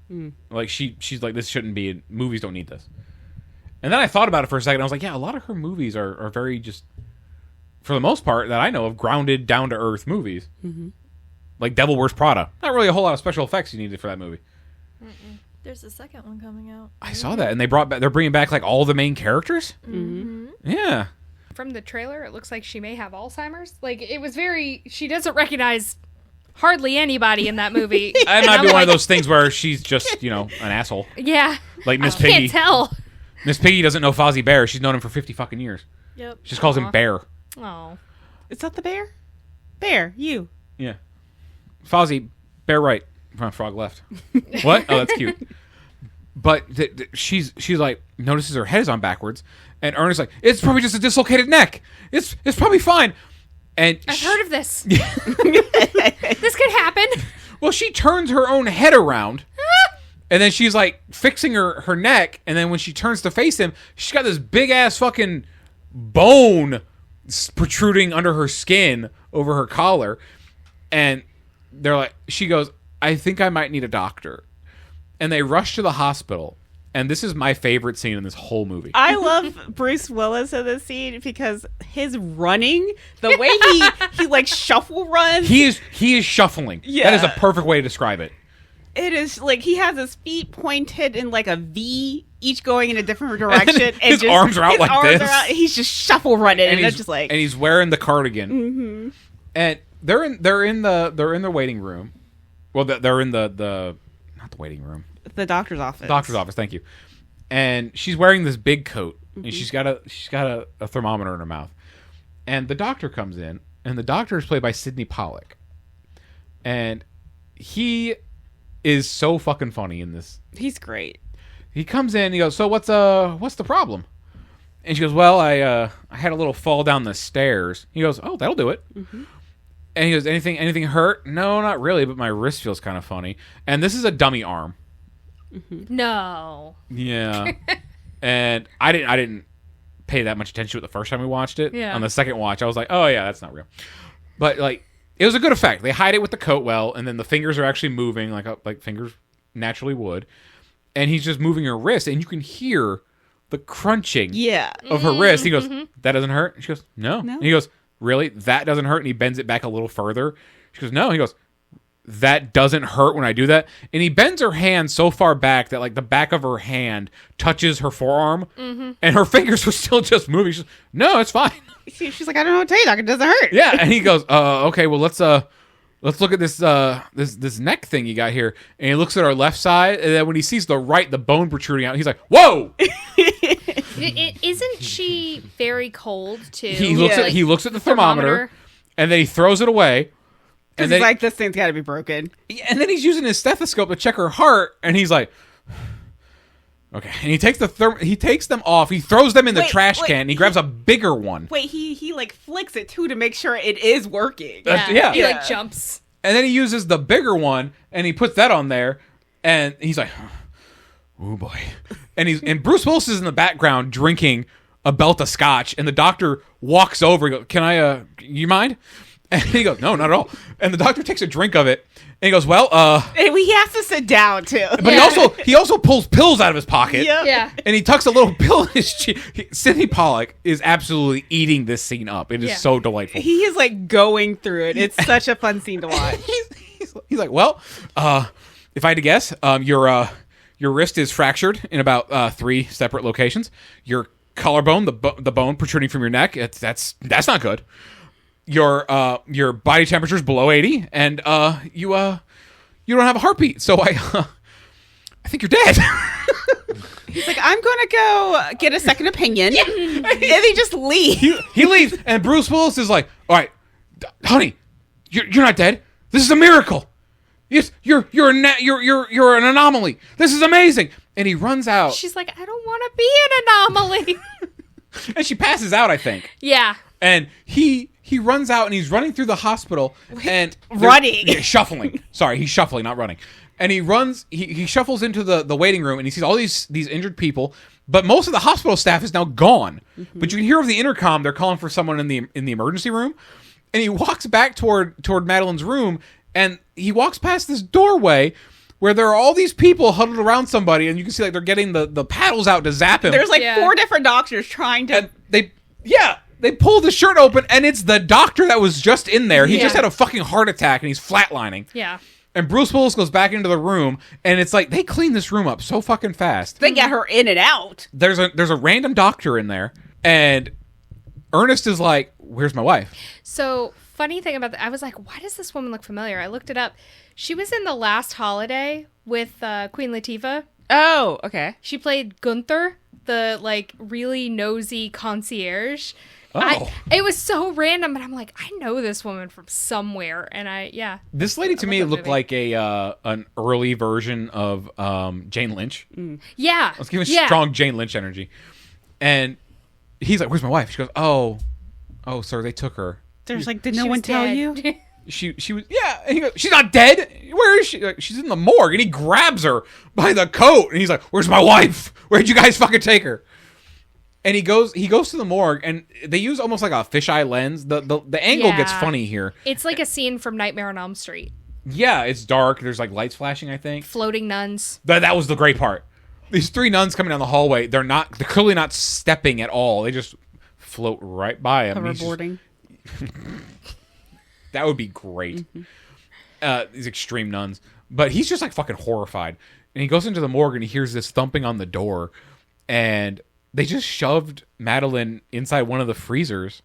Speaker 1: Like she's like, this shouldn't be. Movies don't need this. And then I thought about it for a second. I was like, yeah, a lot of her movies are very just, for the most part that I know of, grounded, down to earth movies. Like Devil Wears Prada. Not really a whole lot of special effects you needed for that movie.
Speaker 4: There's a second one coming out.
Speaker 1: I saw that, and they're bringing back like all the main characters. Yeah.
Speaker 3: From the trailer, it looks like she may have Alzheimer's. Like, it was she doesn't recognize hardly anybody in that movie.
Speaker 1: That might be one of those things where she's just, an asshole.
Speaker 3: Yeah.
Speaker 1: Like Miss
Speaker 3: I
Speaker 1: Piggy.
Speaker 3: can't tell.
Speaker 1: Miss Piggy doesn't know Fozzie Bear. She's known him for 50 fucking years.
Speaker 4: Yep.
Speaker 1: She just calls him Bear.
Speaker 3: Oh.
Speaker 2: Is that the bear? Bear, you.
Speaker 1: Yeah. Fozzie, Bear right. Frog left. What? Oh, that's cute. But she's like, notices her head is on backwards, and Ernest's like, it's probably just a dislocated neck. It's probably fine. And
Speaker 3: I've heard of this. This could happen.
Speaker 1: Well, she turns her own head around, and then she's like fixing her neck, and then when she turns to face him, she's got this big ass fucking bone protruding under her skin over her collar, and she goes, I think I might need a doctor. And they rush to the hospital. And this is my favorite scene in this whole movie.
Speaker 2: I love Bruce Willis in this scene because his running, the way he like shuffle runs.
Speaker 1: He is shuffling.
Speaker 2: Yeah.
Speaker 1: That is a perfect way to describe it.
Speaker 2: It is like he has his feet pointed in like a V, each going in a different direction. And
Speaker 1: his arms are out like this.
Speaker 2: He's just shuffle running, and it's just like.
Speaker 1: And he's wearing the cardigan. And they're in the waiting room. Well, they're in the not the waiting room.
Speaker 2: The doctor's office.
Speaker 1: Doctor's office, thank you. And she's wearing this big coat, and she's got a thermometer in her mouth. And the doctor comes in, and the doctor is played by Sidney Pollack. And he is so fucking funny in this.
Speaker 2: He's great.
Speaker 1: He comes in, he goes, so what's the problem? And she goes, well, I had a little fall down the stairs. He goes, oh, that'll do it. And he goes, anything hurt? No, not really, but my wrist feels kind of funny. And this is a dummy arm.
Speaker 3: No.
Speaker 1: Yeah. And I didn't pay that much attention to it the first time we watched it.
Speaker 3: Yeah.
Speaker 1: On the second watch, I was like, oh yeah, that's not real. But like, it was a good effect. They hide it with the coat well, and then the fingers are actually moving like fingers naturally would. And he's just moving her wrist, and you can hear the crunching of her wrist. He goes, that doesn't hurt? And she goes, no. And he goes, really? That doesn't hurt? And he bends it back a little further. She goes, no. He goes, that doesn't hurt when I do that? And he bends her hand so far back that like the back of her hand touches her forearm, and her fingers are still just moving. She's, no, it's fine.
Speaker 2: She's like, I don't know what to tell you, doc. It doesn't hurt.
Speaker 1: Yeah, and he goes, okay, well let's look at this this neck thing you got here. And he looks at our left side, and then when he sees the bone protruding out, he's like, whoa!
Speaker 3: Isn't she very cold too?
Speaker 1: He looks at the thermometer, and then he throws it away.
Speaker 2: And he's like, this thing's got to be broken.
Speaker 1: And then he's using his stethoscope to check her heart, and he's like, okay. And he takes he takes them off. He throws them in the trash can. And he grabs a bigger one.
Speaker 2: Wait, he like flicks it too to make sure it is working.
Speaker 1: Yeah.
Speaker 3: He like jumps.
Speaker 1: And then he uses the bigger one, and he puts that on there, and he's like, oh boy. And Bruce Willis is in the background drinking a belt of scotch, and the doctor walks over and goes, can I, you mind? And he goes, no, not at all. And the doctor takes a drink of it, and he goes, well,
Speaker 2: and he has to sit down too.
Speaker 1: But he also pulls pills out of his pocket.
Speaker 3: Yeah.
Speaker 1: And he tucks a little pill in his cheek. Sidney Pollack is absolutely eating this scene up. It is so delightful.
Speaker 2: He is like going through it. It's such a fun scene to watch.
Speaker 1: he's like, well, if I had to guess, your wrist is fractured in about 3 separate locations. Your collarbone, the bone protruding from your neck, that's not good. Your body temperature is below 80, and you don't have a heartbeat. So I think you're dead.
Speaker 2: He's like, I'm gonna go get a second opinion, and he just leaves.
Speaker 1: He leaves, and Bruce Willis is like, all right, honey, you're not dead. This is a miracle. You're an anomaly. This is amazing. And he runs out.
Speaker 3: She's like, I don't want to be an anomaly.
Speaker 1: And she passes out, I think.
Speaker 3: Yeah.
Speaker 1: And he he runs out and he's running through the hospital and
Speaker 2: running.
Speaker 1: Yeah, shuffling. Sorry, he's shuffling, not running. And he runs. He shuffles into the waiting room and he sees all these injured people. But most of the hospital staff is now gone. Mm-hmm. But you can hear over the intercom they're calling for someone in the emergency room. And he walks back toward Madeline's room, and he walks past this doorway where there are all these people huddled around somebody, and you can see like they're getting the paddles out to zap him.
Speaker 2: There's like 4 different doctors trying to.
Speaker 1: And they pull the shirt open, and it's the doctor that was just in there. He just had a fucking heart attack, and he's flatlining.
Speaker 3: Yeah.
Speaker 1: And Bruce Willis goes back into the room, and it's like they clean this room up so fucking fast.
Speaker 2: They get her in and out.
Speaker 1: There's a random doctor in there, and Ernest is like, "Where's my wife?"
Speaker 3: So funny thing about that, I was like, "Why does this woman look familiar?" I looked it up. She was in The Last Holiday with Queen Latifah.
Speaker 2: Oh, okay.
Speaker 3: She played Gunther, the like really nosy concierge.
Speaker 1: Oh.
Speaker 3: It was so random, but I'm like, I know this woman from somewhere, and
Speaker 1: This lady to me looked like an early version of Jane Lynch.
Speaker 3: Yeah.
Speaker 1: I was giving strong Jane Lynch energy. And he's like, "Where's my wife?" She goes, "Oh, sir, they took her."
Speaker 2: There's like, did no one tell you?
Speaker 1: She was, yeah. And he goes, "She's not dead. Where is she?" Like, "She's in the morgue." And he grabs her by the coat, and he's like, "Where's my wife? Where'd you guys fucking take her?" And he goes to the morgue, and they use almost like a fisheye lens. The angle gets funny here.
Speaker 3: It's like a scene from Nightmare on Elm Street.
Speaker 1: Yeah, it's dark. There's like lights flashing, I think.
Speaker 3: Floating nuns.
Speaker 1: That was the great part. These 3 nuns coming down the hallway, they're clearly not stepping at all. They just float right by him.
Speaker 2: Hoverboarding.
Speaker 1: That would be great. These extreme nuns. But he's just like fucking horrified. And he goes into the morgue and he hears this thumping on the door. And they just shoved Madeline inside one of the freezers.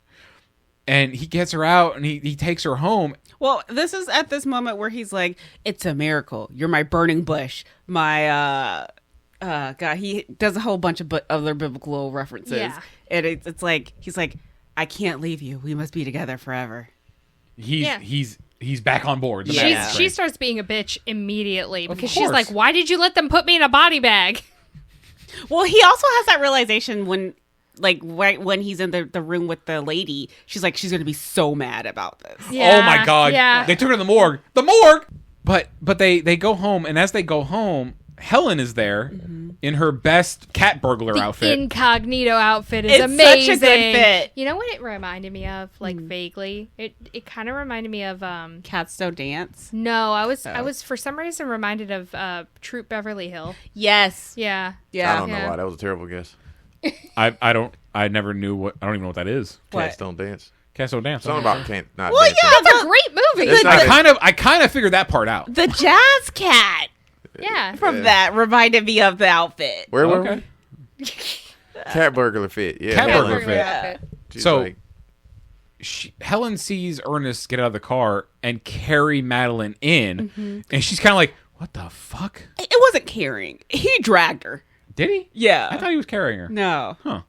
Speaker 1: And he gets her out and he takes her home.
Speaker 2: Well, this is at this moment where he's like, "It's a miracle. You're my burning bush. My, God," he does a whole bunch of other biblical references.
Speaker 3: Yeah.
Speaker 2: And it's like, he's like, "I can't leave you. We must be together forever."
Speaker 1: He's back on board.
Speaker 3: She starts being a bitch immediately because she's
Speaker 1: course.
Speaker 3: like, "Why did you let them put me in a body bag?"
Speaker 2: Well, he also has that realization when, like, right when he's in the room with the lady, she's like, she's going to be so mad about this.
Speaker 3: Yeah,
Speaker 1: oh my God.
Speaker 3: Yeah.
Speaker 1: They took her to the morgue. The morgue! But they go home, and as they go home, Helen is there in her best cat burglar outfit.
Speaker 3: Incognito outfit is
Speaker 2: It's
Speaker 3: amazing.
Speaker 2: such a good fit.
Speaker 3: You know what it reminded me of? Like vaguely, it kind of reminded me of
Speaker 2: Cats Don't Dance.
Speaker 3: No, I was for some reason reminded of Troop Beverly Hill.
Speaker 2: Yes.
Speaker 3: Yeah.
Speaker 2: Yeah.
Speaker 5: I don't know why. That was a terrible guess.
Speaker 1: I never knew I don't even know what that is.
Speaker 5: Cats Don't Dance.
Speaker 1: Cats Don't Dance.
Speaker 5: Something about can't not
Speaker 2: Well,
Speaker 5: dancing.
Speaker 2: yeah,
Speaker 3: That's a great movie.
Speaker 5: It's not-
Speaker 1: I kind of figured that part out.
Speaker 2: The jazz cat
Speaker 3: Yeah.
Speaker 2: from that reminded me of the outfit.
Speaker 5: Where were
Speaker 1: Okay.
Speaker 5: we? Cat burglar fit. Yeah.
Speaker 1: Cat
Speaker 5: Helen.
Speaker 1: burglar fit.
Speaker 2: Yeah.
Speaker 5: She's
Speaker 1: So-
Speaker 5: like,
Speaker 1: Helen sees Ernest get out of the car and carry Madeline in, and she's kind of like, "What the fuck?"
Speaker 2: It wasn't carrying. He dragged her.
Speaker 1: Did he?
Speaker 2: Yeah.
Speaker 1: I thought he was carrying her.
Speaker 2: No.
Speaker 1: Huh.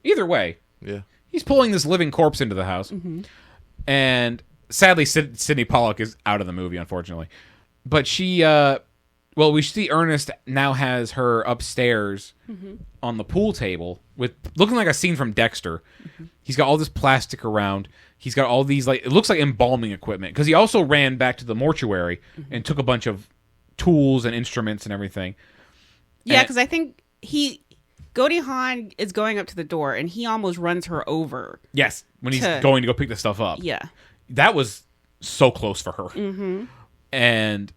Speaker 1: Either way,
Speaker 5: yeah.
Speaker 1: he's pulling this living corpse into the house, and sadly, Sidney Pollack is out of the movie, unfortunately. But she, we see Ernest now has her upstairs on the pool table with looking like a scene from Dexter. He's got all this plastic around. He's got all these it looks like embalming equipment because he also ran back to the mortuary and took a bunch of tools and instruments and everything.
Speaker 2: Yeah,
Speaker 1: And-
Speaker 2: because I think Goldie Hawn is going up to the door and he almost runs her over.
Speaker 1: Yes, when he's
Speaker 2: To-
Speaker 1: going to go pick this stuff up.
Speaker 2: Yeah.
Speaker 1: That was so close for her. And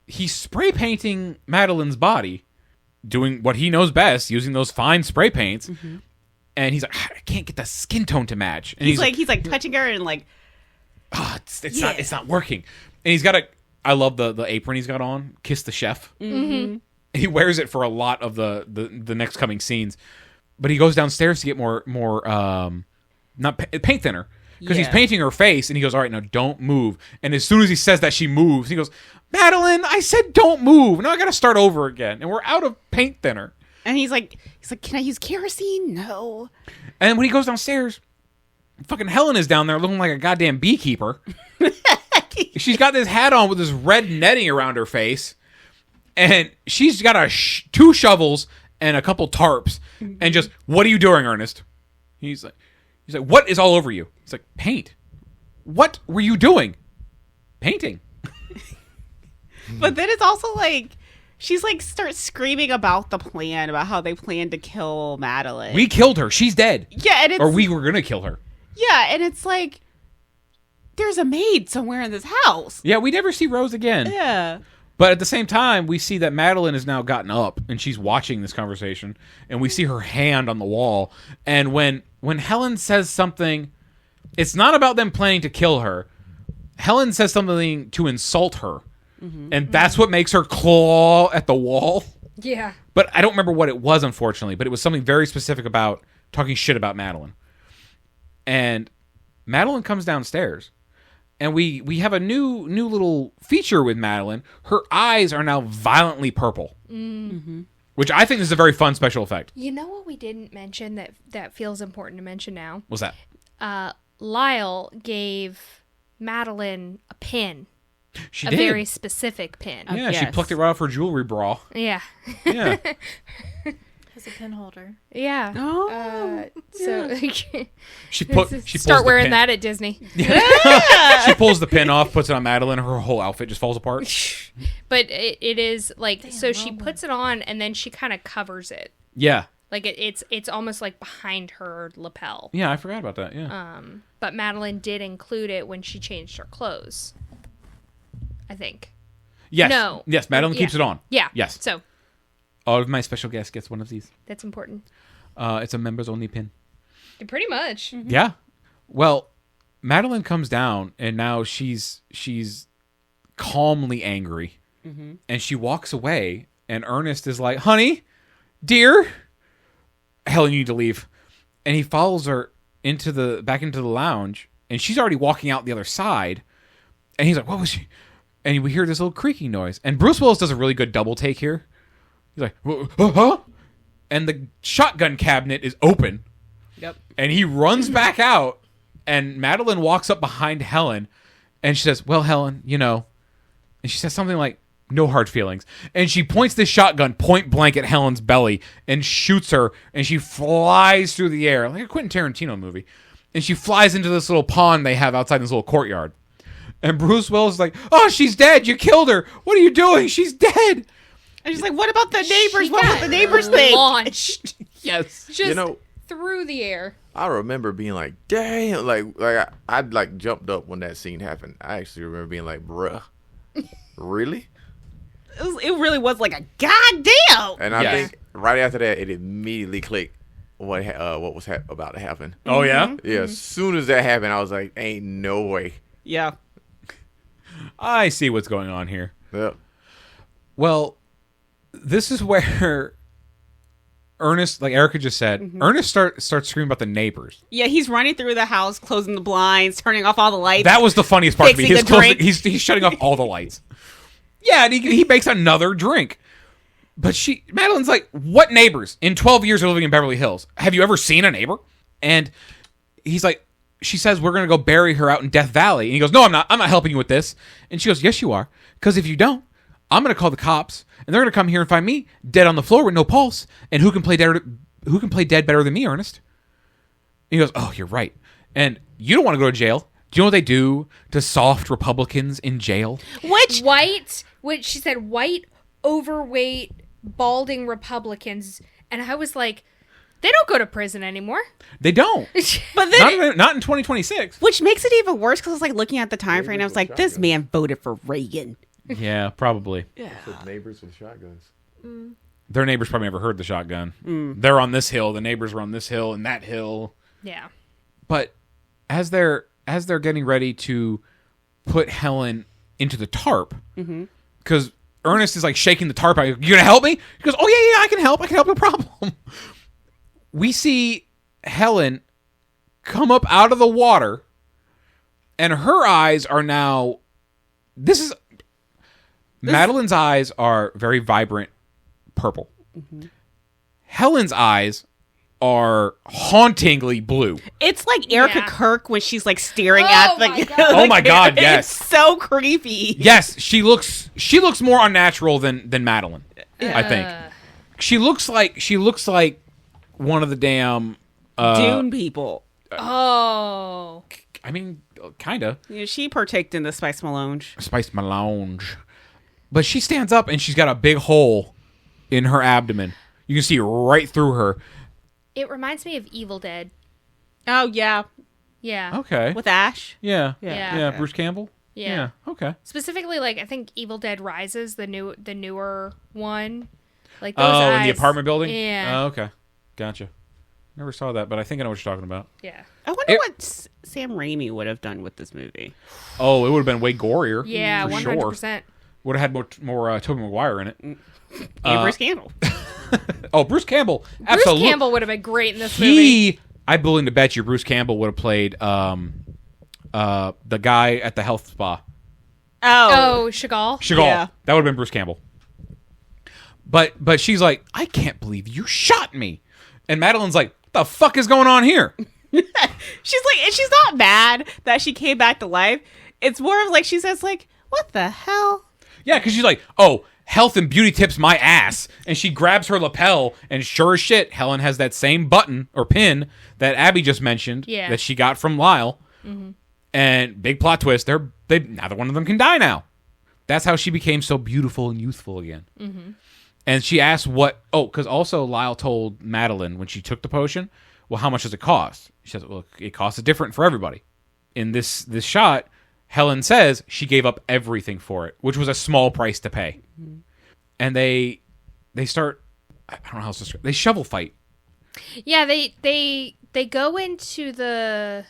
Speaker 1: he's spray painting Madeline's body, doing what he knows best, using those fine spray paints. And he's like, "I can't get the skin tone to match." And
Speaker 2: He's like touching her and like,
Speaker 1: it's not working. And he's got I love the apron he's got on, Kiss the Chef. He wears it for a lot of the next coming scenes. But he goes downstairs to get more paint thinner. Because he's painting her face, and he goes, "All right, now don't move." And as soon as he says that, she moves. He goes, "Madeline, I said don't move. Now I got to start over again, and we're out of paint thinner."
Speaker 2: and he's like, "Can I use kerosene?" No.
Speaker 1: And when he goes downstairs, fucking Helen is down there looking like a goddamn beekeeper. She's got this hat on with this red netting around her face, and she's got 2 shovels and a couple tarps, and just, "What are you doing, Ernest?" He's like, "What is all over you?" He's like, "Paint." what were you doing? Painting.
Speaker 2: But then it's also like she's like starts screaming about the plan, about how they plan to kill Madeline.
Speaker 1: We killed her. She's dead.
Speaker 2: Yeah, and it's
Speaker 1: Or we were gonna kill her.
Speaker 2: yeah, and it's like there's a maid somewhere in this house.
Speaker 1: Yeah, we never see Rose again.
Speaker 2: Yeah.
Speaker 1: But at the same time, we see that Madeline has now gotten up and she's watching this conversation, and we see her hand on the wall. And when Helen says something, it's not about them planning to kill her. Helen says something to insult her, and that's what makes her claw at the wall.
Speaker 3: Yeah.
Speaker 1: But I don't remember what it was, unfortunately. But it was something very specific about talking shit about Madeline. And Madeline comes downstairs. And we have a new little feature with Madeline. Her eyes are now violently purple, which I think is a very fun special effect.
Speaker 3: You know what we didn't mention that feels important to mention now?
Speaker 1: What's that?
Speaker 3: Lyle gave Madeline a pin.
Speaker 1: She
Speaker 3: a
Speaker 1: did.
Speaker 3: very specific pin.
Speaker 1: Yeah, she
Speaker 2: Yes.
Speaker 1: plucked it right off her jewelry bra.
Speaker 3: Yeah.
Speaker 1: Yeah.
Speaker 4: Has a pin holder.
Speaker 3: Yeah.
Speaker 2: Oh.
Speaker 3: So
Speaker 1: She pulls
Speaker 3: start
Speaker 1: the
Speaker 3: wearing
Speaker 1: pin.
Speaker 3: that at Disney.
Speaker 1: She pulls the pin off, puts it on Madeline, her whole outfit just falls apart.
Speaker 3: But it is like, so she puts it on and then she kind of covers it.
Speaker 1: Yeah.
Speaker 3: Like it's almost like behind her lapel.
Speaker 1: Yeah, I forgot about that. Yeah.
Speaker 3: But Madeline did include it when she changed her clothes. I think.
Speaker 1: Yes.
Speaker 3: No.
Speaker 1: Yes, Madeline
Speaker 3: Yeah.
Speaker 1: keeps it on.
Speaker 3: Yeah.
Speaker 1: Yes.
Speaker 3: So
Speaker 1: All of my special guests gets one of these.
Speaker 3: that's important.
Speaker 1: It's a members only pin.
Speaker 3: Pretty much.
Speaker 1: Yeah. Well, Madeline comes down and now she's calmly angry. And she walks away and Ernest is like, "Honey, dear, Helen, you need to leave." And he follows her back into the lounge, and she's already walking out the other side. And he's like, "What was she?" And we hear this little creaking noise. And Bruce Willis does a really good double take here. He's like, "Huh?" And the shotgun cabinet is open.
Speaker 2: Yep.
Speaker 1: And he runs back out, and Madeline walks up behind Helen, and she says, "Well, Helen, and she says something like, "No hard feelings." And she points this shotgun point blank at Helen's belly and shoots her, and she flies through the air like a Quentin Tarantino movie. And she flies into this little pond they have outside this little courtyard. And Bruce Willis is like, "Oh, she's dead. You killed her. What are you doing? She's dead."
Speaker 2: And she's like, "What about the neighbors?
Speaker 3: She
Speaker 2: What
Speaker 3: got
Speaker 2: about the neighbors think?"
Speaker 3: Launched.
Speaker 1: Yes.
Speaker 3: Just through the air.
Speaker 5: I remember being like, damn, like I'd like jumped up when that scene happened. I actually remember being like, bruh, really?
Speaker 2: It really was like a goddamn.
Speaker 5: And I
Speaker 1: Yes.
Speaker 5: think right after that, it immediately clicked what was about to happen.
Speaker 1: Oh, yeah?
Speaker 5: Yeah, as soon as that happened, I was like, ain't no way.
Speaker 2: Yeah.
Speaker 1: I see what's going on here.
Speaker 5: Yep.
Speaker 1: Well, this is where Ernest, like Erica just said, Ernest starts screaming about the neighbors.
Speaker 2: Yeah, he's running through the house, closing the blinds, turning off all the lights.
Speaker 1: That was the funniest part to me.
Speaker 2: Fixing a drink.
Speaker 1: He's shutting off all the lights. Yeah, and he makes another drink. But Madeline's like, "What neighbors? In 12 years of living in Beverly Hills, have you ever seen a neighbor?" And he's like, she says, "We're going to go bury her out in Death Valley." And he goes, "No, I'm not. I'm not helping you with this." And she goes, "Yes, you are. Because if you don't, I'm going to call the cops, and they're going to come here and find me dead on the floor with no pulse. And who can play dead better than me, Ernest?" And he goes, "Oh, you're right. And you don't want to go to jail. Do you know what they do to soft Republicans in jail?"
Speaker 3: Which she said, white, overweight, balding Republicans. And I was like, they don't go to prison anymore.
Speaker 1: They don't.
Speaker 2: But then,
Speaker 1: Not in 2026.
Speaker 2: which makes it even worse because I was like looking at the time frame and I was like, this man voted for Reagan.
Speaker 1: Yeah, probably.
Speaker 5: With neighbors with shotguns.
Speaker 1: Their neighbors probably never heard the shotgun. They're on this hill. The neighbors are on this hill and that hill.
Speaker 3: Yeah.
Speaker 1: But as they're getting ready to put Helen into the tarp, because Ernest is like shaking the tarp out. "You gonna help me?" He goes, "Oh yeah, I can help. No problem." We see Helen come up out of the water, and her eyes are now. Madeline's eyes are very vibrant purple. Helen's eyes are hauntingly blue.
Speaker 2: It's like Erica
Speaker 3: Yeah.
Speaker 2: Kirk when she's like staring
Speaker 3: Oh
Speaker 2: at the.
Speaker 3: my God.
Speaker 1: Oh my God, yes.
Speaker 2: It's so creepy.
Speaker 1: Yes, she looks more unnatural than Madeline. I think she looks like one of the damn
Speaker 2: Dune people.
Speaker 3: Oh.
Speaker 1: I mean, kind of.
Speaker 2: Yeah, she partaked in the spice melange.
Speaker 1: Spice melange. But she stands up and she's got a big hole in her abdomen. You can see right through her.
Speaker 3: It reminds me of Evil Dead.
Speaker 2: Oh, yeah.
Speaker 3: Yeah.
Speaker 1: Okay.
Speaker 2: With Ash.
Speaker 1: Yeah.
Speaker 3: Yeah.
Speaker 1: Bruce Campbell.
Speaker 3: Yeah.
Speaker 1: Okay.
Speaker 3: Specifically, like I think Evil Dead Rises, the newer one. Like those
Speaker 1: Oh,
Speaker 3: eyes.
Speaker 1: in the apartment building?
Speaker 3: Yeah.
Speaker 1: Oh, okay. Gotcha. Never saw that, but I think I know what you're talking about.
Speaker 3: Yeah.
Speaker 2: I wonder what Sam Raimi would have done with this movie.
Speaker 1: Oh, it would have been way gorier.
Speaker 3: Yeah,
Speaker 1: for
Speaker 3: 100%.
Speaker 1: Sure. Would have had more Tobey Maguire in it.
Speaker 2: And Bruce Campbell.
Speaker 1: Oh, Bruce Campbell.
Speaker 3: Bruce
Speaker 1: Absolutely.
Speaker 3: Campbell would have been great in this movie.
Speaker 1: I'm willing to bet you Bruce Campbell would have played the guy at the health spa.
Speaker 3: Oh, Chagall.
Speaker 1: Chagall.
Speaker 2: Yeah.
Speaker 1: That would have been Bruce Campbell. But she's like, I can't believe you shot me. And Madeline's like, what the fuck is going on here?
Speaker 2: She's like, and she's not mad that she came back to life. It's more of like, she says like, what the hell?
Speaker 1: Yeah, because she's like, oh, health and beauty tips my ass. And she grabs her lapel, and sure as shit, Helen has that same button or pin that Abby just mentioned that she got from Lyle. Mm-hmm. And big plot twist, neither one of them can die now. That's how she became so beautiful and youthful again. Mm-hmm. And she asked because also Lyle told Madeline when she took the potion, well, how much does it cost? She says, well, it costs different for everybody. In this shot, Helen says she gave up everything for it, which was a small price to pay. Mm-hmm. And they start, I don't know how else to describe, they shovel fight.
Speaker 3: Yeah, they go into the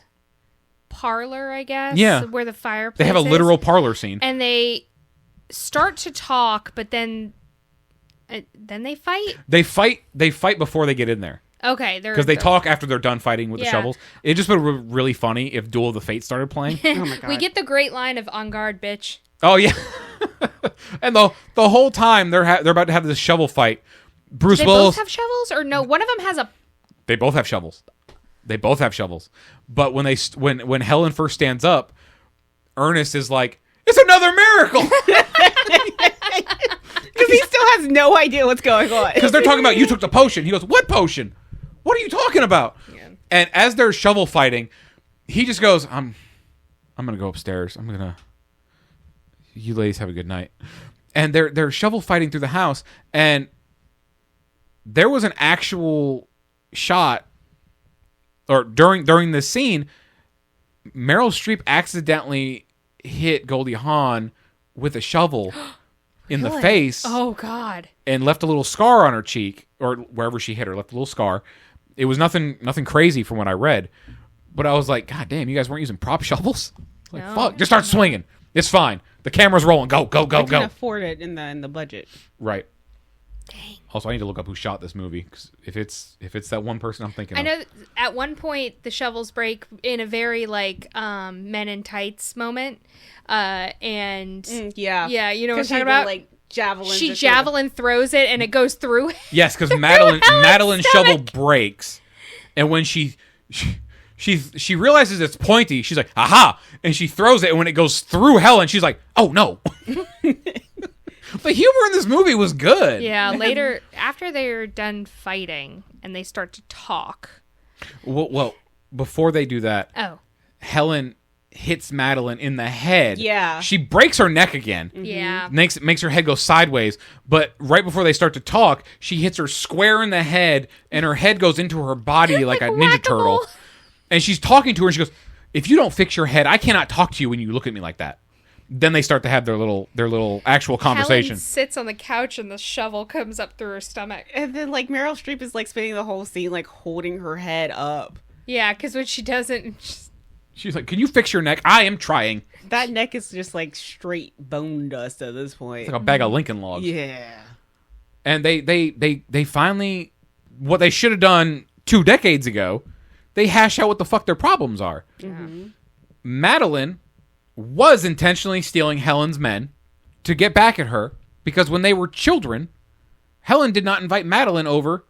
Speaker 3: parlor, I guess.
Speaker 1: Yeah.
Speaker 3: Where the fireplace
Speaker 1: They have a literal parlor scene.
Speaker 3: And they start to talk, but then they fight?
Speaker 1: They fight before they get in there.
Speaker 3: Okay.
Speaker 1: Because they talk after they're done fighting with the shovels. It just would be really funny if Duel of the Fates started playing.
Speaker 2: Oh my God.
Speaker 3: We get the great line of on guard, bitch.
Speaker 1: Oh, yeah. And the whole time they're about to have this shovel fight, Bruce
Speaker 3: They
Speaker 1: Willis...
Speaker 3: both have shovels? Or no, one of them has a...
Speaker 1: They both have shovels. But when Helen first stands up, Ernest is like, it's another miracle!
Speaker 2: Because he still has no idea what's going on.
Speaker 1: Because they're talking about, you took the potion. He goes, what potion? What are you talking about? Yeah. And as they're shovel fighting, he just goes, I'm going to go upstairs. You ladies have a good night. And they're shovel fighting through the house. And there was an actual shot, or during this scene, Meryl Streep accidentally hit Goldie Hawn with a shovel in the face.
Speaker 3: Oh, God.
Speaker 1: And left a little scar on her cheek, or wherever she hit her, left a little scar. It was nothing crazy from what I read. But I was like, God damn, you guys weren't using prop shovels? Like, no. Fuck, just start swinging. It's fine. The camera's rolling. Go, go, go,
Speaker 2: I
Speaker 1: go.
Speaker 2: can afford it in the budget.
Speaker 1: Right.
Speaker 3: Dang.
Speaker 1: Also, I need to look up who shot this movie, because if it's that one person I'm thinking of.
Speaker 3: I know at one point the shovels break in a very like Men in Tights moment, and yeah, you know what I'm talking about.
Speaker 2: Like javelin.
Speaker 3: She javelin throws it and it goes through.
Speaker 1: Yes, because Madeline's shovel breaks, and when she realizes it's pointy, she's like, aha, and she throws it, and when it goes through Helen, she's like, oh no. The humor in this movie was good.
Speaker 3: Yeah, later, after they're done fighting and they start to talk.
Speaker 1: Well, before they do that, Helen hits Madeline in the head.
Speaker 2: Yeah.
Speaker 1: She breaks her neck again.
Speaker 3: Mm-hmm. Yeah.
Speaker 1: Makes her head go sideways. But right before they start to talk, she hits her square in the head, and her head goes into her body like a Ninja Turtle. And she's talking to her, and she goes, if you don't fix your head, I cannot talk to you when you look at me like that. Then they start to have their little actual conversation.
Speaker 3: Helen sits on the couch and the shovel comes up through her stomach.
Speaker 2: And then like Meryl Streep is like spending the whole scene like holding her head up.
Speaker 3: Yeah, because when she doesn't,
Speaker 1: she's like, "Can you fix your neck? I am trying."
Speaker 2: That neck is just like straight bone dust at this point.
Speaker 1: It's like a bag of Lincoln Logs.
Speaker 2: Yeah.
Speaker 1: And they finally, what they should have done 2 decades ago, they hash out what the fuck their problems are. Mm-hmm. Madeline was intentionally stealing Helen's men to get back at her, because when they were children, Helen did not invite Madeline over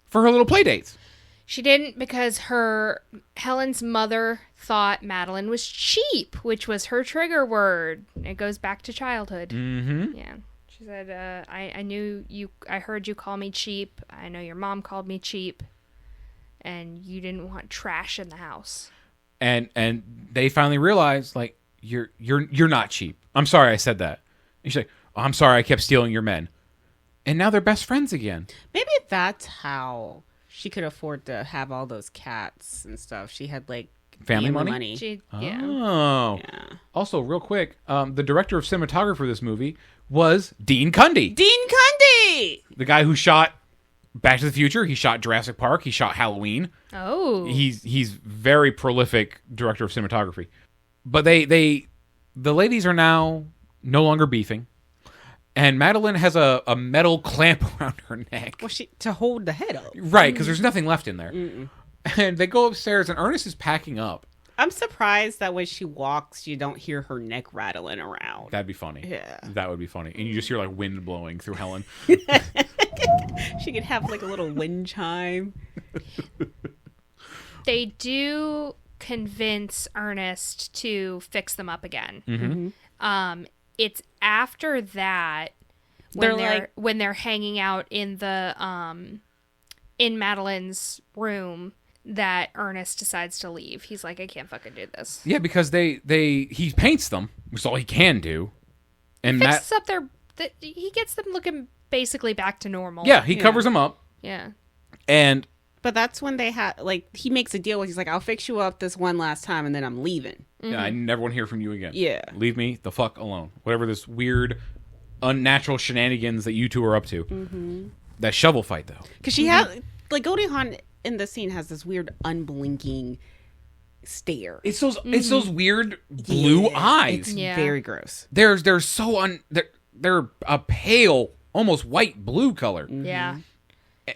Speaker 1: for her little play dates.
Speaker 3: She didn't, because Helen's mother thought Madeline was cheap, which was her trigger word. It goes back to childhood.
Speaker 1: Mm-hmm.
Speaker 3: Yeah. She said, I heard you call me cheap. I know your mom called me cheap. And you didn't want trash in the house.
Speaker 1: and they finally realize, like, you're not cheap. I'm sorry I said that. And she's like, oh, I'm sorry I kept stealing your men. And now they're best friends again.
Speaker 2: Maybe that's how she could afford to have all those cats and stuff. She had like
Speaker 1: Family money?
Speaker 3: Yeah.
Speaker 1: Oh.
Speaker 2: Yeah.
Speaker 1: Also, real quick, the director of cinematography for this movie was Dean Cundy.
Speaker 2: Dean Cundy!
Speaker 1: The guy who shot Back to the Future, he shot Jurassic Park, he shot Halloween.
Speaker 3: Oh.
Speaker 1: He's very prolific director of cinematography. But the ladies are now no longer beefing. And Madeline has a metal clamp around her neck.
Speaker 2: Well, to hold the head up.
Speaker 1: Right, because there's nothing left in there. And they go upstairs, and Ernest is packing up.
Speaker 2: I'm surprised that when she walks, you don't hear her neck rattling around.
Speaker 1: That'd be funny.
Speaker 2: Yeah.
Speaker 1: That would be funny. And you just hear, like, wind blowing through Helen.
Speaker 2: She could have, like, a little wind chime.
Speaker 3: They do convince Ernest to fix them up again.
Speaker 1: Mm-hmm.
Speaker 3: It's after that when they're hanging out in the in Madeline's room that Ernest decides to leave. He's like, I can't fucking do this.
Speaker 1: Yeah, because he paints them, which is all he can do. And
Speaker 3: Fixes up he gets them looking basically back to normal.
Speaker 1: Yeah, he covers them up.
Speaker 3: Yeah.
Speaker 1: And
Speaker 2: But that's when they had, like, he makes a deal where he's like, I'll fix you up this one last time and then I'm leaving.
Speaker 1: yeah, I never want to hear from you again.
Speaker 2: Yeah.
Speaker 1: Leave me the fuck alone. Whatever this weird, unnatural shenanigans that you two are up to. That shovel fight, though.
Speaker 2: Because she had, like, Goldie Hawn in the scene has this weird unblinking stare.
Speaker 1: It's those weird blue eyes.
Speaker 2: It's
Speaker 3: Yeah.
Speaker 2: very gross.
Speaker 1: They're they're a pale, almost white blue color.
Speaker 3: Yeah.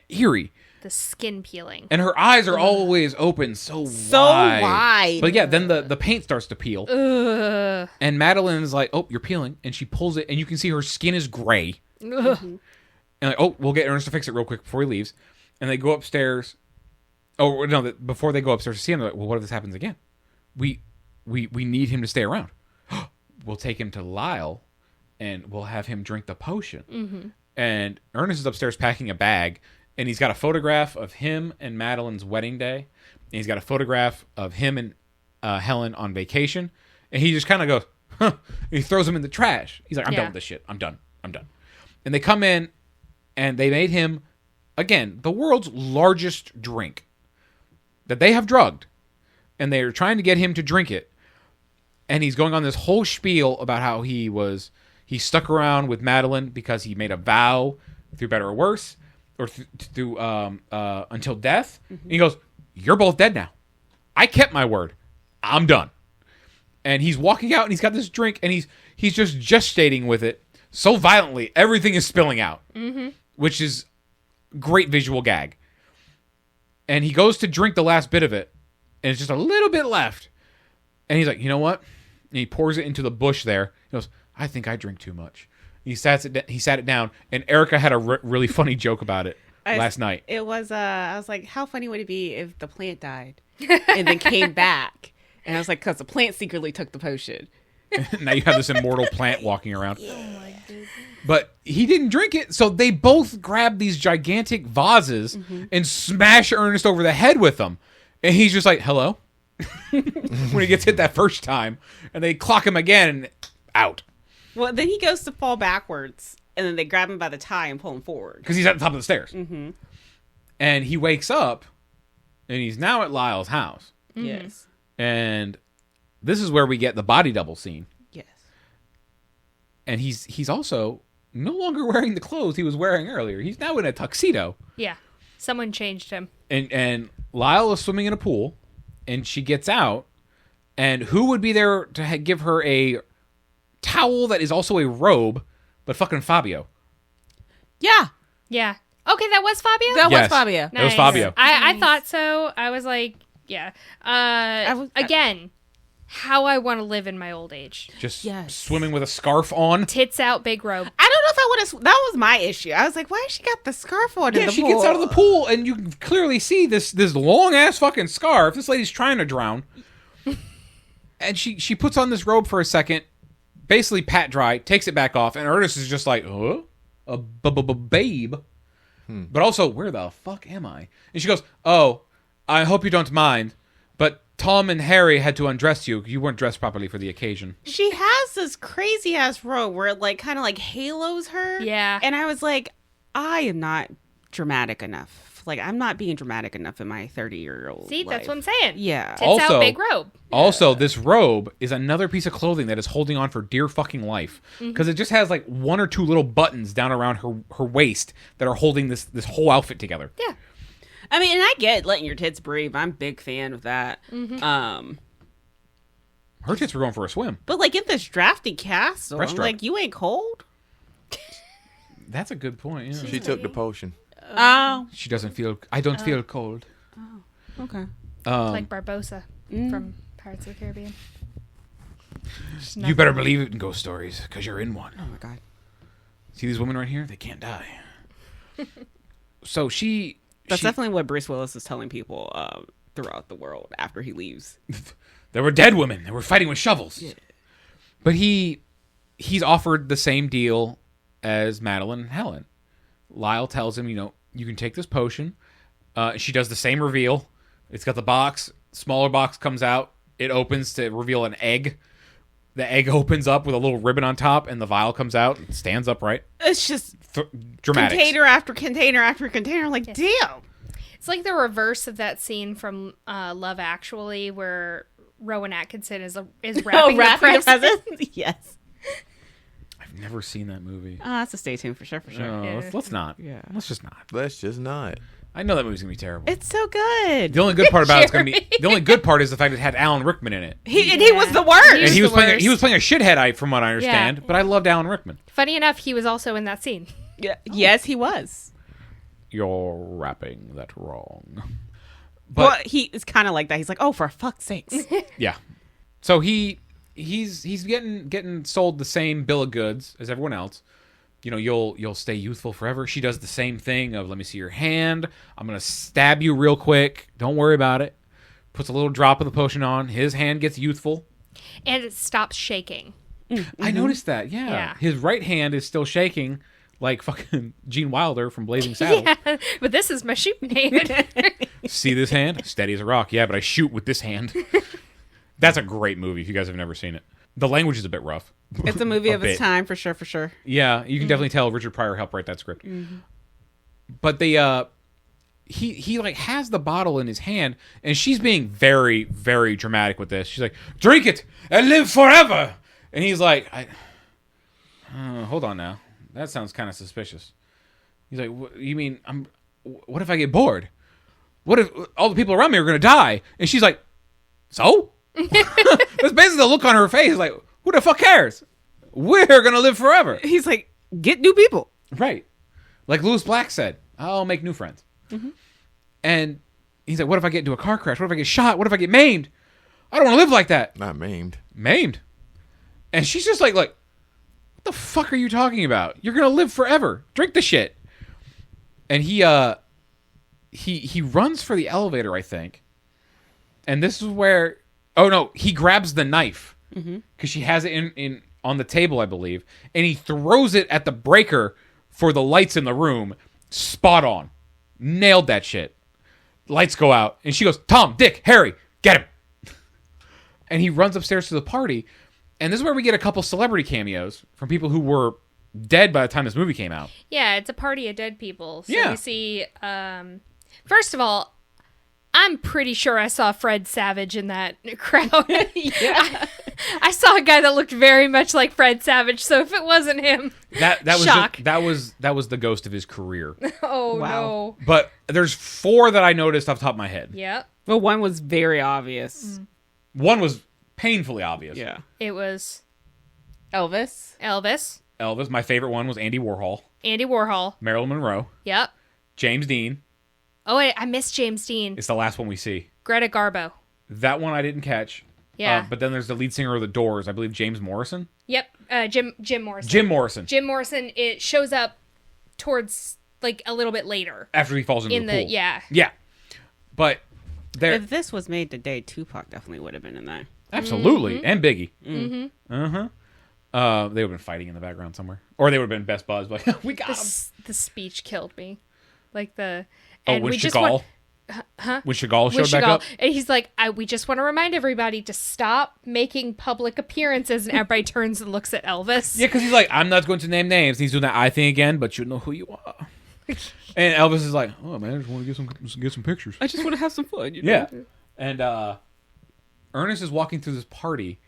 Speaker 1: Eerie.
Speaker 3: The skin peeling.
Speaker 1: And her eyes are always open so
Speaker 2: wide.
Speaker 1: But yeah, then the paint starts to peel.
Speaker 3: Ugh.
Speaker 1: And Madeline's like, oh, you're peeling. And she pulls it, and you can see her skin is gray.
Speaker 3: Ugh.
Speaker 1: And like, oh, we'll get Ernest to fix it real quick before he leaves. And they go upstairs. Oh, no, before they go upstairs to see him, they're like, well, what if this happens again? We need him to stay around. We'll take him to Lyle, and we'll have him drink the potion. And Ernest is upstairs packing a bag, and he's got a photograph of him and Madeline's wedding day. And he's got a photograph of him and Helen on vacation. And he just kind of goes, huh. And he throws them in the trash. He's like, I'm done with this shit. I'm done. And they come in, and they made him, again, the world's largest drink that they have drugged. And they're trying to get him to drink it. And he's going on this whole spiel about how he stuck around with Madeline because he made a vow, through better or worse, or through until death. And he goes, you're both dead now. I kept my word. I'm done. And he's walking out, and he's got this drink, and he's just gestating with it so violently, everything is spilling out, which is great visual gag. And he goes to drink the last bit of it, and it's just a little bit left. And he's like, you know what? And he pours it into the bush there. He goes, I think I drink too much. He sat it down, and Erica had a really funny joke about it last night.
Speaker 2: It was, I was like, how funny would it be if the plant died and then came back? And I was like, because the plant secretly took the potion.
Speaker 1: Now you have this immortal plant walking around. Oh my goodness. But he didn't drink it, so they both grab these gigantic vases and smash Ernest over the head with them. And he's just like, hello? When he gets hit that first time. And they clock him again and out.
Speaker 2: Well, then he goes to fall backwards, and then they grab him by the tie and pull him forward.
Speaker 1: Because he's at the top of the stairs. And he wakes up, and he's now at Lyle's house.
Speaker 2: Yes.
Speaker 1: And this is where we get the body double scene.
Speaker 2: Yes.
Speaker 1: And he's also no longer wearing the clothes he was wearing earlier. He's now in a tuxedo.
Speaker 3: Yeah. Someone changed him.
Speaker 1: And Lyle is swimming in a pool, and she gets out, and who would be there to give her a towel that is also a robe, but fucking Fabio.
Speaker 2: Yeah.
Speaker 3: Yeah. Okay, that was Fabio?
Speaker 2: That
Speaker 1: Yes.
Speaker 2: was Fabio.
Speaker 1: That was Fabio.
Speaker 3: I thought so. I was like, yeah. Again, how I want to live in my old age.
Speaker 1: Just swimming with a scarf on.
Speaker 3: Tits out, big robe.
Speaker 2: I don't know if I would have. That was my issue. I was like, why has she got the scarf on in
Speaker 1: Yeah,
Speaker 2: the
Speaker 1: she
Speaker 2: pool?
Speaker 1: gets out of the pool, and you can clearly see this long ass fucking scarf. This lady's trying to drown, and she puts on this robe for a second, basically pat dry, takes it back off, and Ernest is just like, huh, a babe, but also, where the fuck am I? And she goes, oh, I hope you don't mind, but Tom and Harry had to undress you. You weren't dressed properly for the occasion.
Speaker 2: She has this crazy ass robe where it like kind of like halos her.
Speaker 3: Yeah.
Speaker 2: And I was like, I am not dramatic enough. Like, I'm not being dramatic enough in my 30-year-old
Speaker 3: See,
Speaker 2: life.
Speaker 3: that's what I'm saying.
Speaker 2: Yeah.
Speaker 3: Tits
Speaker 1: Also-
Speaker 3: out, big robe.
Speaker 1: Also, this robe is another piece of clothing that is holding on for dear fucking life. Because it just has like one or two little buttons down around her waist that are holding this whole outfit together.
Speaker 3: Yeah.
Speaker 2: I mean, and I get letting your tits breathe. I'm a big fan of that.
Speaker 1: Her tits were going for a swim.
Speaker 2: But like in this drafty castle, I'm
Speaker 1: Breaststroke.
Speaker 2: like, you ain't cold?
Speaker 1: That's a good point. Yeah.
Speaker 5: She took the potion.
Speaker 2: Oh.
Speaker 1: She doesn't feel. I don't feel cold.
Speaker 2: Okay.
Speaker 3: Like Barbosa from Pirates of the Caribbean.
Speaker 1: You better believe it in ghost stories because you're in one.
Speaker 2: Oh my god.
Speaker 1: See these women right here? They can't die. So she.
Speaker 2: That's
Speaker 1: she-
Speaker 2: definitely what Bruce Willis is telling people throughout the world after he leaves.
Speaker 1: There were dead women. They were fighting with shovels. Yeah. But he's offered the same deal as Madeline and Helen. Lyle tells him, you can take this potion. She does the same reveal. It's got the box. Smaller box comes out. It opens to reveal an egg. The egg opens up with a little ribbon on top, and the vial comes out. It stands upright.
Speaker 2: It's just
Speaker 1: Dramatic.
Speaker 2: container after container after container. I'm like, damn.
Speaker 3: It's like the reverse of that scene from Love Actually where Rowan Atkinson is wrapping the present.
Speaker 2: Yes.
Speaker 1: I've never seen that movie.
Speaker 2: That's a stay tuned for sure.
Speaker 1: No,
Speaker 3: Yeah.
Speaker 1: let's not.
Speaker 2: Yeah.
Speaker 1: Let's just not.
Speaker 5: Let's just not.
Speaker 1: I know that movie's gonna be terrible.
Speaker 2: It's so good.
Speaker 1: The only good part about it's gonna be the only good part is the fact it had Alan Rickman in it,
Speaker 2: He was the worst.
Speaker 1: and he was
Speaker 3: the
Speaker 1: playing
Speaker 3: worst.
Speaker 1: he was playing a shithead, from what I understand. But I loved Alan Rickman.
Speaker 3: Funny enough, he was also in that scene.
Speaker 2: Yeah. Yes, he was.
Speaker 1: You're rapping that wrong.
Speaker 2: But he is kind of like that. He's like, oh, for fuck's sakes.
Speaker 1: Yeah. So he's getting sold the same bill of goods as everyone else. You'll stay youthful forever. She does the same thing of, let me see your hand. I'm gonna stab you real quick. Don't worry about it. Puts a little drop of the potion on. His hand gets youthful.
Speaker 3: And it stops shaking.
Speaker 1: I noticed that. Yeah.
Speaker 3: Yeah.
Speaker 1: His right hand is still shaking like fucking Gene Wilder from Blazing Saddles.
Speaker 3: Yeah, but this is my shooting hand.
Speaker 1: See this hand? Steady as a rock. Yeah, but I shoot with this hand. That's a great movie if you guys have never seen it. The language is a bit rough.
Speaker 2: It's a movie of its time, for sure.
Speaker 1: Yeah, you can definitely tell Richard Pryor helped write that script. But they he like has the bottle in his hand, and she's being very, very dramatic with this. She's like, drink it and live forever. And he's like, hold on now. That sounds kind of suspicious. He's like, you mean what if I get bored? What if all the people around me are going to die? And she's like, so? That's basically the look on her face. Like, who the fuck cares? We're going to live forever.
Speaker 2: He's like, get new people.
Speaker 1: Right. Like Lewis Black said, I'll make new friends. And he's like, what if I get into a car crash? What if I get shot? What if I get maimed? I don't want to live like that.
Speaker 5: Not maimed.
Speaker 1: Maimed. And she's just like, what the fuck are you talking about? You're going to live forever. Drink the shit. And he runs for the elevator, I think. And this is where, oh no, he grabs the knife because she has it in on the table, I believe, and he throws it at the breaker for the lights in the room. Spot on. Nailed that shit. Lights go out, and she goes, Tom, Dick, Harry, get him. And he runs upstairs to the party, and this is where we get a couple celebrity cameos from people who were dead by the time this movie came out.
Speaker 3: Yeah, it's a party of dead people. So
Speaker 1: Yeah.
Speaker 3: you see, first of all, I'm pretty sure I saw Fred Savage in that crowd.
Speaker 2: Yeah.
Speaker 3: I saw a guy that looked very much like Fred Savage, so if it wasn't him,
Speaker 1: That was
Speaker 3: shock.
Speaker 1: that was the ghost of his career.
Speaker 3: oh
Speaker 2: Wow.
Speaker 3: no.
Speaker 1: But there's 4 that I noticed off the top of my head.
Speaker 3: Yep.
Speaker 2: But one was very obvious.
Speaker 1: One was painfully obvious.
Speaker 2: Yeah.
Speaker 3: It was
Speaker 2: Elvis.
Speaker 1: Elvis. My favorite one was Andy Warhol,
Speaker 3: Andy Warhol.
Speaker 1: Marilyn Monroe,
Speaker 3: Yep.
Speaker 1: James Dean.
Speaker 3: Oh, wait, I missed James Dean.
Speaker 1: It's the last one we see.
Speaker 3: Greta Garbo.
Speaker 1: That one I didn't catch.
Speaker 3: Yeah.
Speaker 1: But then there's the lead singer of the Doors, I believe James Morrison.
Speaker 3: Yep. Jim Morrison.
Speaker 1: Jim Morrison.
Speaker 3: Jim Morrison. It shows up towards like a little bit later.
Speaker 1: After he falls into
Speaker 3: In
Speaker 1: the
Speaker 3: the
Speaker 1: pool.
Speaker 3: yeah.
Speaker 1: Yeah. But there
Speaker 2: If this was made today, Tupac definitely would have been in that.
Speaker 1: absolutely and Biggie. They would have been fighting in the background somewhere, or they would have been best buds. Like we got him.
Speaker 3: The speech killed me. Like the
Speaker 1: Oh, when
Speaker 3: we just
Speaker 1: Chagall.
Speaker 3: want
Speaker 1: When Chagall
Speaker 3: When
Speaker 1: showed back
Speaker 3: Chagall,
Speaker 1: up?
Speaker 3: and he's like, we just want to remind everybody to stop making public appearances. And everybody turns and looks at Elvis.
Speaker 1: Yeah, because he's like, I'm not going to name names. He's doing that I thing again, but you know who you are. And Elvis is like, oh, man, I just want to get some pictures.
Speaker 2: I just want to have some fun, you know?
Speaker 1: Yeah. And Ernest is walking through this party,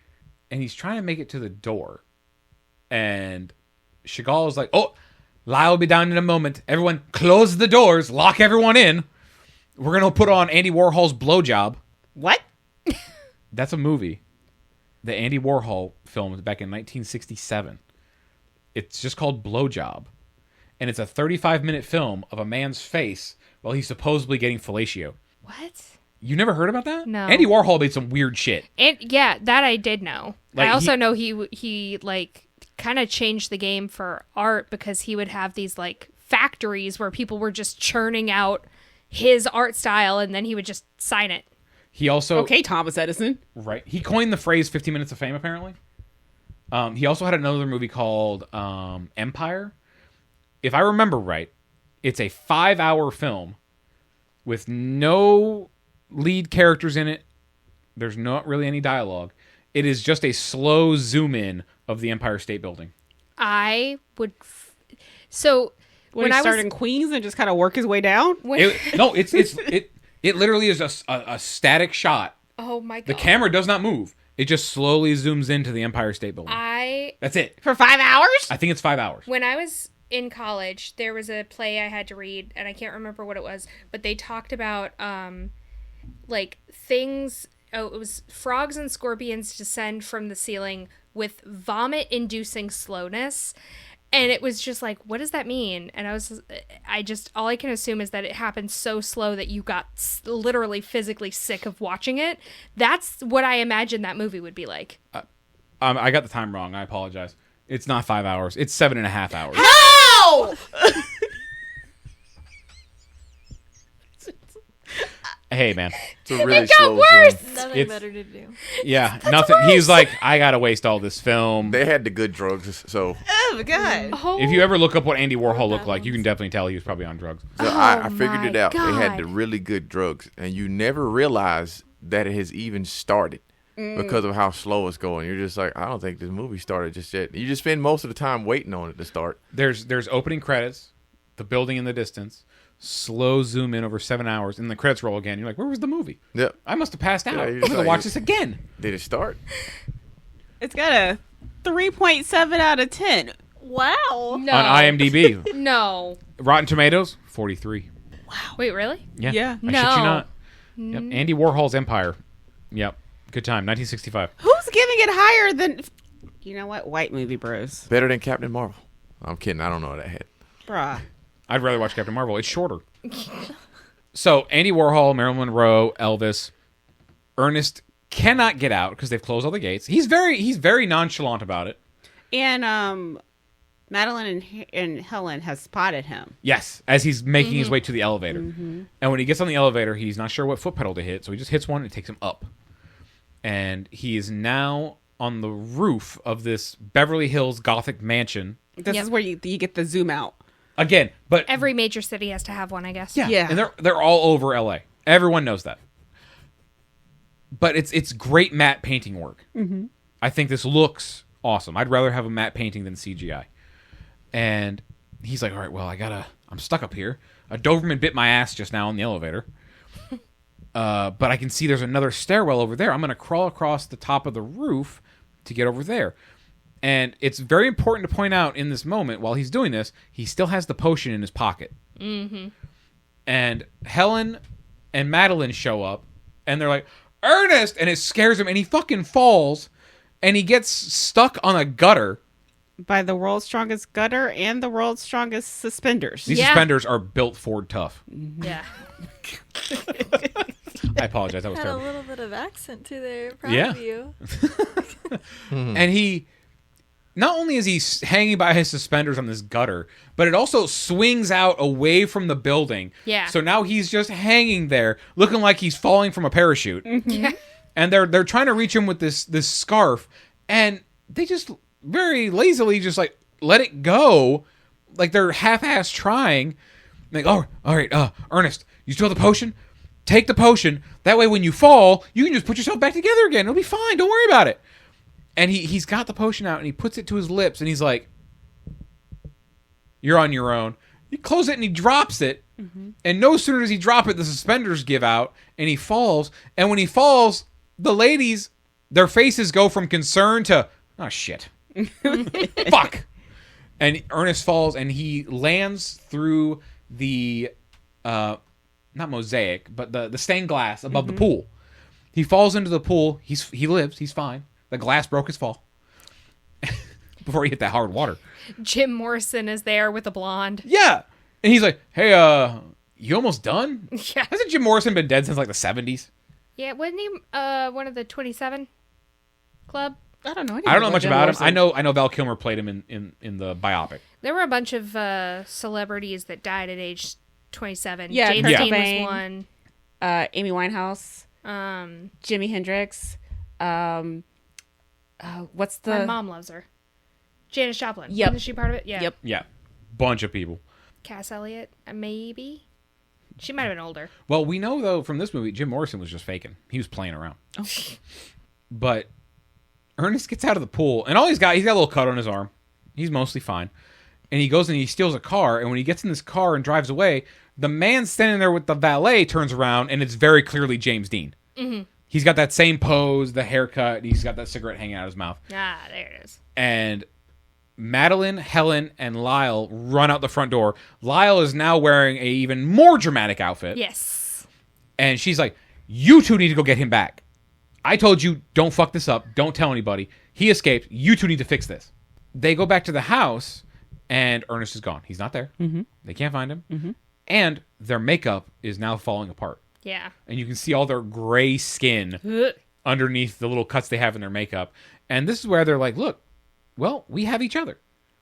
Speaker 1: and he's trying to make it to the door. And Chagall is like, oh, Lyle will be down in a moment. Everyone close the doors, lock everyone in. We're going to put on Andy Warhol's Blowjob.
Speaker 2: What?
Speaker 1: That's a movie that Andy Warhol filmed back in 1967. It's just called Blowjob. And it's a 35-minute film of a man's face while he's supposedly getting fellatio.
Speaker 3: What?
Speaker 1: You never heard about that?
Speaker 3: No.
Speaker 1: Andy Warhol made some weird shit.
Speaker 3: And yeah, that I did know.
Speaker 1: Like,
Speaker 3: I also know he like kind of changed the game for art because he would have these like factories where people were just churning out his art style and then he would just sign it.
Speaker 1: He also...
Speaker 2: Okay, Thomas Edison.
Speaker 1: Right. He coined the phrase 50 Minutes of Fame, apparently. He also had another movie called Empire. If I remember right, it's a 5-hour film with no lead characters in it. There's not really any dialogue. It is just a slow zoom in of the Empire State Building.
Speaker 3: I would... So...
Speaker 2: When he started in Queens and just kind of work his way down?
Speaker 1: It literally is a static shot.
Speaker 3: Oh my god.
Speaker 1: The camera does not move. It just slowly zooms into the Empire State Building. That's it.
Speaker 2: For 5 hours?
Speaker 1: I think it's 5 hours.
Speaker 3: When I was in college, there was a play I had to read, and I can't remember what it was, but they talked about like things. Oh, it was frogs and scorpions descend from the ceiling with vomit-inducing slowness. And it was just like, what does that mean? And all I can assume is that it happened so slow that you got literally physically sick of watching it. That's what I imagine that movie would be like.
Speaker 1: I got the time wrong. I apologize. It's not 5 hours. It's 7.5 hours.
Speaker 2: How?
Speaker 1: Hey, man.
Speaker 5: It's a really
Speaker 3: It got
Speaker 5: slow
Speaker 3: worse.
Speaker 5: zoom.
Speaker 4: Nothing better to do.
Speaker 1: Yeah, nothing. He's like, I gotta waste all this film.
Speaker 5: They had the good drugs, so
Speaker 2: Oh, my God.
Speaker 3: Oh,
Speaker 1: If you ever look up what Andy Warhol looked like, you can definitely tell he was probably on drugs.
Speaker 5: I figured it
Speaker 3: my
Speaker 5: out. They had the
Speaker 3: God.
Speaker 5: really good drugs, and you never realize that it has even started because of how slow it's going. You're just like, I don't think this movie started just yet. You just spend most of the time waiting on it to start.
Speaker 1: There's opening credits, the building in the distance, slow zoom in over 7 hours, and the credits roll again. You're like, where was the movie?
Speaker 5: Yep.
Speaker 1: I must have passed out.
Speaker 5: Yeah,
Speaker 1: I'm
Speaker 5: you're
Speaker 1: gonna
Speaker 5: just
Speaker 1: watch
Speaker 5: like-
Speaker 1: this again.
Speaker 5: Did it start?
Speaker 2: It's got a 3.7 out of 10.
Speaker 4: Wow.
Speaker 3: no.
Speaker 1: On IMDb.
Speaker 3: No.
Speaker 1: Rotten Tomatoes, 43.
Speaker 3: Wait, really?
Speaker 1: Yeah.
Speaker 2: Yeah.
Speaker 1: I shit you
Speaker 3: No.
Speaker 1: not. Yep. Andy Warhol's Empire. Yep. Good time. 1965.
Speaker 2: Who's giving it higher than... You know what? White movie bros.
Speaker 5: Better than Captain Marvel. I'm kidding. I don't know what that had.
Speaker 2: Bruh.
Speaker 1: I'd rather watch Captain Marvel. It's shorter. So Andy Warhol, Marilyn Monroe, Elvis, Ernest cannot get out because they've closed all the gates. He's very nonchalant about it.
Speaker 2: And Madeline and Helen have spotted him.
Speaker 1: Yes, as he's making his way to the elevator. And when he gets on the elevator, he's not sure what foot pedal to hit, so he just hits one and it takes him up. And he is now on the roof of this Beverly Hills Gothic mansion.
Speaker 2: This
Speaker 3: Yep.
Speaker 2: is where you get the zoom out.
Speaker 1: Again, but
Speaker 3: Every major city has to have one, I guess.
Speaker 2: Yeah.
Speaker 1: and they're all over LA. Everyone knows that. But it's great matte painting work. Mm-hmm. I think this looks awesome. I'd rather have a matte painting than CGI. And he's like, all right, well, I'm stuck up here. A Doberman bit my ass just now in the elevator. But I can see there's another stairwell over there. I'm going to crawl across the top of the roof to get over there. And it's very important to point out in this moment, while he's doing this, he still has the potion in his pocket. Mm-hmm. And Helen and Madeline show up, and they're like, Ernest! And it scares him, and he fucking falls, and he gets stuck on a gutter.
Speaker 2: By the world's strongest gutter and the world's strongest suspenders.
Speaker 1: These
Speaker 3: Yeah.
Speaker 1: suspenders are built Ford tough.
Speaker 3: Yeah.
Speaker 1: I apologize, that was
Speaker 4: Had a
Speaker 1: terrible.
Speaker 4: little bit of accent to there. Proud
Speaker 1: Yeah.
Speaker 4: of you.
Speaker 1: And he, not only is he hanging by his suspenders on this gutter, but it also swings out away from the building.
Speaker 3: Yeah.
Speaker 1: So now he's just hanging there, looking like he's falling from a parachute.
Speaker 3: Yeah.
Speaker 1: And they're trying to reach him with this scarf, and they just very lazily just like let it go, like they're half-ass trying. Like, oh, all right, Ernest, you still have the potion? take the potion. That way when you fall, you can just put yourself back together again. It'll be fine. Don't worry about it. And he's got the potion out, and he puts it to his lips, and he's like, you're on your own. He closes it, and he drops it. Mm-hmm. And no sooner does he drop it, the suspenders give out, and he falls. And when he falls, the ladies, their faces go from concern to, oh, shit. Fuck. And Ernest falls, and he lands through the, not mosaic, but the stained glass above the pool. He falls into the pool. He lives. He's fine. The glass broke his fall before he hit that hard water.
Speaker 3: Jim Morrison is there with a blonde.
Speaker 1: Yeah. And he's like, hey, you almost done?
Speaker 3: Yeah.
Speaker 1: Hasn't Jim Morrison been dead since like the 70s?
Speaker 3: Yeah, wasn't he one of the 27 Club?
Speaker 2: I don't know.
Speaker 1: I don't know much about him. I know Val Kilmer played him in the biopic.
Speaker 3: There were a bunch of celebrities that died at age 27.
Speaker 2: Yeah,
Speaker 3: James
Speaker 2: Kurt
Speaker 3: Dean
Speaker 2: Cobain,
Speaker 3: was one.
Speaker 2: Amy Winehouse, Jimi Hendrix. What's the...
Speaker 3: My mom loves her. Janis Joplin.
Speaker 2: Yep.
Speaker 3: Isn't she part of it? Yeah.
Speaker 2: Yep.
Speaker 1: Yeah. Bunch of people.
Speaker 3: Cass Elliot, maybe. She might have been older.
Speaker 1: Well, we know, though, from this movie, Jim Morrison was just faking. He was playing around. Oh. But Ernest gets out of the pool, and he's got a little cut on his arm. He's mostly fine. And he goes and he steals a car, and when he gets in this car and drives away, the man standing there with the valet turns around, and it's very clearly James Dean. Mm-hmm. He's got that same pose, the haircut, he's got that cigarette hanging out of his mouth.
Speaker 3: Ah, there it is.
Speaker 1: And Madeline, Helen, and Lyle run out the front door. Lyle is now wearing a even more dramatic outfit.
Speaker 3: Yes.
Speaker 1: And she's like, you two need to go get him back. I told you, don't fuck this up. Don't tell anybody. He escaped. You two need to fix this. They go back to the house, and Ernest is gone. He's not there. Mm-hmm. They can't find him. Mm-hmm. And their makeup is now falling apart.
Speaker 3: Yeah.
Speaker 1: And you can see all their gray skin underneath the little cuts they have in their makeup. And this is where they're like, look, well, we have each other.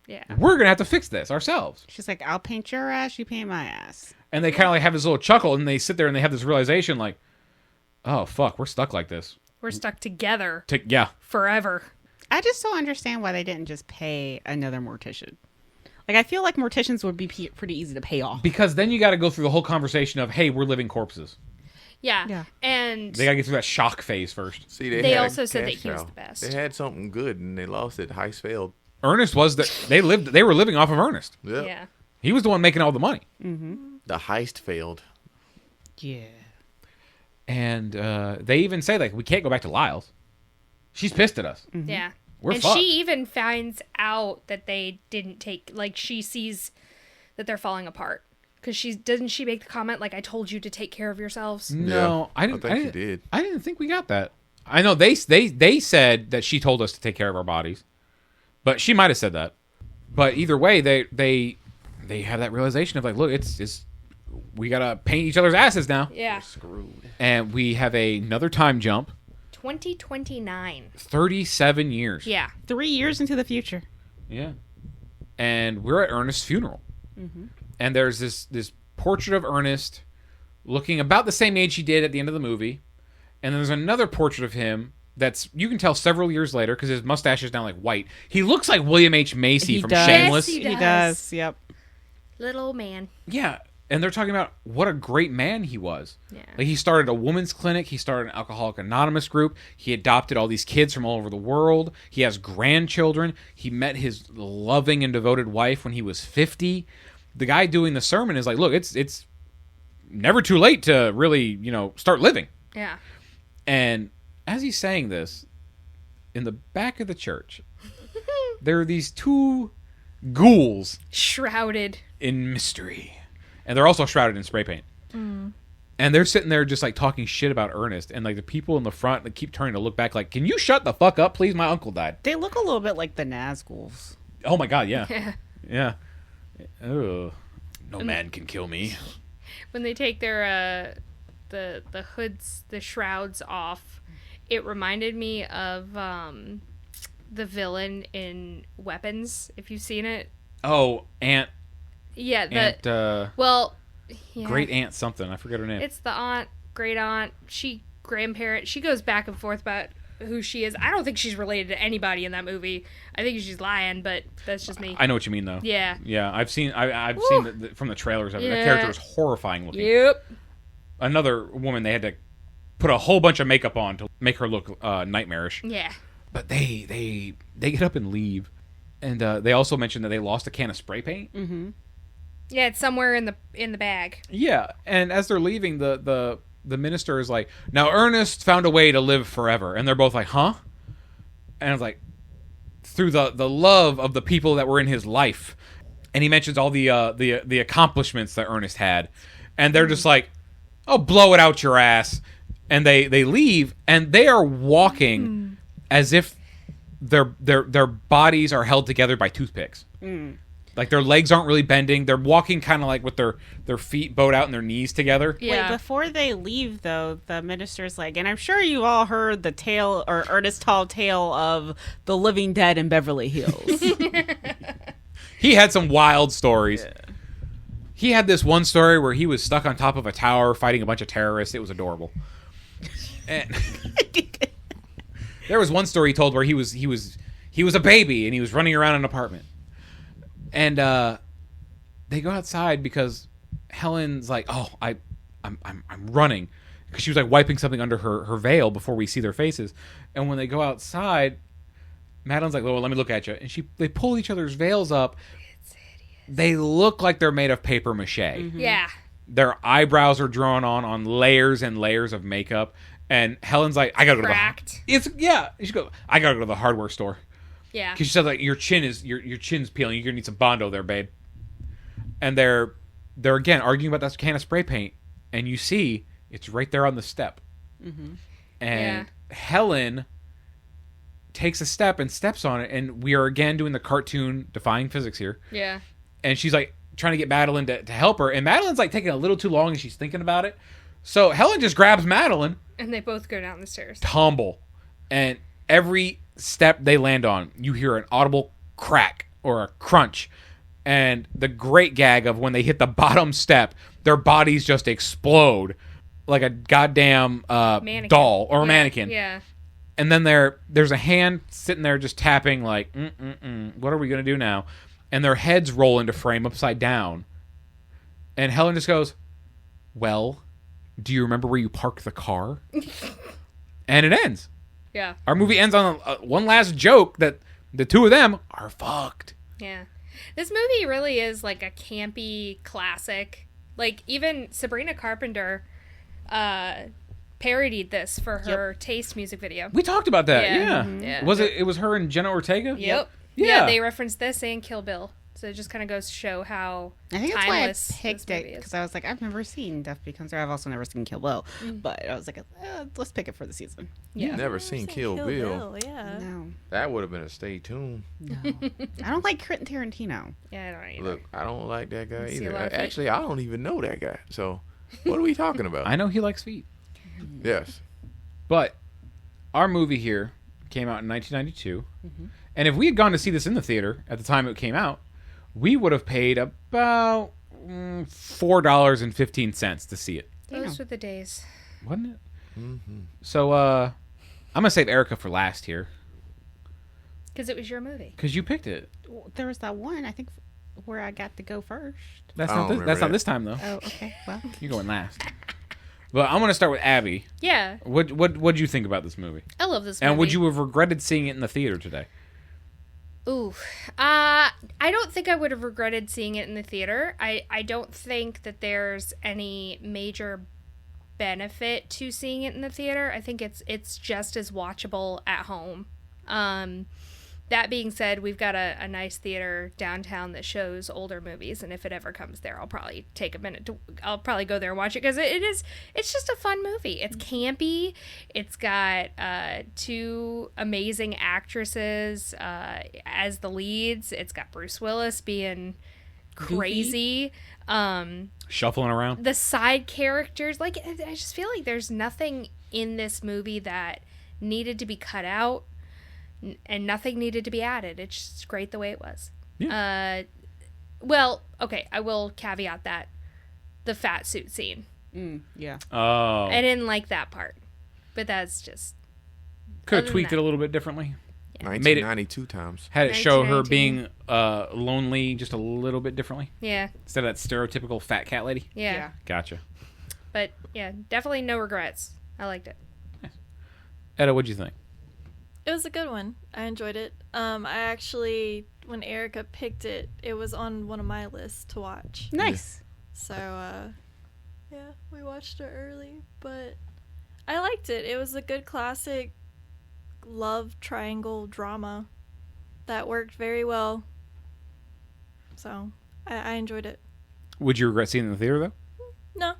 Speaker 3: Yeah.
Speaker 1: We're going to have to fix this ourselves.
Speaker 2: She's like, I'll paint your ass, you paint my ass.
Speaker 1: And they kind of like have this little chuckle, and they sit there and they have this realization like, oh, fuck, we're stuck like this.
Speaker 3: We're stuck together.
Speaker 1: Yeah.
Speaker 3: Forever.
Speaker 2: I just don't understand why they didn't just pay another mortician. Like, I feel like morticians would be pretty easy to pay off.
Speaker 1: Because then you got to go through the whole conversation of, hey, we're living corpses.
Speaker 3: Yeah. And
Speaker 1: they got to get through that shock phase first.
Speaker 5: See,
Speaker 3: they also said that he was the best.
Speaker 5: They had something good, and they lost it. Heist failed.
Speaker 1: Ernest was they were living off of Ernest.
Speaker 5: Yep.
Speaker 3: Yeah.
Speaker 1: He was the one making all the money.
Speaker 2: Mm-hmm.
Speaker 5: The heist failed.
Speaker 2: Yeah.
Speaker 1: And they even say, like, we can't go back to Lyle's. She's pissed at us.
Speaker 3: Mm-hmm. Yeah.
Speaker 1: We're
Speaker 3: and
Speaker 1: fucked.
Speaker 3: she even finds out that they didn't take, like, she sees that they're falling apart. Because doesn't she make the comment, like, I told you to take care of yourselves?
Speaker 1: No,
Speaker 5: yeah, I think she did.
Speaker 1: I didn't think we got that. I know they said that she told us to take care of our bodies. But she might have said that. But either way, they have that realization of, like, look, it's we got to paint each other's asses now.
Speaker 3: Yeah.
Speaker 5: We're screwed.
Speaker 1: And we have another time jump.
Speaker 3: 2029.
Speaker 1: 37 years.
Speaker 3: Yeah.
Speaker 2: 3 years into the future.
Speaker 1: Yeah. And we're at Ernest's funeral. Mm-hmm. And there's this portrait of Ernest looking about the same age he did at the end of the movie. And there's another portrait of him that's, you can tell several years later because his mustache is now like white. He looks like William H. Macy from Shameless.
Speaker 3: Yes,
Speaker 2: He does. Yep.
Speaker 3: Little man.
Speaker 1: Yeah. And they're talking about what a great man he was.
Speaker 3: Yeah.
Speaker 1: Like, he started a women's clinic. He started an Alcoholic Anonymous group. He adopted all these kids from all over the world. He has grandchildren. He met his loving and devoted wife when he was 50. The guy doing the sermon is like, look, it's never too late to really, start living.
Speaker 3: Yeah.
Speaker 1: And as he's saying this, in the back of the church, there are these two ghouls
Speaker 3: Shrouded
Speaker 1: in mystery. And they're also shrouded in spray paint. Mm. And they're sitting there just like talking shit about Ernest. And like the people in the front that keep turning to look back like, can you shut the fuck up, please? My uncle died.
Speaker 2: They look a little bit like the Nazguls.
Speaker 1: Oh my God, yeah. Yeah. Ugh. No man can kill me.
Speaker 3: when they take their the hoods, the shrouds off, it reminded me of the villain in Weapons, if you've seen it.
Speaker 1: Oh, Aunt.
Speaker 3: Yeah,
Speaker 1: Aunt,
Speaker 3: yeah.
Speaker 1: Great Aunt something. I forget her name.
Speaker 3: It's the aunt, great aunt, grandparent. She goes back and forth about who she is. I don't think she's related to anybody in that movie. I think she's lying, but that's just me.
Speaker 1: I know what you mean, though.
Speaker 3: Yeah.
Speaker 1: Yeah, I've seen from the trailers of it.
Speaker 3: Yeah.
Speaker 1: That character is horrifying looking.
Speaker 3: Yep.
Speaker 1: another woman they had to put a whole bunch of makeup on to make her look nightmarish.
Speaker 3: Yeah.
Speaker 1: But they get up and leave, and they also mentioned that they lost a can of spray paint.
Speaker 2: Mm-hmm.
Speaker 3: Yeah, it's somewhere in the bag.
Speaker 1: Yeah, and as they're leaving, the minister is like, "Now Ernest found a way to live forever," and they're both like, "Huh?" And it's like, through the love of the people that were in his life, and he mentions all the accomplishments that Ernest had, and they're just like, "Oh, blow it out your ass," and they leave, and they are walking as if their bodies are held together by toothpicks. Like their legs aren't really bending. They're walking kind of like with their feet bowed out and their knees together.
Speaker 3: Yeah.
Speaker 2: Wait, before they leave, though, the minister's like, and I'm sure you all heard the tale, or Ernest tall tale of the living dead in Beverly Hills.
Speaker 1: He had some wild stories. Yeah. He had this one story where he was stuck on top of a tower fighting a bunch of terrorists. It was adorable. And there was one story he told where he was a baby and he was running around an apartment. And they go outside because Helen's like, "Oh, I'm running," because she was like wiping something under her veil before we see their faces. And when they go outside, Madeline's like, "Well, let me look at you." And they pull each other's veils up. It's hideous. They look like they're made of paper mache.
Speaker 3: Mm-hmm. Yeah.
Speaker 1: Their eyebrows are drawn on layers and layers of makeup. And Helen's like, "I gotta go
Speaker 3: Cracked.
Speaker 1: I gotta go to the hardware store."
Speaker 3: Yeah.
Speaker 1: Because she said, like, your chin's peeling. You're gonna need some Bondo there, babe. And they're again arguing about that can of spray paint, and you see it's right there on the step. Mm-hmm. And Helen takes a step and steps on it, and we are again doing the cartoon defying physics here.
Speaker 3: Yeah.
Speaker 1: And she's like trying to get Madeline to help her, and Madeline's like taking a little too long, and she's thinking about it. So Helen just grabs Madeline,
Speaker 3: and they both go down the stairs.
Speaker 1: Tumble, and every step they land on, you hear an audible crack or a crunch, and the great gag of when they hit the bottom step, their bodies just explode like a goddamn doll or a mannequin.
Speaker 3: Yeah.
Speaker 1: And then there's a hand sitting there just tapping like, what are we gonna do now? And their heads roll into frame upside down, and Helen just goes, "Well, do you remember where you parked the car?" And it ends.
Speaker 3: Yeah.
Speaker 1: Our movie ends on one last joke that the two of them are fucked.
Speaker 3: Yeah. This movie really is like a campy classic. Like, even Sabrina Carpenter parodied this for her Taste music video.
Speaker 1: We talked about that.
Speaker 3: Yeah.
Speaker 1: Yeah.
Speaker 3: Mm-hmm. Yeah.
Speaker 1: Was it was her and Jenna Ortega?
Speaker 3: Yep.
Speaker 1: Yeah.
Speaker 3: Yeah, they referenced this and Kill Bill. So it just kind of goes to show how
Speaker 2: I think that's
Speaker 3: timeless
Speaker 2: why I picked
Speaker 3: this
Speaker 2: it,
Speaker 3: movie is.
Speaker 2: because I was like, I've never seen Death Becomes Her. I've also never seen Kill Bill. But I was like, let's pick it for the season.
Speaker 3: Yeah.
Speaker 5: Never seen Kill Bill.
Speaker 4: Yeah.
Speaker 2: No.
Speaker 5: That would have been a stay tuned.
Speaker 2: No. I don't like Quentin Tarantino.
Speaker 3: Yeah, I don't either.
Speaker 5: Look, I don't like that guy
Speaker 3: See a
Speaker 5: either.
Speaker 3: lot of feet.
Speaker 5: Actually, I don't even know that guy. So, what are we talking about?
Speaker 1: I know he likes feet.
Speaker 5: Yes.
Speaker 1: But our movie here came out in 1992. And if we had gone to see this in the theater at the time it came out, we would have paid about $4.15 to see it.
Speaker 3: Those were the days.
Speaker 1: Wasn't it? Mm-hmm. So, I'm going to save Erica for last here.
Speaker 3: Because it was your movie.
Speaker 1: Because you picked it.
Speaker 2: There was that one, I think, where I got to go first.
Speaker 1: That's
Speaker 5: I
Speaker 1: not
Speaker 5: don't
Speaker 1: this, that's
Speaker 5: remember
Speaker 1: not this time, though.
Speaker 2: Oh, okay. Well,
Speaker 1: You're going last. But I'm going to start with Abby.
Speaker 3: Yeah.
Speaker 1: What'd you think about this movie?
Speaker 3: I love this movie.
Speaker 1: And would you have regretted seeing it in the theater today?
Speaker 3: Ooh. I don't think I would have regretted seeing it in the theater. I don't think that there's any major benefit to seeing it in the theater. I think it's just as watchable at home. That being said, we've got a nice theater downtown that shows older movies, and if it ever comes there, I'll probably take a minute I'll probably go there and watch it, because it's just a fun movie. It's campy. It's got two amazing actresses as the leads. It's got Bruce Willis being crazy.
Speaker 1: Shuffling around?
Speaker 3: The side characters, like, I just feel like there's nothing in this movie that needed to be cut out. And nothing needed to be added. It's just great the way it was.
Speaker 1: Yeah.
Speaker 3: Well, okay, I will caveat that. The fat suit scene.
Speaker 2: yeah.
Speaker 1: Oh.
Speaker 3: I didn't like that part. But that's just...
Speaker 1: Could have
Speaker 3: other
Speaker 1: tweaked
Speaker 3: than
Speaker 1: it a
Speaker 3: that.
Speaker 1: little bit differently.
Speaker 3: Yeah.
Speaker 5: 1992 times.
Speaker 1: Had it show her
Speaker 3: 1919.
Speaker 1: being lonely just a little bit differently.
Speaker 3: Yeah.
Speaker 1: Instead of that stereotypical fat cat lady.
Speaker 3: Yeah.
Speaker 1: Gotcha.
Speaker 3: But yeah, definitely no regrets. I liked it.
Speaker 1: Etta, what'd you think?
Speaker 4: It was a good one. I enjoyed it. I actually, when Erica picked it, it was on one of my lists to watch.
Speaker 2: Nice.
Speaker 4: So, yeah, we watched it early, but I liked it. It was a good classic love triangle drama that worked very well. So, I enjoyed it.
Speaker 1: Would you regret seeing it in the theater, though?
Speaker 4: No,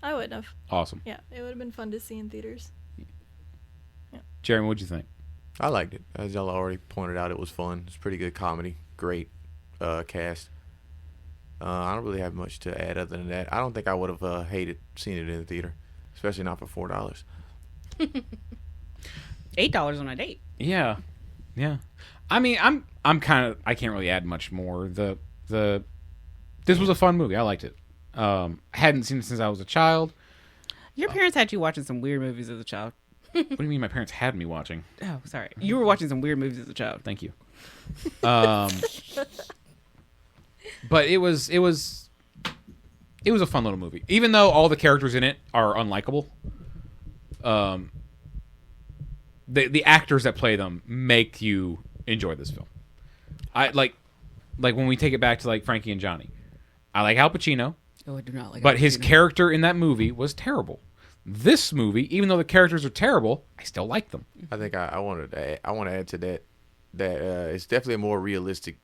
Speaker 4: I wouldn't have.
Speaker 1: Awesome.
Speaker 4: Yeah, it would have been fun to see in theaters.
Speaker 1: Jeremy, what'd you think?
Speaker 5: I liked it. As y'all already pointed out, it was fun. It's pretty good comedy. Great cast. I don't really have much to add other than that. I don't think I would have hated seeing it in the theater, especially not for $4.
Speaker 2: $8 on a date.
Speaker 1: Yeah. I mean, I'm kind of, I can't really add much more. This was a fun movie. I liked it. I hadn't seen it since I was a child.
Speaker 2: Your parents had you watching some weird movies as a child.
Speaker 1: What do you mean my parents had me watching?
Speaker 2: Oh, sorry. You were watching some weird movies as a child.
Speaker 1: Thank you. But it was a fun little movie. Even though all the characters in it are unlikable, the actors that play them make you enjoy this film. I like when we take it back to like Frankie and Johnny. I like Al Pacino,
Speaker 2: Oh, I do not like
Speaker 1: but his character in that movie was terrible. This movie, even though the characters are terrible, I still like them.
Speaker 5: I think I want to add to that it's definitely a more realistic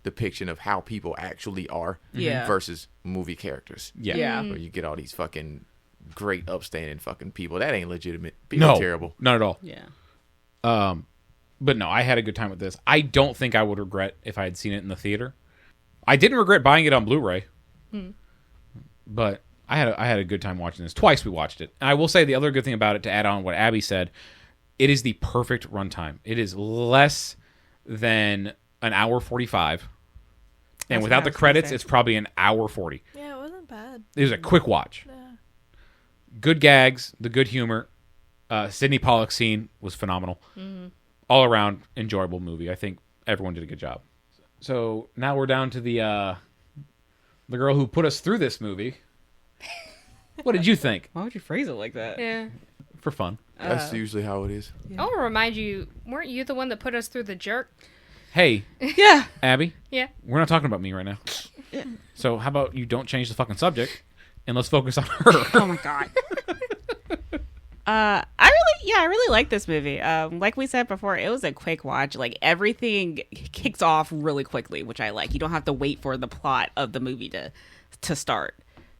Speaker 5: depiction of how people actually are
Speaker 2: Yeah.
Speaker 5: versus movie characters.
Speaker 1: Yeah.
Speaker 2: Yeah.
Speaker 5: Where you get all these fucking great upstanding fucking people. That ain't legitimate. People are terrible.
Speaker 1: Not at all.
Speaker 2: Yeah.
Speaker 1: But no, I had a good time with this. I don't think I would regret if I had seen it in the theater. I didn't regret buying it on Blu-ray, but I had a good time watching this. Twice we watched it. And I will say the other good thing about it, to add on what Abby said, it is the perfect runtime. It is less than an hour 45, and
Speaker 2: That's
Speaker 1: without
Speaker 2: what I
Speaker 1: the
Speaker 2: was gonna
Speaker 1: credits,
Speaker 2: say.
Speaker 1: it's probably an hour 40.
Speaker 4: Yeah, it wasn't bad.
Speaker 1: It was a quick watch.
Speaker 4: Yeah.
Speaker 1: Good gags, the good humor. Sidney Pollack scene was phenomenal. All around enjoyable movie. I think everyone did a good job. So now we're down to the girl who put us through this movie. What did you think?
Speaker 2: Why would you phrase it like that?
Speaker 3: Yeah.
Speaker 1: For fun.
Speaker 5: That's usually how it is.
Speaker 3: I want to remind you, weren't you the one that put us through The Jerk?
Speaker 1: Hey,
Speaker 2: Yeah.
Speaker 1: Abby.
Speaker 3: Yeah.
Speaker 1: We're not talking about me right now. So how about you don't change the fucking subject and let's focus on her.
Speaker 2: Oh my god. I really like this movie. Like we said before, it was a quick watch. Like everything kicks off really quickly, which I like. You don't have to wait for the plot of the movie to start.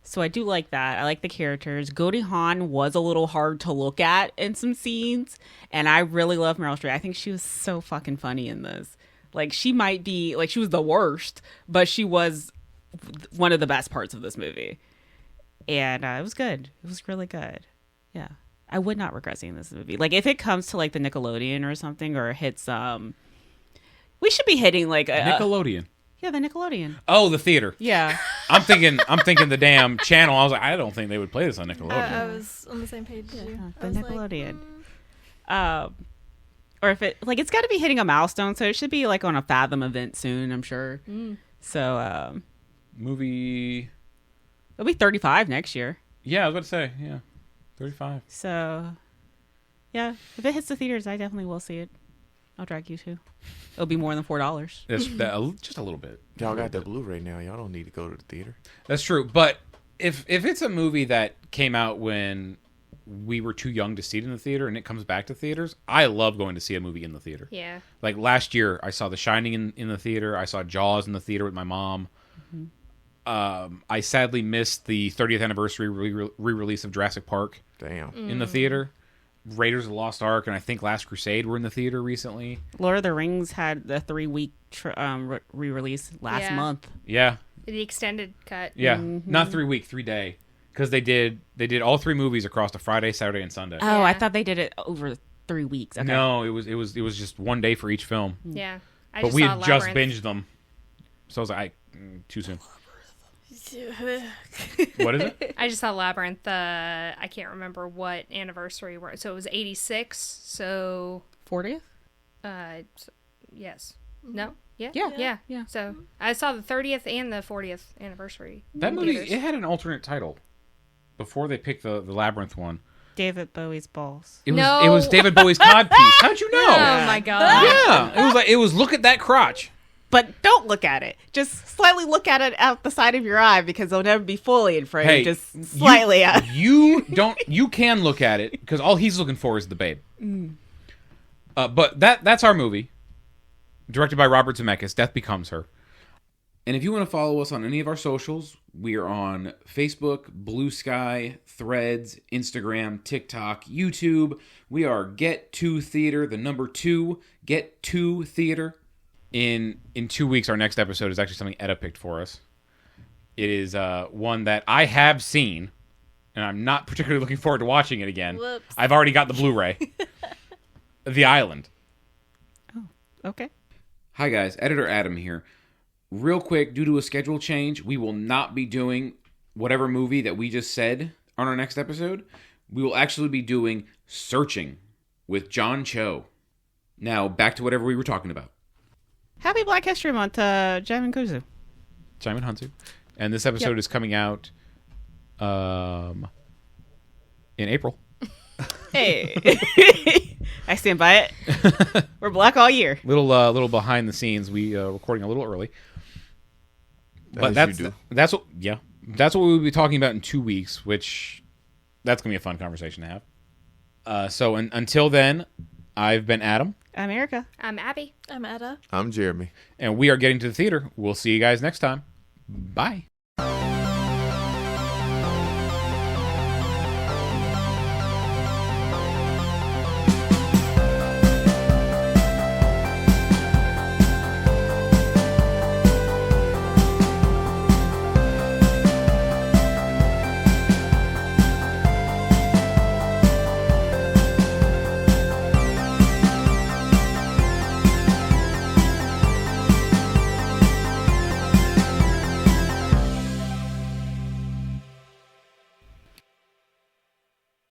Speaker 2: So I do like that. I like the characters. Goldie Hawn was a little hard to look at in some scenes, and I really love Meryl Streep. I think she was so fucking funny in this. Like she might be like she was the worst, but she was one of the best parts of this movie. And it was good. It was really good. Yeah. I would not regret seeing this movie. Like if it comes to like the Nickelodeon or something, or hits we should be hitting like a
Speaker 1: Nickelodeon.
Speaker 2: Yeah, the Nickelodeon.
Speaker 1: Oh, the theater.
Speaker 2: Yeah.
Speaker 1: I'm thinking the damn channel. I was like, I don't think they would play this on Nickelodeon.
Speaker 4: I was on the same page as you.
Speaker 2: The
Speaker 4: I was
Speaker 2: Nickelodeon.
Speaker 4: Like,
Speaker 2: Or if it like it's got to be hitting a milestone, so it should be like on a Fathom event soon, I'm sure. So
Speaker 1: Movie.
Speaker 2: it'll be 35 next year.
Speaker 1: Yeah, I was about to say, yeah. 35.
Speaker 2: So yeah, if it hits the theaters, I definitely will see it. I'll drag you to. It'll be more than $4.
Speaker 1: Just a little bit.
Speaker 5: Y'all got the Blu-ray now. Y'all don't need to go to the theater.
Speaker 1: That's true. But if it's a movie that came out when we were too young to see it in the theater and it comes back to theaters, I love going to see a movie in the theater.
Speaker 3: Yeah.
Speaker 1: Like last year, I saw The Shining in the theater. I saw Jaws in the theater with my mom. I sadly missed the 30th anniversary re-release of Jurassic Park
Speaker 5: Damn.
Speaker 1: in the theater. Raiders of the Lost Ark and I think Last Crusade were in the theater recently.
Speaker 2: Lord of the Rings had the 3-week re-release last month.
Speaker 1: Yeah.
Speaker 3: The extended cut.
Speaker 1: Yeah. Not 3 week, 3 day. Because they did all 3 movies across a Friday, Saturday, and Sunday.
Speaker 2: Oh, I
Speaker 3: Yeah.
Speaker 2: thought they did it over 3 weeks. Okay.
Speaker 1: No, it was just 1 day for each film.
Speaker 3: Yeah.
Speaker 1: But we
Speaker 3: saw
Speaker 1: had just
Speaker 3: Labyrinth.
Speaker 1: binged them. So I was like, too soon. What is it?
Speaker 3: I just saw Labyrinth. I can't remember what anniversary. So it was 86. So
Speaker 2: 40th?
Speaker 3: yes. No. Yeah.
Speaker 2: Yeah.
Speaker 3: Yeah. So I saw the 30th and the 40th anniversary.
Speaker 1: That movie,
Speaker 3: theaters.
Speaker 1: it had an alternate title. before they picked the Labyrinth one.
Speaker 2: David Bowie's balls.
Speaker 1: It was David Bowie's codpiece. How'd you know?
Speaker 3: Oh my god.
Speaker 1: Yeah, it was look at that crotch.
Speaker 2: But don't look at it. Just slightly look at it out the side of your eye because it'll never be fully in frame.
Speaker 1: Hey,
Speaker 2: Just slightly out.
Speaker 1: You can look at it because all he's looking for is the babe. But that's our movie, directed by Robert Zemeckis. Death Becomes Her. And if you want to follow us on any of our socials, we are on Facebook, Blue Sky, Threads, Instagram, TikTok, YouTube. We are Get To Theater, the number 2, Get To Theater. In 2 weeks, our next episode is actually something Etta picked for us. It is one that I have seen, and I'm not particularly looking forward to watching it again.
Speaker 4: Whoops.
Speaker 1: I've already got the Blu-ray. The Island.
Speaker 2: Oh, okay.
Speaker 1: Hi guys, Editor Adam here. Real quick, due to a schedule change, we will not be doing whatever movie that we just said on our next episode. We will actually be doing Searching with John Cho. Now, back to whatever we were talking about.
Speaker 2: Happy Black History Month, Jaimin Kuzu.
Speaker 1: Jaimin Hansu. And this episode is coming out in April.
Speaker 2: Hey. I stand by it. We're black all year.
Speaker 1: Little behind the scenes. We recording a little early. But that's what we'll be talking about in 2 weeks, which that's going to be a fun conversation to have. So until then, I've been Adam.
Speaker 2: I'm Erica.
Speaker 3: I'm Abby.
Speaker 4: I'm Etta.
Speaker 5: I'm Jeremy.
Speaker 1: And we are getting to the theater. We'll see you guys next time. Bye.